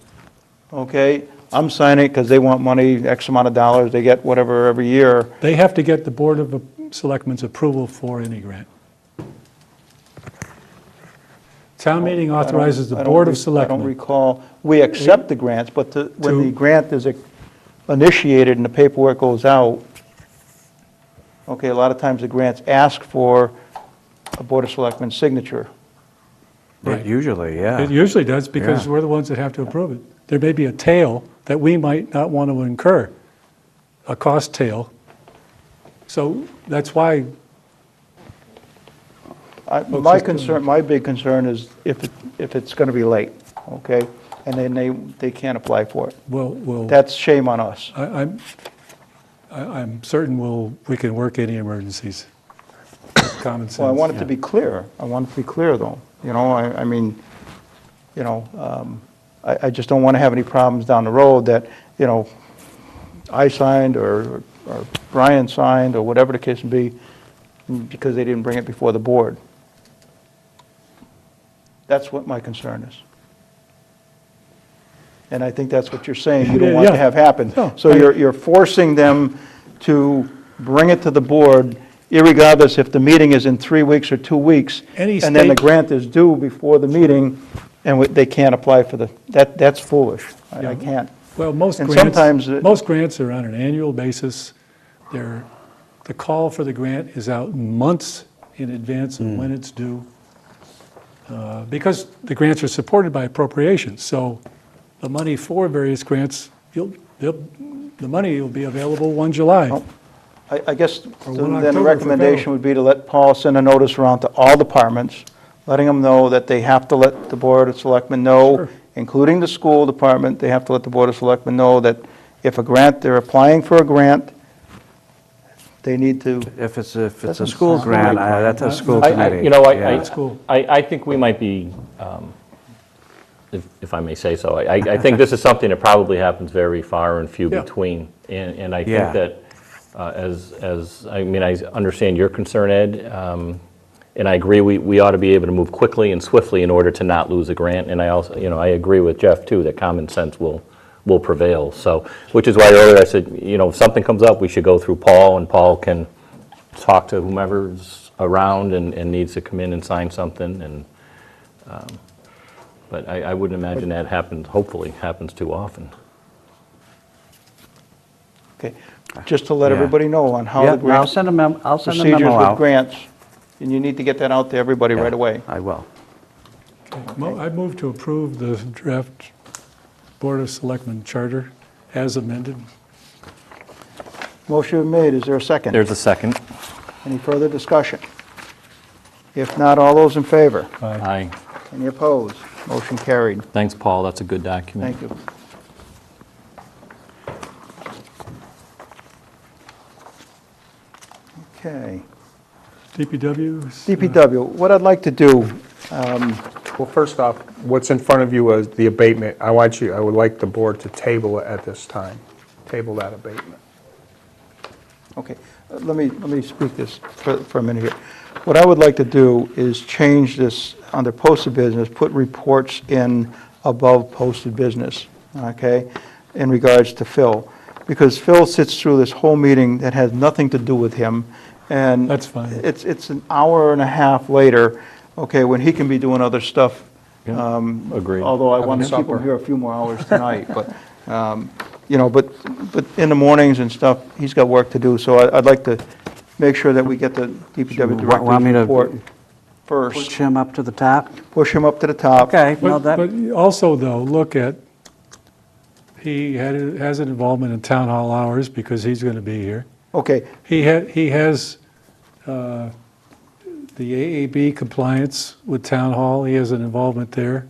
okay, I'm signing it because they want money, X amount of dollars, they get whatever every year. they have to get the Board of Selectmen's approval for any grant. Town meeting authorizes the I don't Board of I don't Selectmen. recall, we accept the grants, but when the To- grant is initiated and the paperwork goes out, okay, a lot of times the grants ask for a Board of Selectmen's signature. Right. Usually, yeah. It usually does because Yeah. we're the ones that have to approve it. There may be a tail that we might not want to incur, a cost tail. So that's why, My big concern is if it's going to be late, okay? And then they can't apply for it. Well, That's shame on us. I'm certain we can work any emergencies. Common sense. Well, I want it to be clear. I want it to be clear, though. You know, I mean, you know, I just don't want to have any problems down the road that, you know, I signed or Brian signed or whatever the case may be because they didn't bring it before the board. That's what my concern is. And I think that's what you're saying you don't want to have happen. No, So you're forcing them to bring it to the board irregardless if the meeting is in 3 weeks or 2 weeks. Any And then the state- grant is due before the meeting and they can't apply for that's foolish. I can't. Well, most And grants, sometimes most grants are on an annual basis. The call for the grant is out months in advance of when it's due. Because the grants are supported by appropriations, so the money for various grants, the money will be available 1 July. Oh, I guess Or then 1 the October recommendation for would be to let Paul send a notice around to all departments, letting them know that they have to let the Board of Selectmen know, Sure. including the school department, they have to let the Board of Selectmen know that if they're applying for a grant, they need to, If it's a Doesn't school sound grant, right. that's a school I- committee. You know, Yeah. School. I think we might be, if I may say so, I think this is something that probably happens very far and few Yeah. between. And I Yeah. think that I mean, I understand your concern, Ed, and I agree, we ought to be able to move quickly and swiftly in order to not lose a grant. And I also, you know, I agree with Jeff, too, that common sense will prevail. So, which is why earlier I said, you know, if something comes up, we should go through Paul, and Paul can talk to whomever's around and needs to come in and sign something. And but I wouldn't imagine that hopefully happens too often. okay, just to let Yeah. everybody know on how Yeah, the I'll grant send a memo procedures with out. grants, and you need to get that out to everybody right away. I will. I move to approve the draft Board of Selectmen charter as amended. Motion made, is there a second? There's a second. Any further discussion? If not, all those in favor? Aye. Any opposed? Motion carried. Thanks, Paul, that's a good document. Thank you. Okay. DPW? DPW, what I'd like to do, Well, first off, what's in front of you is the abatement. I would like the board to table it at this time. Table that abatement. okay, let me speak this for a minute here. What I would like to do is change this under posted business, put reports in above posted business, okay, in regards to Phil. Because Phil sits through this whole meeting that has nothing to do with him, and That's fine. it's an hour and a half later, okay, when he can be doing other stuff. Agreed. Although I want to keep him supper. here a few more hours tonight, but, you know, but in the mornings and stuff, he's got work to do, so I'd like to make sure that we get the DPW Want me director's to report Push first. him up to the top? Push him up to the top. Okay, no, But that, also, though, look at, he has an involvement in town hall hours because he's going to be here. Okay, He has the AAB compliance with town hall, he has an involvement there.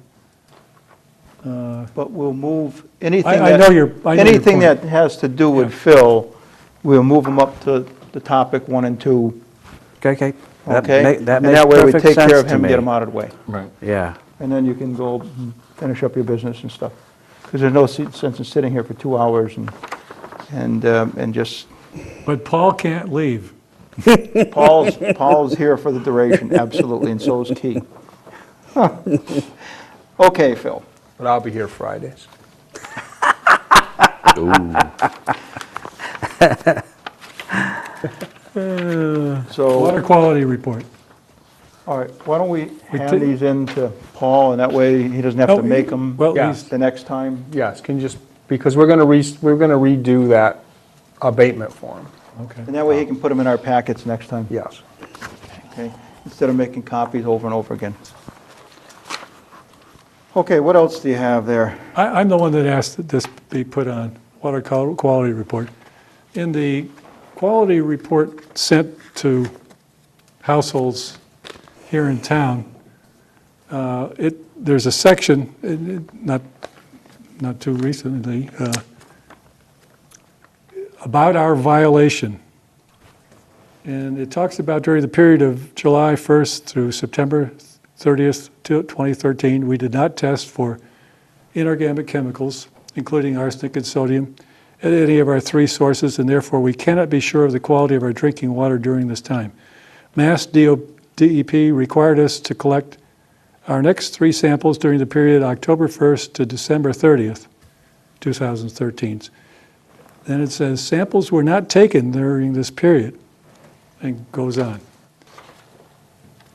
but we'll move anything I know your anything point. that has to do with Phil, we'll move him up to the topic 1 and 2, okay. That okay? ma- That And makes that way we perfect take care sense of to him, get me. him out of the way. Right. Yeah, And then you can go finish up your business and stuff. Because there's no sense in sitting here for 2 hours and just, But Paul can't leave. Paul's here for the duration, absolutely, and so is Keith. Okay, Phil. But I'll be here Fridays. Ooh. So, Water quality report. all right, why don't we We hand take- these in to Paul, and that way he doesn't have Oh, to make them Well, Yeah. he's, the next time? Yes, can you just, because we're going to redo that abatement form. okay. And that way he can put them in our packets next time, Yes. okay? Instead of making copies over and over again. Okay, what else do you have there? I'm the one that asked that this be put on, water quality report. In the quality report sent to households here in town, there's a section, not too recently, about our violation. And it talks about during the period of July 1st through September 30th, 2013, we did not test for inorganic chemicals, including arsenic and sodium, at any of our 3 sources, and therefore we cannot be sure of the quality of our drinking water during this time. Mass DEP required us to collect our next 3 samples during the period October 1st to December 30th, 2013. Then it says samples were not taken during this period, and goes on.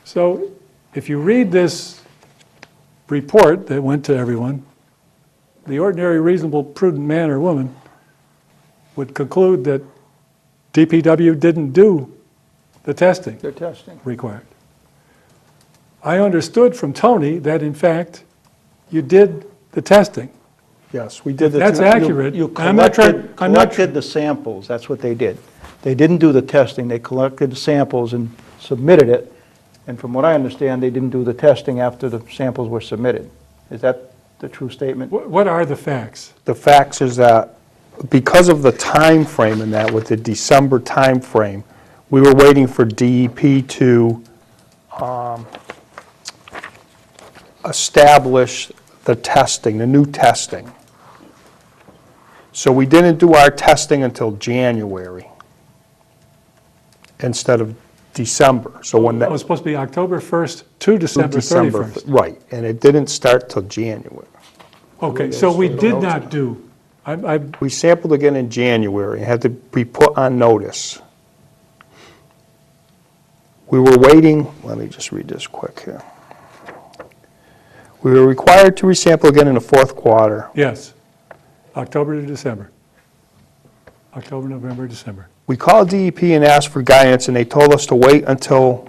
So if you read this report that went to everyone, the ordinary, reasonable, prudent man or woman would conclude that DPW didn't do the testing They're testing. required. I understood from Tony that in fact you did the testing. Yes, we did the. That's accurate. You I'm not trying- collected the samples, that's what they did. They didn't do the testing, they collected the samples and submitted it, and from what I understand, they didn't do the testing after the samples were submitted. Is that the true statement? What are the facts? The facts is that because of the time frame in that, with the December time frame, we were waiting for DEP to establish the testing, the new testing. So we didn't do our testing until January instead of December. So when It that was supposed to be October 1st to December 31st. right, and it didn't start till January. Okay, so we did not do, We sampled again in January, it had to be put on notice. We were waiting, let me just read this quick here. We were required to resample again in the 4th quarter. yes, October to December. October, November, December. We called DEP and asked for guidance, and they told us to wait until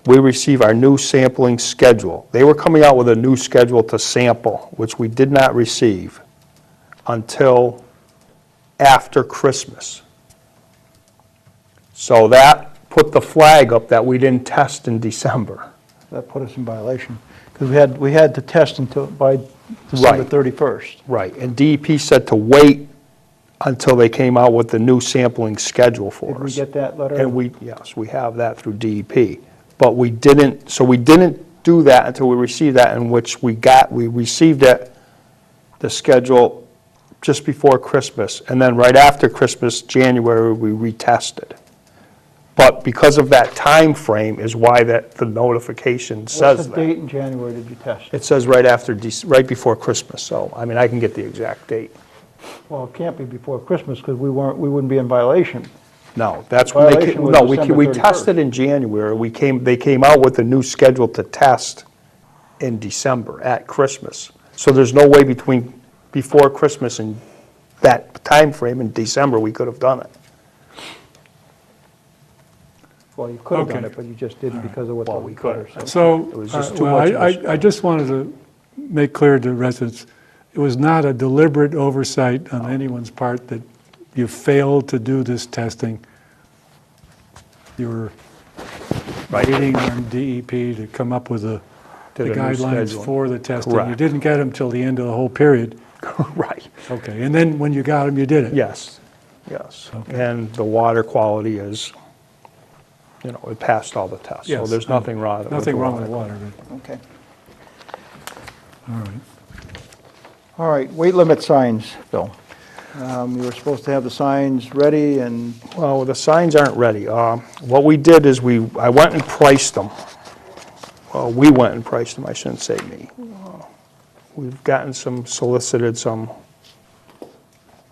we receive our new sampling schedule. They were coming out with a new schedule to sample, which we did not receive until after Christmas. So that put the flag up that we didn't test in December. That put us in violation, because we had to test until, by December Right. 31st. Right, and DEP said to wait until they came out with the new sampling schedule for us. Did we get that letter? And yes, we have that through DEP. But we didn't do that until we received that, in which we received it, the schedule, just before Christmas. And then right after Christmas, January, we retested. But because of that time frame is why the notification says What's the that. date in January did you test? It says right before Christmas, so, I mean, I can get the exact date. Well, it can't be before Christmas, because we wouldn't be in violation. No, that's when they, Violation was no, December we 31st. tested in January. They came out with a new schedule to test in December at Christmas. So there's no way before Christmas and that time frame in December, we could have done it. Well, you could have done Okay. it, but you just didn't because of what the Well, we letter could said. So, It was just too well, much of a I just wanted to make clear to residents, it was not a deliberate oversight on anyone's part that you failed to do this testing. You were waiting on DEP to come up with the Did a new guidelines schedule. for the testing. You Correct. didn't get them till the end of the whole period. Right, Okay, and then when you got them, you did it? yes. And the water quality is, it passed all the tests. So Yes. there's nothing wrong with the Nothing wrong with water. water, but, Okay. all right. All right, weight limit signs, Bill. You were supposed to have the signs ready, and Well, the signs aren't ready. What we did is I went and priced them. Well, we went and priced them, I shouldn't say me. We've solicited some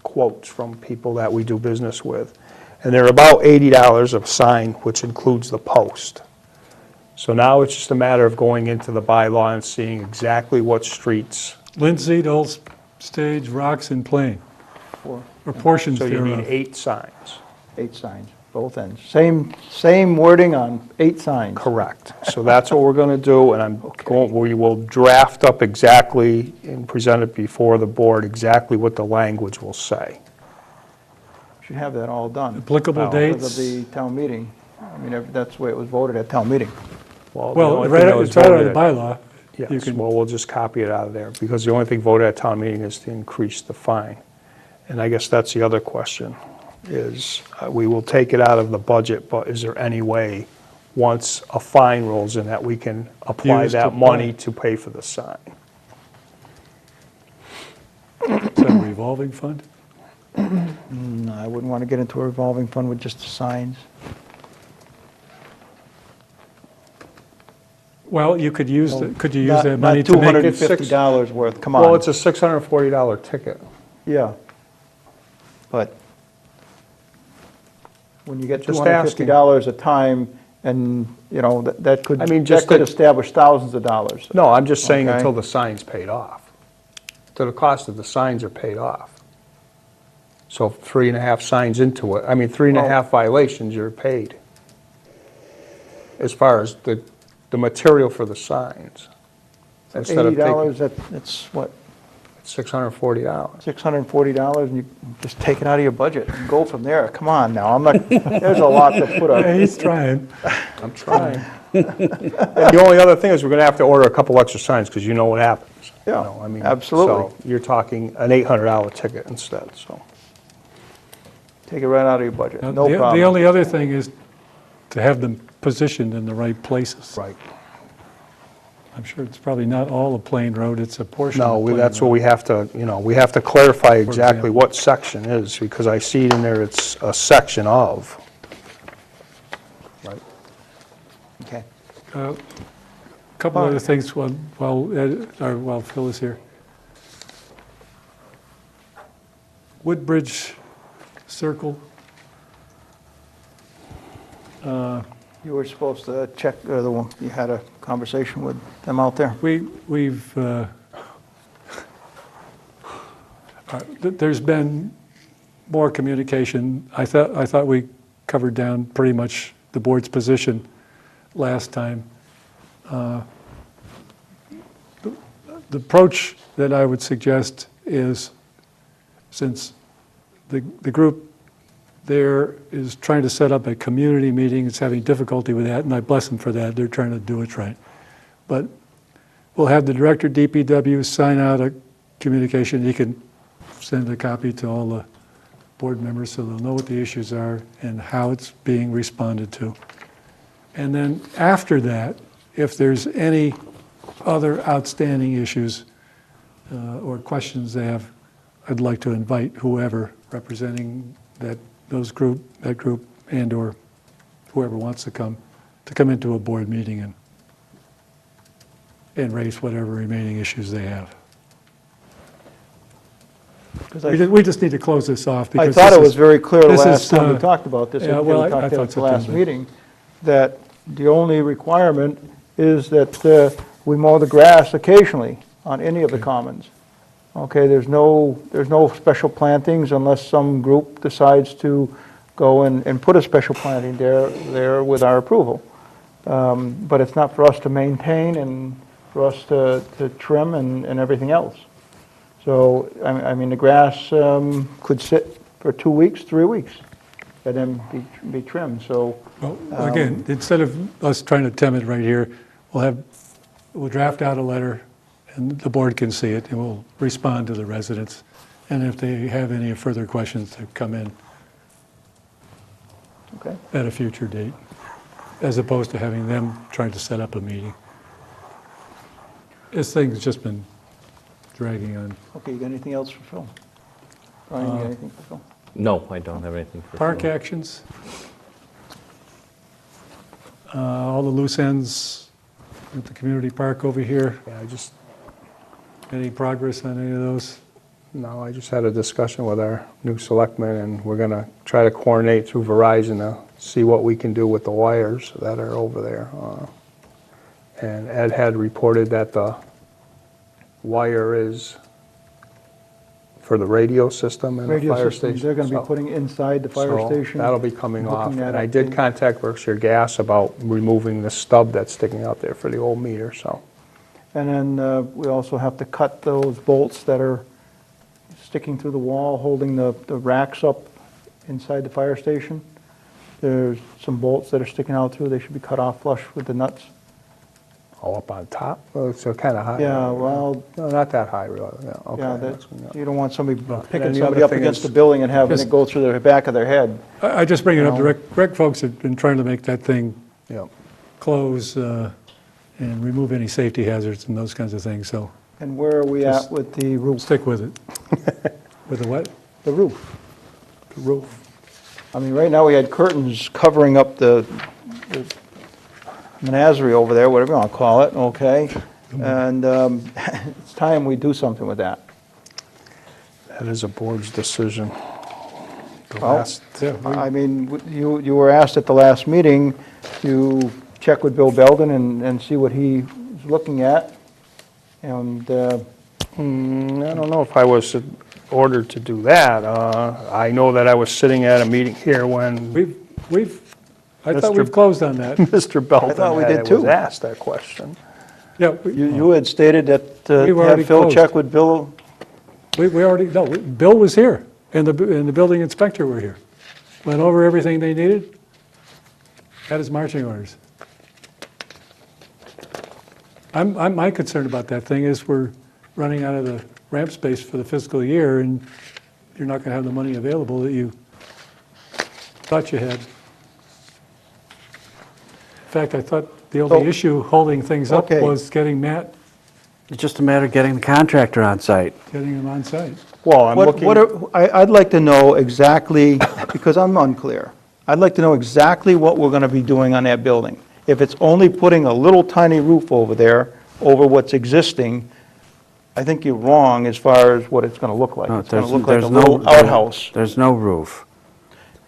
quotes from people that we do business with. And they're about $80 a sign, which includes the post. So now it's just a matter of going into the bylaw and seeing exactly what streets. Linseed, Old Stage, Rocks, and Plain, or or portions So you need thereof. 8 signs. 8 signs, both ends. Same wording on 8 signs. Correct. So that's what we're going to do, and we will draft up exactly and present it before the board, exactly what the language will say. Should have that all done. Applicable Because of dates? the town meeting. I mean, that's the way it was voted at town meeting. Well, the only thing right, that was it's right on the voted- bylaw. You Yes, can- well, we'll just copy it out of there, because the only thing voted at town meeting is to increase the fine. And I guess that's the other question, is we will take it out of the budget, but is there any way, once a fine rolls in, that we can apply Use to that pay. money to pay for the sign? Is that a revolving fund? No, I wouldn't want to get into a revolving fund with just the signs. Well, you could use, could you use Not- that money to Not make, $250 worth, come on. Well, it's a $640 ticket. Yeah. But when you get Just asking. $250 a time, and, you know, that could, I mean, that just could to- establish thousands of dollars. No, I'm just saying Okay. until the sign's paid off. Till the cost of the signs are paid off. So 3.5 signs into it, I mean, 3.5 violations, you're paid. As far as the material for the signs. Instead of $80, taking that's what, $640. $640, and you just take it out of your budget and go from there. Come on now, I'm not, there's a lot to put Yeah, up. he's trying. I'm trying. And the only other thing is we're gonna have to order a couple extra signs, because you know what happens. you Yeah, know, I mean, absolutely. So you're talking an $800 ticket instead, so. Take it right out of your budget, Now, no the- problem. The only other thing is to have them positioned in the right places. Right. I'm sure it's probably not all of Plain Road, it's a portion of No, Plain that's what Road. we have to, we have to clarify exactly example. what section is, because I see it in there, it's a section of. Right. Okay. Couple All other right. things while Phil is here. Woodbridge Circle. You were supposed to check, you had a conversation with them out there? We've, there's been more communication. I thought we covered down pretty much the board's position last time. The approach that I would suggest is, since the group there is trying to set up a community meeting, it's having difficulty with that, and I bless them for that, they're trying to do it right. But we'll have the director DPW sign out a communication, he can send a copy to all the board members so they'll know what the issues are and how it's being responded to. And then after that, if there's any other outstanding issues or questions they have, I'd like to invite whoever representing that group and/or whoever wants to come into a board meeting and raise whatever remaining issues they have. 'Cause We just need to close this off I because thought this it was is- very clear the this last is, time we talked about this. yeah, and well, we I talked thought at so the last too, but- meeting, that the only requirement is that we mow the grass occasionally on any of the commons. Okay, there's no special plantings unless some group decides to go and put a special planting there with our approval. But it's not for us to maintain and for us to trim and everything else. So, I mean, the grass could sit for 2 weeks, 3 weeks, and then be trimmed, so. Well, again, instead of us trying to tem it right here, we'll draft out a letter, and the board can see it, and we'll respond to the residents. And if they have any further questions, to come in Okay. at a future date, as opposed to having them trying to set up a meeting. This thing's just been dragging on. Okay, you got anything else for Phil? Brian, you got anything for Phil? No, I don't have anything for Park Phil. actions. All the loose ends at the community park over here. Yeah, Any progress on any of those? No, I just had a discussion with our new selectmen, and we're gonna try to coordinate through Verizon to see what we can do with the wires that are over there. And Ed had reported that the wire is for the radio system and the Radio fire systems, station. they're gonna be so- putting inside the fire so station. that'll be coming hooking off. that And I up did to- contact Berkshire Gas about removing the stub that's sticking out there for the old meter, so. And then we also have to cut those bolts that are sticking through the wall, holding the racks up inside the fire station. There's some bolts that are sticking out through, they should be cut off flush with the nuts. Oh, up on top? Oh, so kind of high. Yeah, well, No, not that high, really. Yeah, okay. yeah, you don't want somebody and then picking the somebody other up thing against is- the building and having Just- it go through the back of their head. I just bring it up, the No. rec folks have been trying to make that thing Yeah. close and remove any safety hazards and those kinds of things, so And where are we Just- at with the roof? stick with it. With the what? The roof. The roof. I mean, right now, we had curtains covering up the menagerie over there, whatever you want to call it, okay? And it's time we do something with that. That is a board's decision. The Well, last- Yeah, I mean, you were asked at the last meeting to check with Bill Belden and see what he was looking at. And, I don't know if I was ordered to do that. I know that I was sitting at a meeting here when I thought Mr. we've closed on that. Mr. Belton I thought we did was too. asked that question. Yeah, you had stated that We've already have Phil closed. check with Bill. we already, no, Bill was here, and the building inspector were here. Went over everything they needed, had his marching orders. My concern about that thing is we're running out of the ramp space for the fiscal year, and you're not gonna have the money available that you thought you had. In fact, I thought the only So- issue holding things up Okay. was getting Matt, It's just a matter of getting the contractor on site. getting him on site. Well, I'm What looking, I'd like to know exactly, because I'm unclear, I'd like to know exactly what we're gonna be doing on that building. If it's only putting a little tiny roof over there, over what's existing, I think you're wrong as far as what it's gonna look like. No, It's gonna there's- look like a there's no- little outhouse. There's no roof.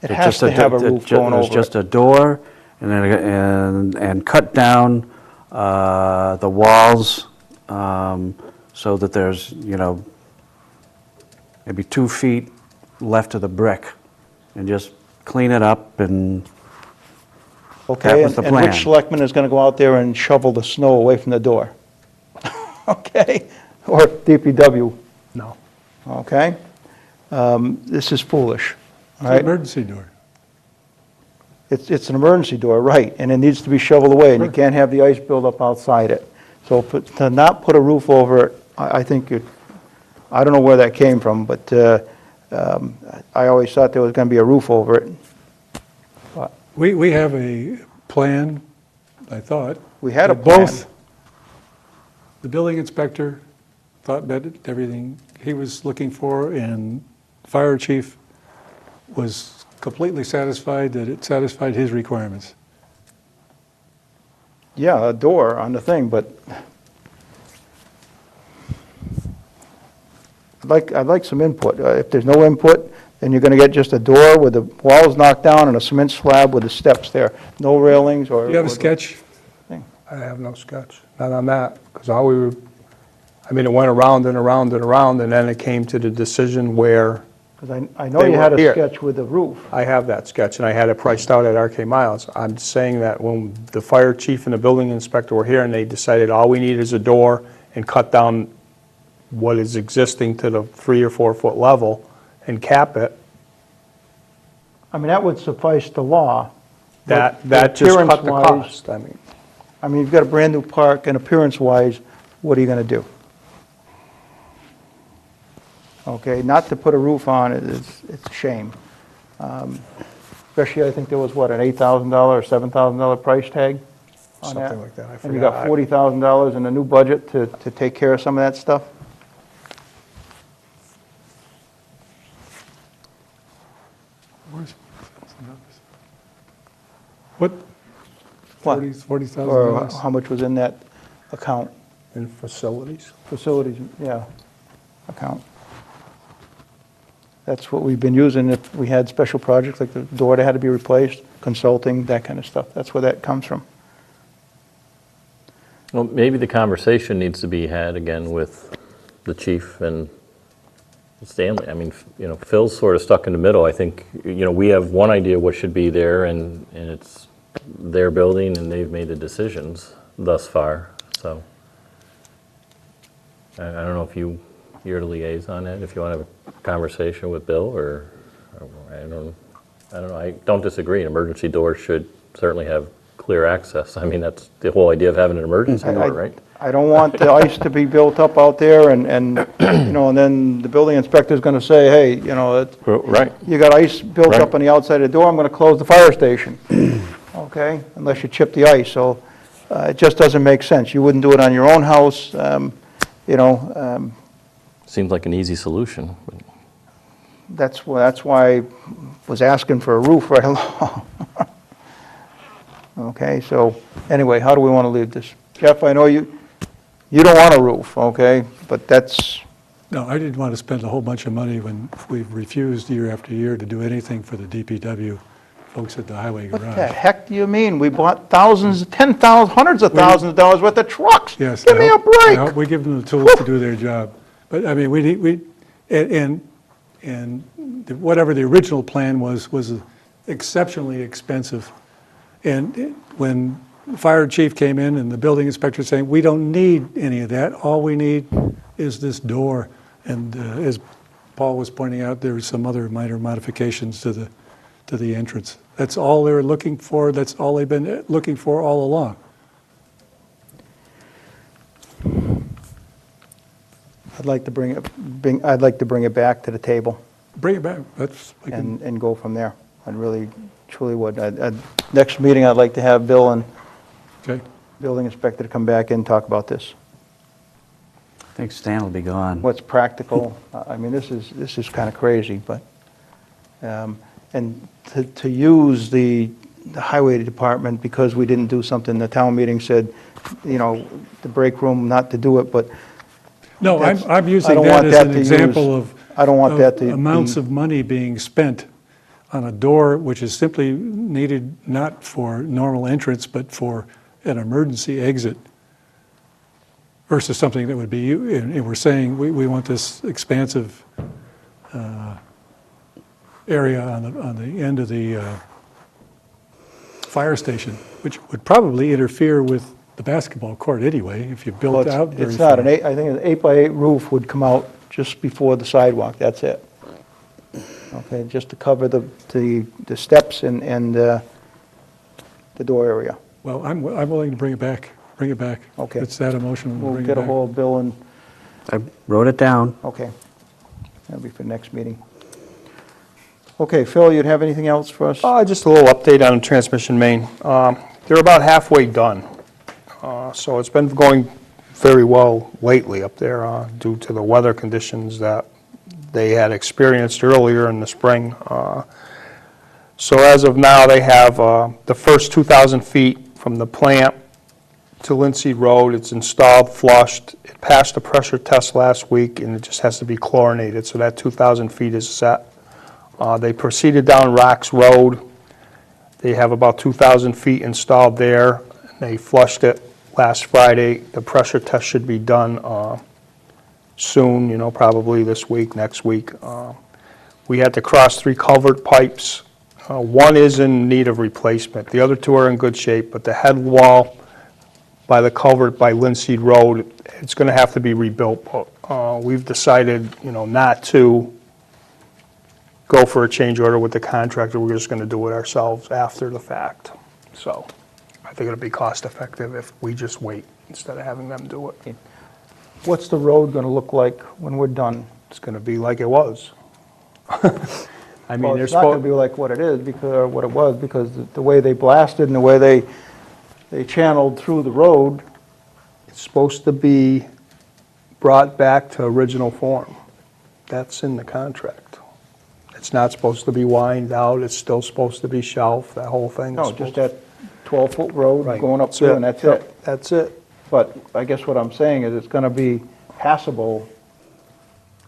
It It's has just to have a roof going There's over just it. a door and then, and cut down the walls so that there's, maybe 2 feet left of the brick, and just clean it up, and Okay, that was the and plan. which selectman is gonna go out there and shovel the snow away from the door? Okay? Or DPW, no. okay? This is foolish, It's all an right? emergency door. It's an emergency door, right, and it needs to be shoveled away, and you can't have the ice build up outside it. So to not put a roof over it, I think I don't know where that came from, but I always thought there was gonna be a roof over it. But We have a plan, I thought. We had a that plan. Both, the building inspector thought that everything he was looking for, and fire chief was completely satisfied that it satisfied his requirements. Yeah, a door on the thing, but I'd like some input. If there's no input, then you're gonna get just a door with the walls knocked down and a cement slab with the steps there. No railings or... Do you have a sketch? I have no sketch, not on that, because all we were, it went around and around and around, and then it came to the decision where, Because I know They you had were a here. sketch with the roof. I have that sketch, and I had it priced out at RK Miles. I'm saying that when the fire chief and the building inspector were here, and they decided all we need is a door and cut down what is existing to the 3 or 4 foot level and cap it, I mean, that would suffice the law. but that just cut the appearance-wise- cost. I mean, you've got a brand-new park, and appearance-wise, what are you gonna do? Okay, not to put a roof on it, it's a shame. Especially, I think there was, what, an $8,000 or $7,000 price tag on that? Something like that, I And you got forgot. $40,000 in the new budget to take care of some of that stuff? What? What? $40,000? Or how much was in that account, In facilities. facilities, yeah, account? That's what we've been using if we had special projects, like the door that had to be replaced, consulting, that kind of stuff. That's where that comes from. Well, maybe the conversation needs to be had again with the chief and Stanley. I mean, Phil's sort of stuck in the middle. I think, we have one idea what should be there, and it's their building, and they've made the decisions thus far, so. I don't know if you're the liaison on it, if you want to have a conversation with Bill, or I don't know. I don't disagree. An emergency door should certainly have clear access. I mean, that's the whole idea of having an emergency door, right? I don't want the ice to be built up out there and and then the building inspector's gonna say, hey, Right. you got ice built Right. up on the outside of the door, I'm gonna close the fire station. Okay, unless you chip the ice, so it just doesn't make sense. You wouldn't do it on your own house, Seems like an easy solution. But that's why I was asking for a roof right along. Okay, so, anyway, how do we wanna leave this? Jeff, I know you don't want a roof, okay, but that's, No, I didn't want to spend a whole bunch of money when we've refused year after year to do anything for the DPW folks at the highway what the garage. heck do you mean? We bought thousands, 10,000, hundreds of thousands of dollars worth of trucks. Yes. Give me I a hope- I break. hope we give them the tools to do their job. But, I mean, whatever the original plan was exceptionally expensive. And when the fire chief came in and the building inspector saying, we don't need any of that, all we need is this door. And as Paul was pointing out, there were some other minor modifications to the entrance. That's all they were looking for, that's all they've been looking for all along. I'd like to bring it back to the table Bring it back, we can, and go from there. I really, truly would. Next meeting, I'd like to have Bill and okay? building inspector to come back in and talk about this. I think Stan will be gone. What's practical. I mean, this is kind of crazy, but, and to use the highway department because we didn't do something, the town meeting said, the break room not to do it, but No, That's- I'm I using don't that want as that an to example use- I don't want of that to amounts be- of money being spent on a door which is simply needed not for normal entrance, but for an emergency exit versus something that would be, and we're saying we want this expansive area on the end of the fire station, which would probably interfere with the basketball court anyway, if you well, built out very it's not far. I think an 8x8 roof would come out just before the sidewalk, that's it. Okay, just to cover the steps and the door area. Well, I'm willing to bring it back. Okay. It's that emotional, We'll bring it get a back. hold of Bill and, I wrote it down. okay. That'll be for next meeting. Okay, Phil, you'd have anything else for us? Just a little update on the transmission main. They're about halfway done. So it's been going very well lately up there due to the weather conditions that they had experienced earlier in the spring. So as of now, they have the first 2,000 feet from the plant to Linseed Road. It's installed, flushed. It passed the pressure test last week, and it just has to be chlorinated. So that 2,000 feet is set. They proceeded down Rocks Road. They have about 2,000 feet installed there. They flushed it last Friday. The pressure test should be done soon, probably this week, next week. We had to cross 3 culvert pipes. One is in need of replacement. The other 2 are in good shape, but the head wall by the culvert by Linseed Road, it's going to have to be rebuilt. We've decided, not to go for a change order with the contractor. We're just going to do it ourselves after the fact. So I think it'll be cost effective if we just wait instead of having them do it. What's the road going to look like when we're done? It's going to be like it was. I mean, Well, they're it's not going to supposed, be like what it is, because, or what it was, because the way they blasted and the way they channeled through the road, it's supposed to be brought back to original form. That's in the contract. It's not supposed to be wined out, it's still supposed to be shelved, that whole thing. is no, supposed- just that 12-foot road Right. going up through, and that's Yep, it. That's it. But I guess what I'm saying is it's going to be passable,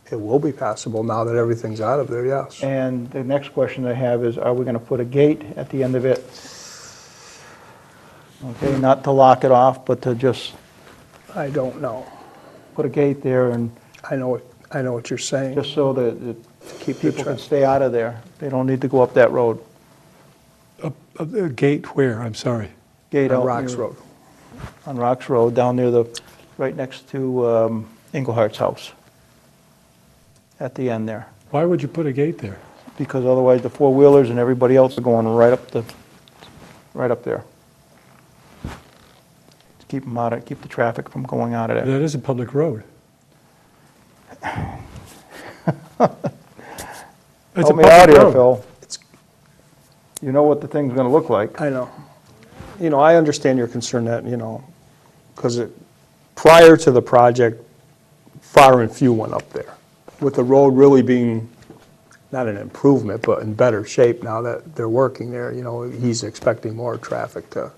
It will be passable now that everything's out of there, yes. and the next question I have is, are we going to put a gate at the end of it? Okay, not to lock it off, but to just I don't know. put a gate there and I know what you're saying. just so that people can stay out of there. They don't need to go up that road. A gate where, I'm sorry? Gate On out Rocks near- Road. On Rocks Road, down near right next to Englehart's house. At the end there. Why would you put a gate there? Because otherwise the four-wheelers and everybody else are going right up there. keep them out of, keep the traffic from going out of That there. is a public road. It's a Help me out public here, road. Phil. You know what the thing's gonna look like. I know. I understand your concern that, because prior to the project, far and few went up there. With the road really being, not an improvement, but in better shape now that they're working there, he's expecting more traffic to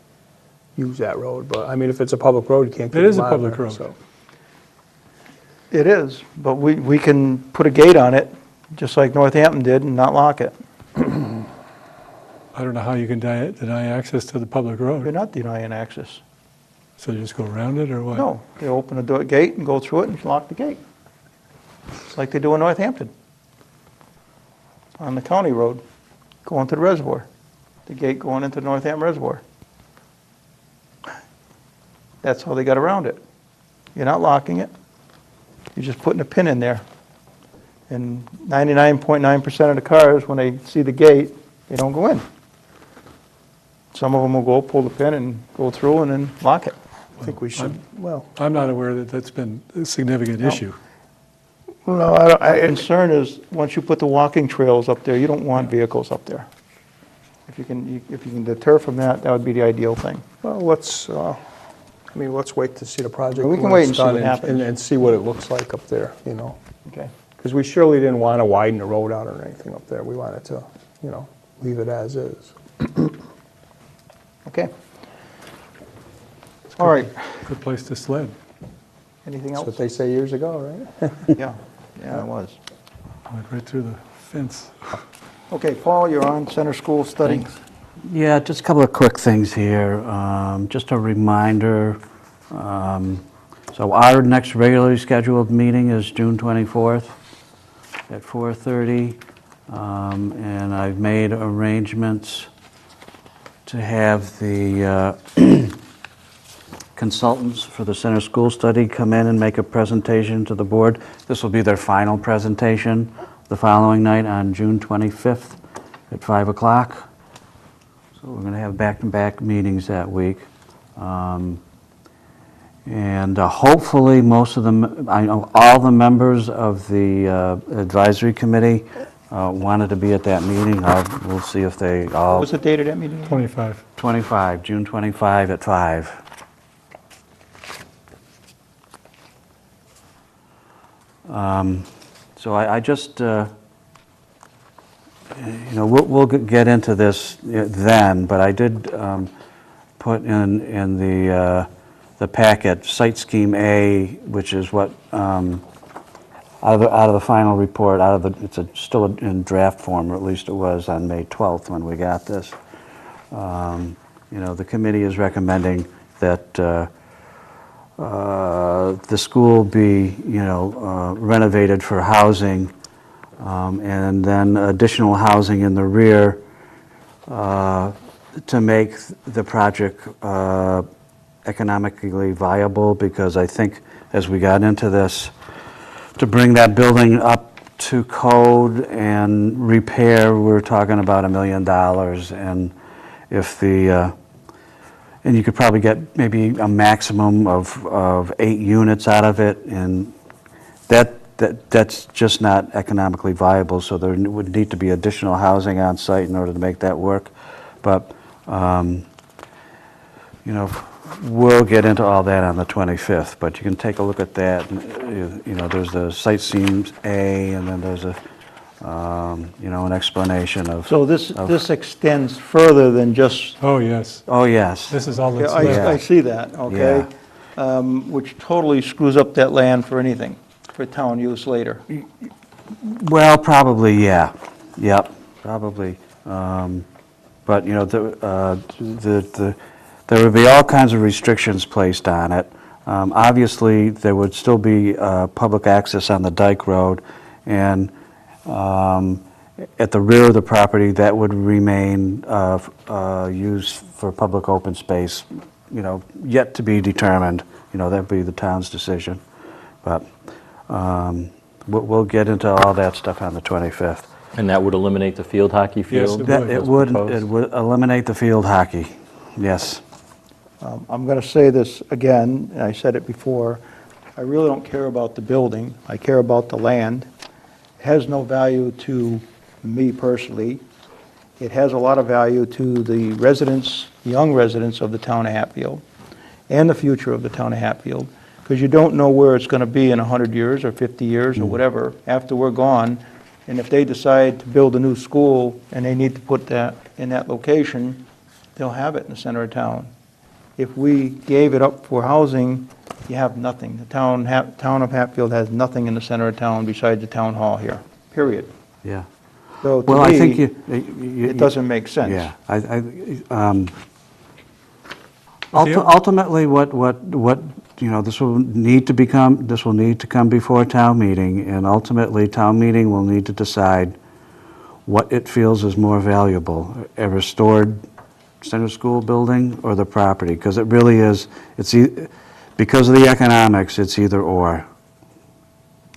use that road. But, I mean, if it's a public road, you can't keep It is them a out of public there, road. so. It is, but we can put a gate on it, just like Northampton did, and not lock it. I don't know how you can deny access to the public You're road. not denying access. So you just go around it, or what? No, they open the gate and go through it and lock the gate. It's like they do in Northampton. On the county road, going to the reservoir. The gate going into Northampton Reservoir. That's how they got around it. You're not locking it. You're just putting a pin in there. And 99.9% of the cars, when they see the gate, they don't go in. Some of them will go, pull the pin and go through and then lock it. I think we should, I'm not aware that that's been a significant issue. no, I don't, The concern is, once you put the walking trails up there, you don't want vehicles up there. If you can deter from that, that would be the ideal thing. well, let's wait to see the project. We can when wait it's and see what done happens. And see what it looks like up there, Okay. Because we surely didn't want to widen the road out or anything up there. We wanted to, leave it as is. Okay. All right. Good place to sled. Anything That's what else? they say years ago, right? Yeah, it was. Went right through the fence. Okay, Paul, you're on Center School Study. Yeah, just a couple of quick things here. Just a reminder, so our next regularly scheduled meeting is June 24th at 4:30. And I've made arrangements to have the consultants for the Center School Study come in and make a presentation to the board. This will be their final presentation the following night on June 25th at 5 o'clock. So we're going to have back-to-back meetings that week. And hopefully most of them, I know all the members of the advisory committee wanted to be at that meeting. We'll see if they What all, was the date of that meeting? 25. June 25 at 5. So I just, we'll get into this then, but I did put in the packet, Site Scheme A, which is what, out of the final report, it's still in draft form, or at least it was on May 12th when we got this. The committee is recommending that the school be, renovated for housing, and then additional housing in the rear to make the project economically viable, because I think as we got into this, to bring that building up to code and repair, we're talking about $1 million, and if and you could probably get maybe a maximum of 8 units out of it, and that's just not economically viable, so there would need to be additional housing on site in order to make that work. But, we'll get into all that on the 25th, but you can take a look at that. There's the Site Schemes A, and then there's an explanation of... So this extends further than just, Oh, yes. Oh, yes. This is all yeah, that's I left. see that, okay? Which totally screws up that land for anything, for town use later. Well, probably, yeah. Yep, probably. But, there would be all kinds of restrictions placed on it. Obviously, there would still be public access on the Dyke Road, and at the rear of the property, that would remain used for public open space, yet to be determined. That'd be the town's decision. But we'll get into all that stuff on the 25th. And that would eliminate the field hockey Yes, field? it That, would. it would eliminate the field hockey, yes. I'm going to say this again, and I said it before, I really don't care about the building, I care about the land. It has no value to me personally. It has a lot of value to the residents, young residents of the town of Hatfield, and the future of the town of Hatfield, because you don't know where it's going to be in 100 years or 50 years or whatever, after we're gone. And if they decide to build a new school and they need to put that in that location, they'll have it in the center of town. If we gave it up for housing, you have nothing. The town of Hatfield has nothing in the center of town besides the town hall here, period. Yeah. So Well, to I think me, it doesn't make sense. Yeah. Ultimately, what, you know, this will need to come before town meeting, and ultimately, town meeting will need to decide what it feels is more valuable, a restored center school building or the property, because it really is, because of the economics, it's either or.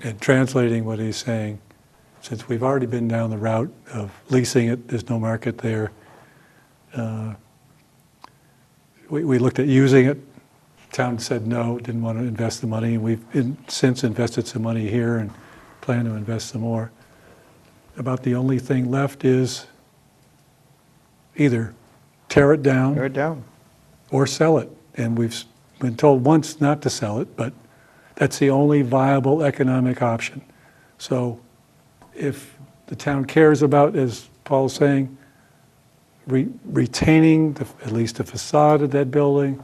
And translating what he's saying, since we've already been down the route of leasing it, there's no market there. We looked at using it. Town said no, didn't want to invest the money. We've since invested some money here and plan to invest some more. About the only thing left is either tear it down Tear it down. or sell it. And we've been told once not to sell it, but that's the only viable economic option. So if the town cares about, as Paul's saying, retaining at least the facade of that building,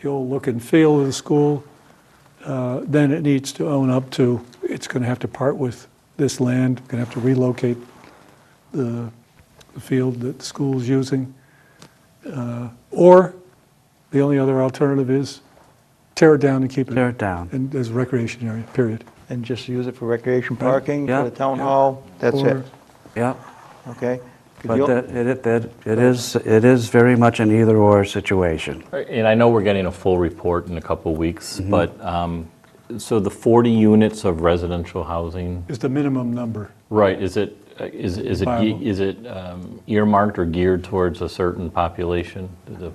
the old look and feel of the school, then it needs to own up to, it's going to have to part with this land, going to have to relocate the field that the school's using. Or the only other alternative is tear it down and keep it. Tear it down. And as a recreation area, period. And just use it for recreation parking, Yeah. for the town hall, that's Or- it, Yeah. okay? 'Cause But you'll- it is very much an either-or situation. And I know we're getting a full report in a couple of weeks, but, so the 40 units of residential housing, Is the minimum number. right, is it Viable. earmarked or geared towards a certain population? The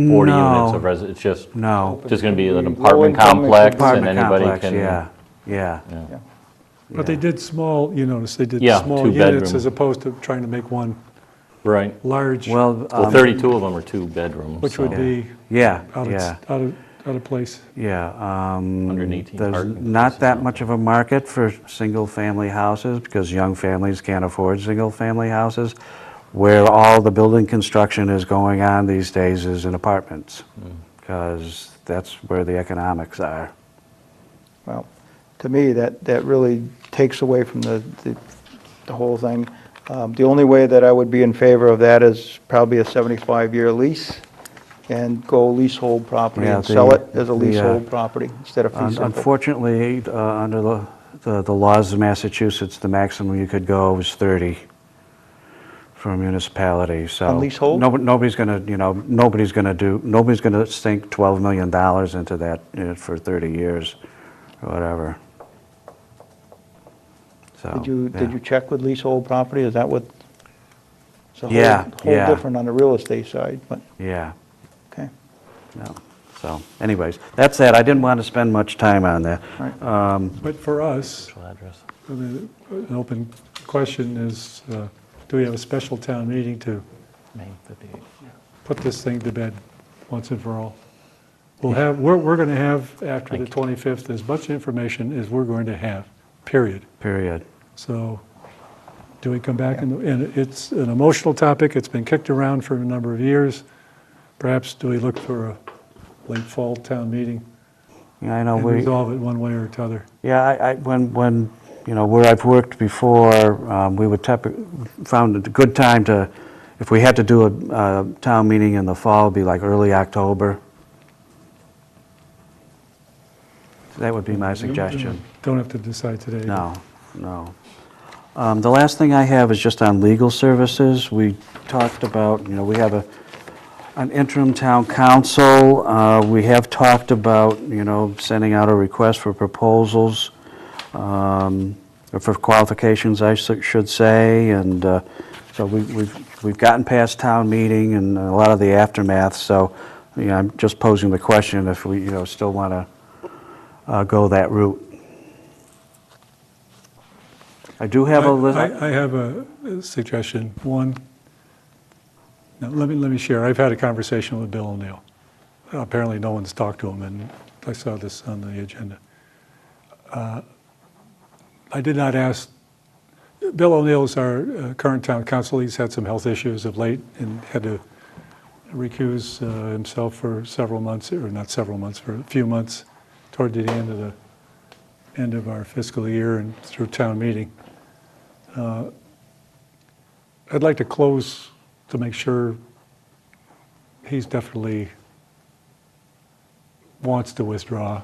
40 units of it's just No. going to be an Low apartment income complex and Apartment anybody complex, can... yeah, yeah. Yeah. But they did small, you notice, they did Yeah, small 2 units bedroom. as opposed to trying to make one Right. large, Well, Well, 32 of them are 2 bedrooms. which would so- be yeah, out yeah, of place. yeah. 118 There's parking not spaces that now. much of a market for single-family houses because young families can't afford single-family houses. Where all the building construction is going on these days is in apartments, because that's where the economics are. Well, to me, that really takes away from the whole thing. The only way that I would be in favor of that is probably a 75-year lease and go leasehold property Yeah, and sell the- it as a the, leasehold property instead of fee simple. Unfortunately, under the laws of Massachusetts, the maximum you could go was 30 for a municipality, so. On leasehold? Nobody's going to, nobody's going to sink $12 million into that, for 30 years or whatever. So, Did you check with leasehold property? Is that what? It's a Yeah, whole yeah. different on the real estate side, but, Yeah, okay. no. So anyways, that's that. I didn't want to spend much time on that. Right. But for us, Actual address. an open question is, do we have a special town meeting to Main 58. put this thing to bed once and for all? We're going to have, after the 25th, as much information as we're going to have, period. Period. So do we come back, and it's an emotional topic, it's been kicked around for a number of years. Perhaps do we look for a late fall town meeting Yeah, I know and we. resolve it one way or t'other? Yeah, when, where I've worked before, we would found it a good time to, if we had to do a town meeting in the fall, it'd be like early October. That would be my suggestion. Don't have to decide today. No, no. The last thing I have is just on legal services. We talked about, we have an interim town council. We have talked about, sending out a request for proposals, or for qualifications, I should say. And so we've gotten past town meeting and a lot of the aftermath. So I'm just posing the question if we, still want to go that route. I do have a list. I have a suggestion. One, now let me share. I've had a conversation with Bill O'Neill. Apparently no one's talked to him, and I saw this on the agenda. I did not ask, Bill O'Neill is our current town council. He's had some health issues of late and had to recuse himself for several months, or not several months, for a few months toward the end of our fiscal year and through town meeting. I'd like to close to make sure he's definitely wants to withdraw,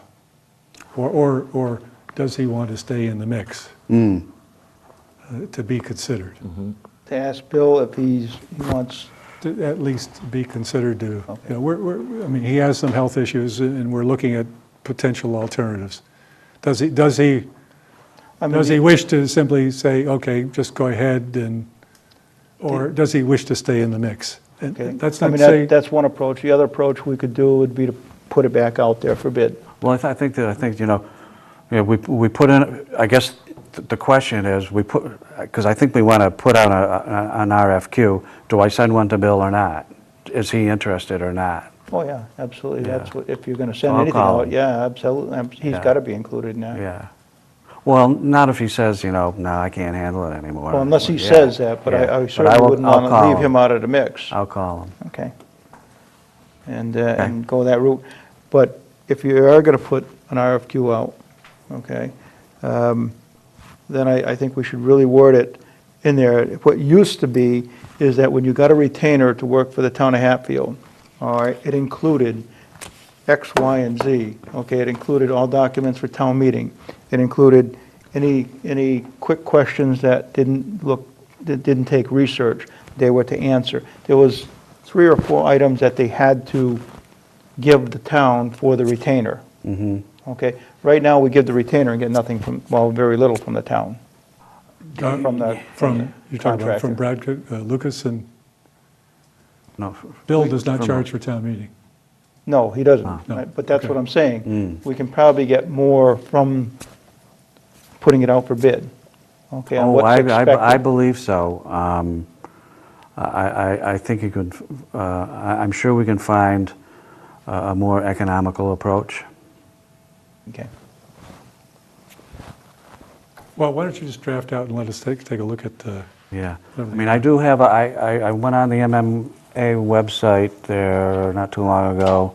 or does he want to stay in the mix to be considered? To ask Bill if he wants, To at least be considered to, I mean, he has some health issues, and we're looking at potential alternatives. Does he wish to simply say, okay, just go ahead, or does he wish to stay in the mix? And okay. that's I not mean, to say, that's one approach. The other approach we could do would be to put it back out there for bid. Well, I think we put in, I guess the question is, because I think we want to put out an RFQ, do I send one to Bill or not? Is he interested or not? Oh, yeah, absolutely. Yeah. That's what, if you're going to send I'll anything call out, him. yeah, absolutely. He's Yeah. got to be included in that. Yeah. Well, not if he says, no, I can't handle it anymore. Well, unless he Yeah. says that, but Yeah. I But certainly will- wouldn't I'll want to call leave him out of the mix. I'll call him. Okay. And go that route. But if you are going to put an RFQ out, okay, then I think we should really word it in there. What used to be is that when you got a retainer to work for the town of Hatfield, all right, it included X, Y, and Z, okay? It included all documents for town meeting. It included any quick questions that didn't take research, they were to answer. There was 3 or 4 items that they had to give the town for the retainer. Okay? Right now, we give the retainer and get nothing from, well, very little from the town. From the you're talking about from contractor. Brad Lucas, and No. Bill does not from- charge for town meeting. No, he doesn't. No, Right, but that's okay. what I'm saying. We can probably get more from putting it out for bid. Okay, on Oh, what's I expected. believe so. I think you could, I'm sure we can find a more economical approach. Okay. Well, why don't you just draft out and let us take a look at Yeah. I mean, I do have, I went on the MMA website there not too long ago,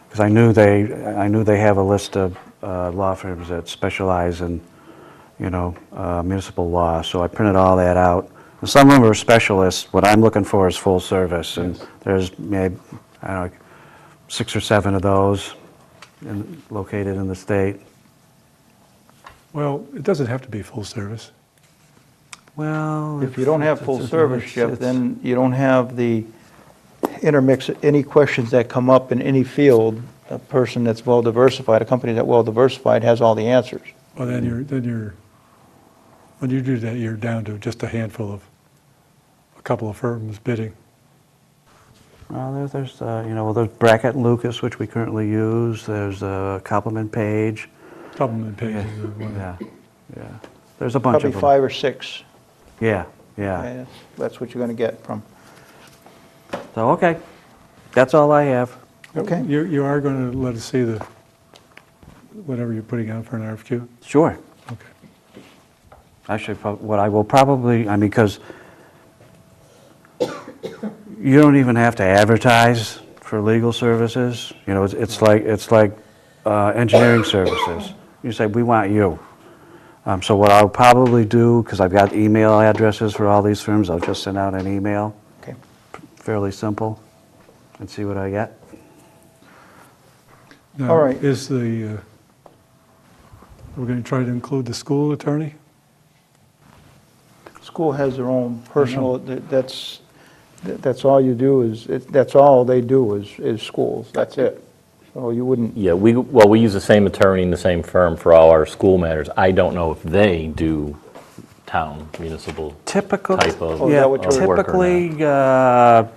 because I knew they have a list of law firms that specialize in, municipal law, so I printed all that out. And some of them are specialists. What I'm looking for is full service, and there's maybe, I don't know, 6 or 7 of those located in the state. well, it doesn't have to be full service. Well, If you don't have full it's- service, Jeff, then you don't have the intermix, any questions that come up in any field, a person that's well diversified, a company that's well diversified has all the answers. Well, then you're, when you do that, you're down to just a handful of, a couple of firms bidding. Well, there's there's Brackett and Lucas, which we currently use. There's Compliment Page. Supplement pages of one. Yeah. There's a bunch Probably of them. 5 or 6. Yeah. Yeah, that's what you're going to get from. So, okay. That's all I have. Okay. You are going to let us see whatever you're putting out for an RFQ? Sure. Okay. Actually, what I will probably, because you don't even have to advertise for legal services. It's like engineering services. You say, we want you. So what I'll probably do, because I've got email addresses for all these firms, I'll just send out an email, Okay. fairly simple, and see what I get. Now, All right. we're going to try to include the school attorney? School has their own personal, that's all you do that's all they do is schools, that's it. So you wouldn't, Yeah, we use the same attorney and the same firm for all our school matters. I don't know if they do town municipal Typical, type of Oh, is yeah, that what you're- of work or not.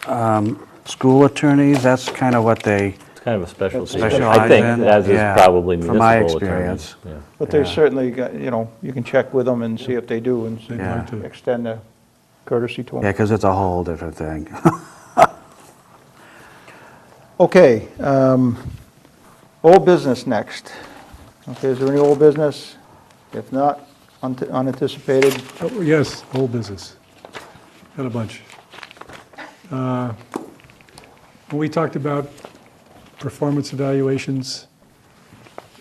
typically, school attorneys, that's kind of what they, It's kind of a specialty. Specialize I think, in, as is yeah, probably from my municipal experience. attorneys. Yeah. But there's Yeah. certainly, you can check with them and see if they do and They'd Yeah. like to. extend a courtesy to them. yeah, because it's a whole different thing. Okay, old business next. Okay, is there any old business? If not, unanticipated, Oh, yes, old business. Got a bunch. When we talked about performance evaluations,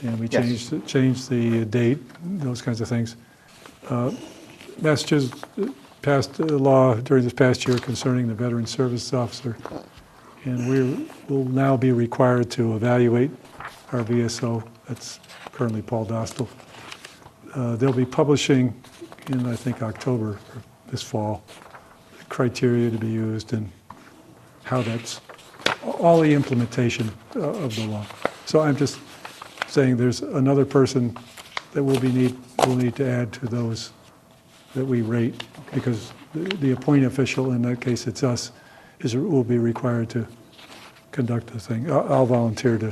and we Yes. changed the date, those kinds of things. Massachusetts passed a law during this past year concerning the Veteran Service Officer, and we will now be required to evaluate our VSO. That's currently Paul Dostal. They'll be publishing in, I think, October or this fall, criteria to be used and how that's, all the implementation of the law. So I'm just saying there's another person that we'll need to add to those that we rate, because the appointing official, in that case it's us, will be required to conduct the thing. I'll volunteer to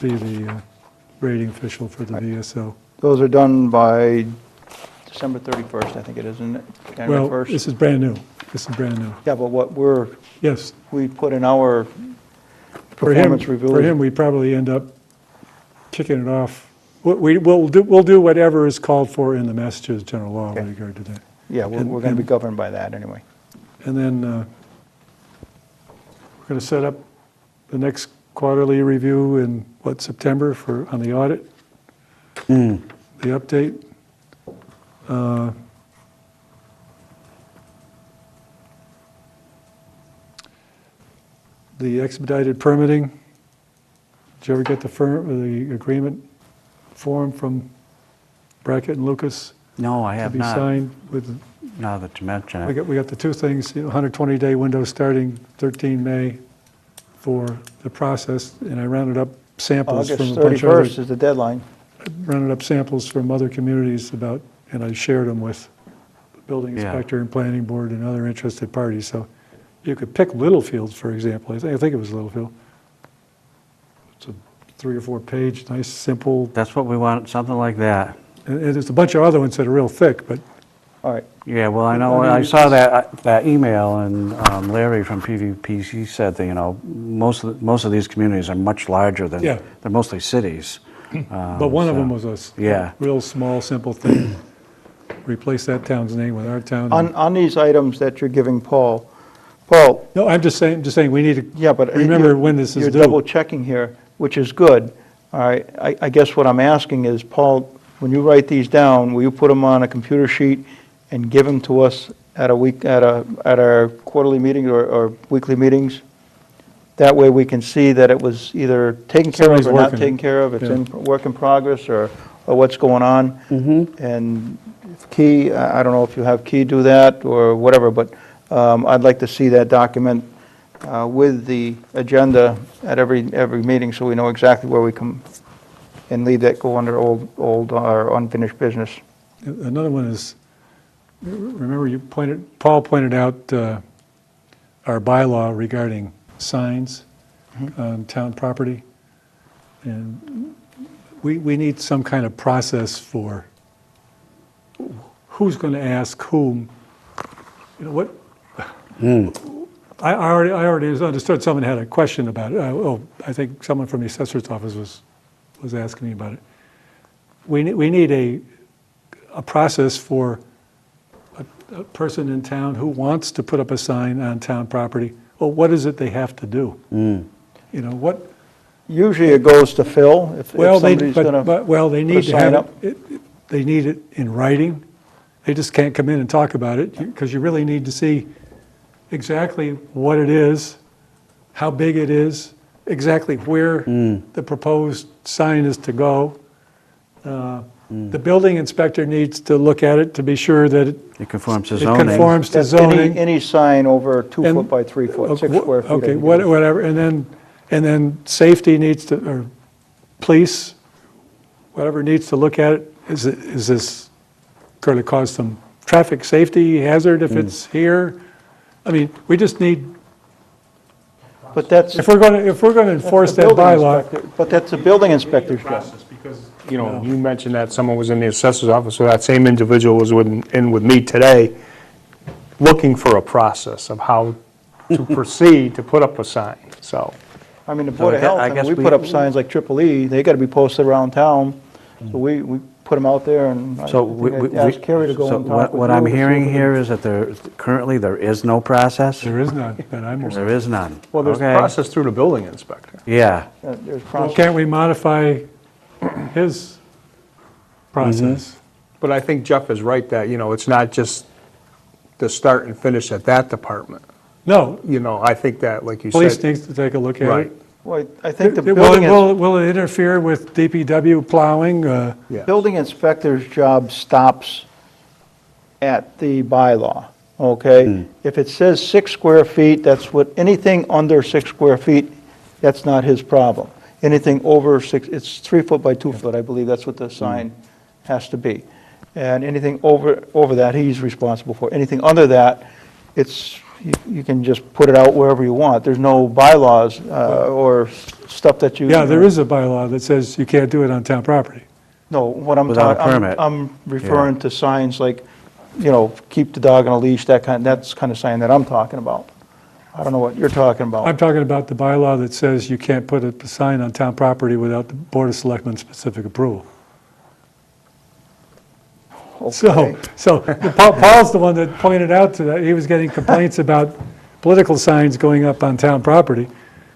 be the rating official for the VSO. those are done by December 31st, I think it is, isn't it? January Well, 1st? this is brand new. This is brand new. Yeah, but what Yes. we put in our For him, performance review. for him, we probably end up kicking it off. We'll do whatever is called for in the Massachusetts general law Okay. with regard to that. Yeah, we're and- going to be and- governed by that anyway. And then we're going to set up the next quarterly review in, September on the audit? The update. The expedited permitting. Did you ever get the agreement form from Brackett and Lucas No, I to have be not, signed with? now that you mention We it. got the two things, 120-day window starting 13 May for the process, and I rounded up samples August from a bunch of other, 31st is the deadline. rounded up samples from other communities about, and I shared them with the building Yeah. inspector and planning board and other interested parties. So you could pick Littlefield, for example. I think it was Littlefield. It's a 3 or 4 page, nice, simple, That's what we want, something like that. and there's a bunch of other ones that are real thick, but All right, Yeah, well, I know, I mean, I saw that email, and Larry from PVPC said that, most of these communities are much larger than, Yeah. they're mostly cities. but one of them was a Yeah. real small, simple thing. Replace that town's name with our town. on these items that you're giving Paul, No, I'm just saying, we need to yeah, but. remember you're- when this is You're due. double checking here, which is good. All right, I guess what I'm asking is, Paul, when you write these down, will you put them on a computer sheet and give them to us at our quarterly meeting or weekly meetings? That way we can see that it was either taken care of Somebody's or not working it. taken care of, it's in work in progress, or what's going on. And if Key, I don't know if you have Key do that or whatever, but I'd like to see that document with the agenda at every meeting, so we know exactly where we come, and leave that go under old or unfinished business. Another one is, remember Paul pointed out our bylaw regarding signs on town property. And we need some kind of process for who's going to ask whom. What, I already understood someone had a question about it. I think someone from the assessor's office was asking me about it. We need a process for a person in town who wants to put up a sign on town property. Well, what is it they have to do? What? Usually it goes to Phil, if Well, somebody's going to they put need a to sign have up. they need it in writing. They just can't come in and talk about it, because you really need to see exactly what it is, how big it is, exactly where the proposed sign is to go. The building inspector needs to look at it to be sure that It conforms to it zoning. conforms to That's zoning. Any sign over 2 And- foot by 3 foot, 6 square feet. I Okay, think it is. whatever, and then safety needs to, or police, whatever needs to look at it. Is this going to cause some traffic safety hazard if it's here? I mean, we just need But that's. If we're going to enforce that bylaw, But that's the building inspector's job. Because, you know, you mentioned that someone was in the assessor's office, so that same individual was in with me today, looking for a process of how to proceed to put up a sign, so. I mean, the Board of I gue- Health, I I mean, guess we we- put up signs like Triple E, they gotta be posted around town. So we put them out there, and I So think I asked Kerry to go so and talk with you. what I'm to see hearing if we here is that currently there is no process? there is none that I'm aware There of. is none. Well, there's a Okay. process through the building inspector. Yeah, can. There's Well, process. can't we modify his process? But I think Jeff is right that, you know, it's not just the start and finish at that department. No, You know, I think that, like you police said. needs to take a look at Right. it. Well, I think the Will it interfere with DPW plowing? Yeah. building inspector's job stops at the bylaw, okay? If it says 6 square feet, that's what, anything under 6 square feet, that's not his problem. Anything over 6, it's 3 foot by 2 foot, I believe that's what the sign has to be. And anything over that, he's responsible for. Anything under that, it's, you can just put it out wherever you want. There's no bylaws or stuff that you. Yeah, there is a bylaw that says you can't do it on town property. No, what I'm Without a talking, permit. I'm referring to signs like, you know, keep the dog on a leash, that's kind of sign that I'm talking about. I don't know what you're talking I'm about. talking about the bylaw that says you can't put a sign on town property without the Board of Selectmen specific approval. Okay. So Paul's the one that pointed out to that, he was getting complaints about political signs going up on town property.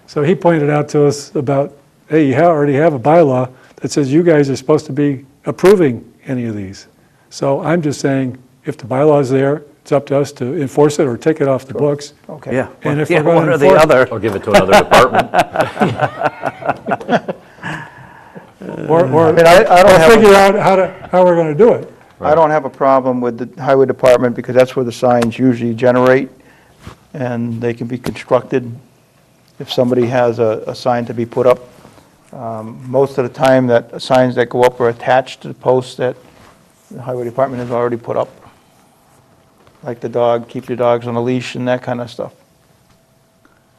So he pointed out to us about, hey, you already have a bylaw that says you guys are supposed to be approving any of these. So I'm just saying, if the bylaw's there, it's up to us to enforce it or take it off the books. Okay. yeah. And if Yeah, we're gonna one or the enforce- other. Or give it to another department. Or mean, I don't have a- figure out how we're going to do it. I don't have a problem with the highway department because that's where the signs usually generate, and they can be constructed if somebody has a sign to be put up. Most of the time, that signs that go up are attached to the posts that the highway department has already put up, like the dog, keep your dogs on a leash and that kind of stuff.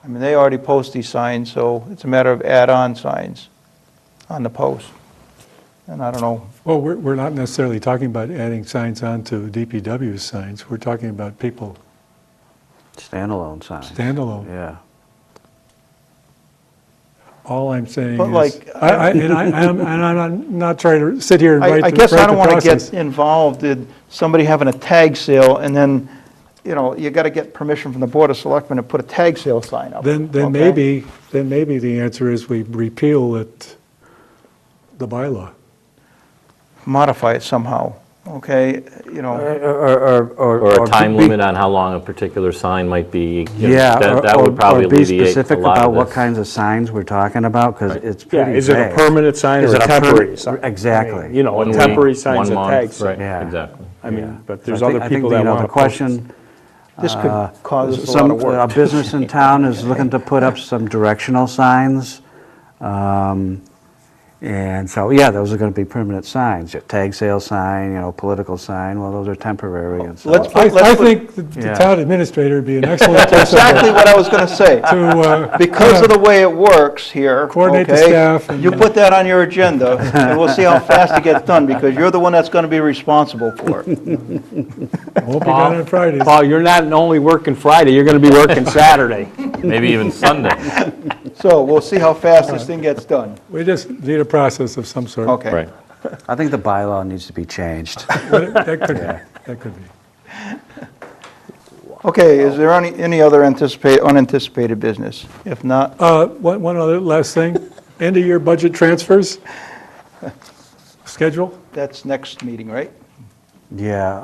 I mean, they already post these signs, so it's a matter of add-on signs on the post. And I don't know, Well, we're not necessarily talking about adding signs onto DPW's signs. We're talking about people Standalone sign. standalone. Yeah. All I'm saying But is, like, I'm not trying to sit here and write I the guess I write don't the want to process. get involved in somebody having a tag sale, and then, you know, you got to get permission from the Board of Selectmen to put a tag sale sign up. Then okay? maybe the answer is we repeal it, the bylaw. Modify it somehow, okay? You know, Or a time be- limit on how long a particular sign might be. You know, Yeah, that would probably or be alleviate a specific lot about of what this. kinds of signs we're talking about, because it's Yeah, pretty is it a vague. permanent sign Is or it a a perma- temporary sign? Exactly. I mean, you know, One a week, temporary sign's 1 a month, tag sign. Right, Yeah. exactly. I mean, but So there's I other think, people that you know, want the to question, this could cause us a lot some, of a work. business in town is looking to put up some directional signs. And so, yeah, those are going to be permanent signs. Your tag sale sign, you know, political sign, well, those are temporary and so. Let's I put- think the Yeah. town administrator would be an excellent person Exactly what I was going to say. to, Because of the way it works here, Coordinate the okay, staff and- you put that on your agenda, and we'll see how fast it gets done, because you're the one that's going to be responsible for it. won't be done on Fridays. Paul, you're not only working Friday, you're going to be working Saturday. Maybe even Sunday. So we'll see how fast this thing gets done. We just need a process of some sort. Okay. Right. I think the bylaw needs to be changed. That could be, that could be. Okay, is there any other unanticipated business? If not, One other last thing, end of year budget transfers, schedule? that's next meeting, right? Yeah,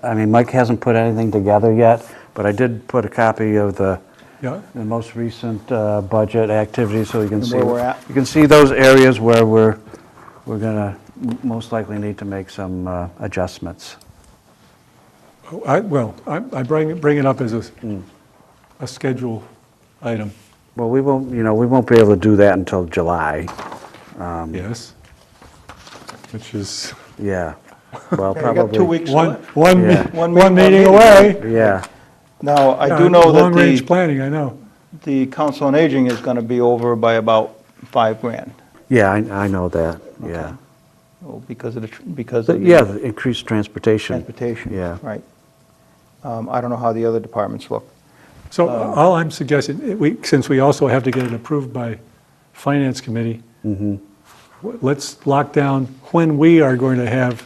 I mean, Mike hasn't put anything together yet, but I did put a copy of the Yeah, most recent budget activities, so you can And see. where we're at. You can see those areas where we're gonna most likely need to make some adjustments. I bring it up as a schedule item, Well, we won't be able to do that until July, yes. Which is yeah. Well, Okay, we got 2 probably, weeks one, left. one, Yeah. one meeting away. yeah. Now, I do know that Long-range the, planning, I know. the Council on Aging is going to be over by about $5,000. Yeah, I know that, yeah. Oh, because of the Yeah, the increased transportation. transportation. Yeah. Right. I don't know how the other departments look. So all I'm suggesting, since we also have to get it approved by Finance Committee, let's lock down when we are going to have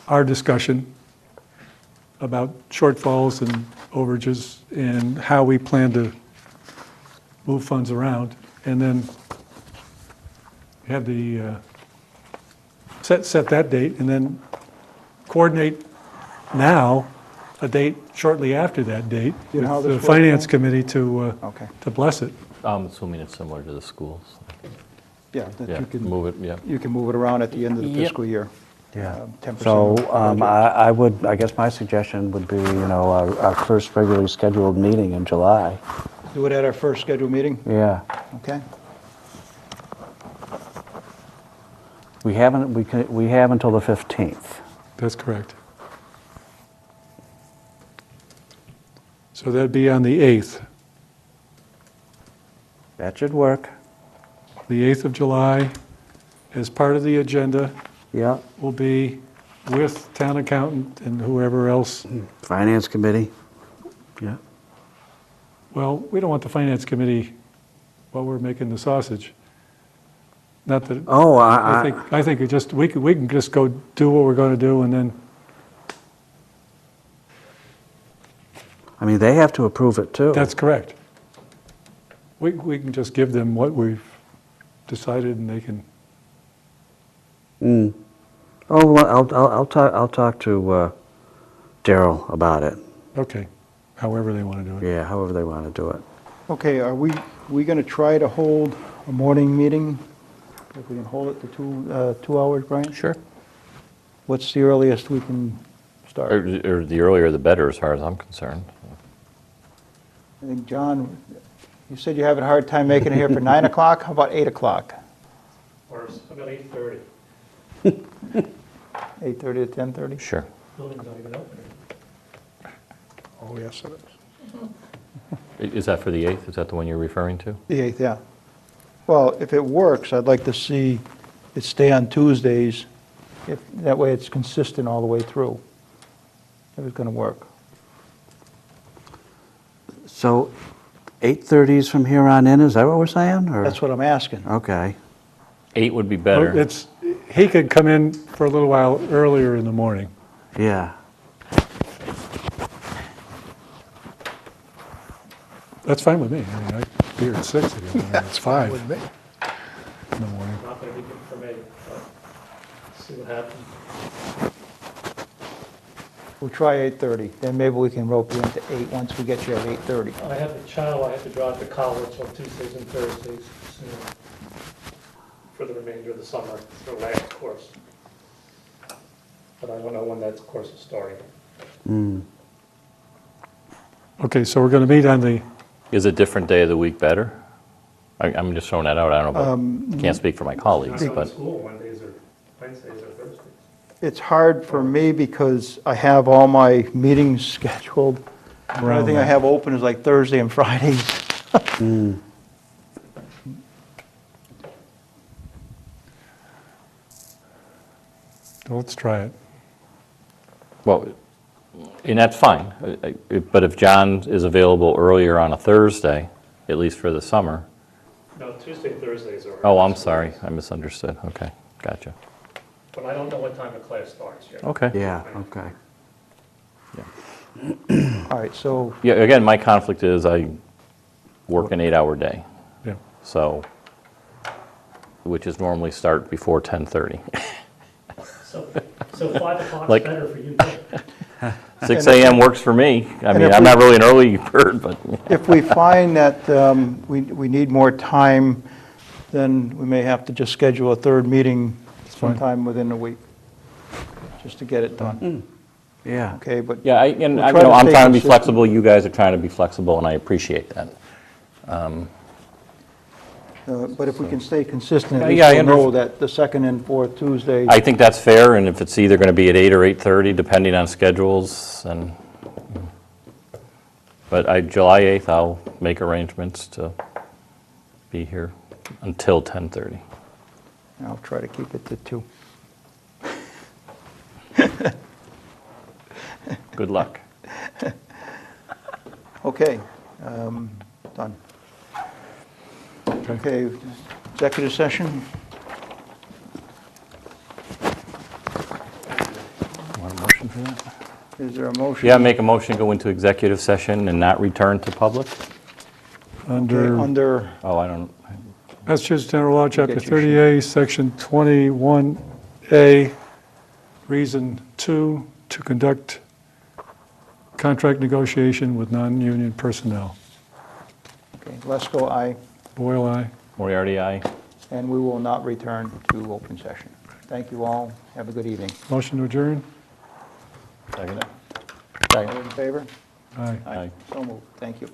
our discussion about shortfalls and overages and how we plan to move funds around, and then have the, set that date, and then coordinate now a date shortly after that date You know how with this the works, Finance Dan? Committee to Okay. bless it. I'm assuming it's similar to the schools. Yeah, that Yeah, you can, move it, yeah. you can move it around at the end of the Yep. fiscal year. Yeah. 10% So budget. I guess my suggestion would be, our first regularly scheduled meeting in July. Do it at our first scheduled meeting? Yeah. Okay. We have until the 15th. That's correct. So that'd be on the 8th. That should work. The 8th of July, as part of the agenda, Yeah. will be with town accountant and whoever else. Finance Committee. Yeah. Well, we don't want the Finance Committee while we're making the sausage. Not that, Oh, I think we can just go do what we're going to do, and then, I mean, they have to approve it too. that's correct. We can just give them what we've decided, and they can, Oh, well, I'll talk to Daryl about it. okay, however they want to do it. Yeah, however they want to do it. Okay, are we going to try to hold a morning meeting? If we can hold it to 2 hours, Brian? Sure. What's the earliest we can start? Or the earlier the better, as far as I'm concerned. I think, John, you said you're having a hard time making it here for 9 o'clock? How about 8 o'clock? Or about 8:30. 8:30 to 10:30? Sure. Building's not even open. Oh, yes, it is. Is that for the 8th? Is that the one you're referring to? The 8th, yeah. Well, if it works, I'd like to see it stay on Tuesdays. That way it's consistent all the way through. If it's going to work. So 8:30 is from here on in, is that what we're saying? Or- That's what I'm asking. Okay. 8 would be better. He could come in for a little while earlier in the morning. Yeah. That's fine with me. I mean, I'd be here at 6 if you want. It's 5 With me. in the morning. Not gonna be good for me, but see what happens. We'll try 8:30, then maybe we can rope you into 8 once we get you at 8:30. I have a child I have to drive to college on Tuesdays and Thursdays for the remainder of the summer, for last course. But I don't know when that course is starting. Okay, so we're going to meet on the, Is a different day of the week better? I'm just throwing that out. I don't know, but can't speak for my colleagues, I'm not but in school Wednesdays or Thursdays. It's hard for me because I have all my meetings scheduled. The only thing I have open is like Thursday and Fridays. let's try it. well, and that's fine. But if John is available earlier on a Thursday, at least for the summer. No, Tuesday and Thursdays are. Oh, I'm sorry. I misunderstood. Okay, gotcha. But I don't know what time the class starts yet. Okay. Yeah, okay. All right, so Yeah, again, my conflict is I work an 8-hour day, Yeah. so, which is normally start before 10:30. So 5 o'clock's Like- better for you too. 6 a.m. works for me. I And mean, if I'm we- not really an early bird, but if we find that we need more time, then we may have to just schedule a third meeting fine. sometime within a week, just to get it done. Yeah. Okay, but yeah, We'll I'm try to stay trying to be consistent. flexible. You guys are trying to be flexible, and I appreciate that. but if we can stay consistent, at Yeah, least I we'll know that the second and fourth Tuesday. I think that's fair, and if it's either going to be at 8 or 8:30, depending on schedules, and But July 8th, I'll make arrangements to be here until 10:30. I'll try to keep it to 2. Good luck. Okay, done. Okay, executive session? Want a motion for that? Is there a motion? Yeah, make a motion to go into executive session and not return to public? Okay, under, Oh, I don't, Massachusetts General Law, Chapter Get your 30A, Section 21A, Reason 2, to conduct contract negotiation with non-union personnel. okay, Lesko, aye, Boyle, aye. Moriarty, aye. and we will not return to open session. Thank you all, have a good evening. Motion to adjourn? Second? All in favor? Aye. Aye. So moved, thank you.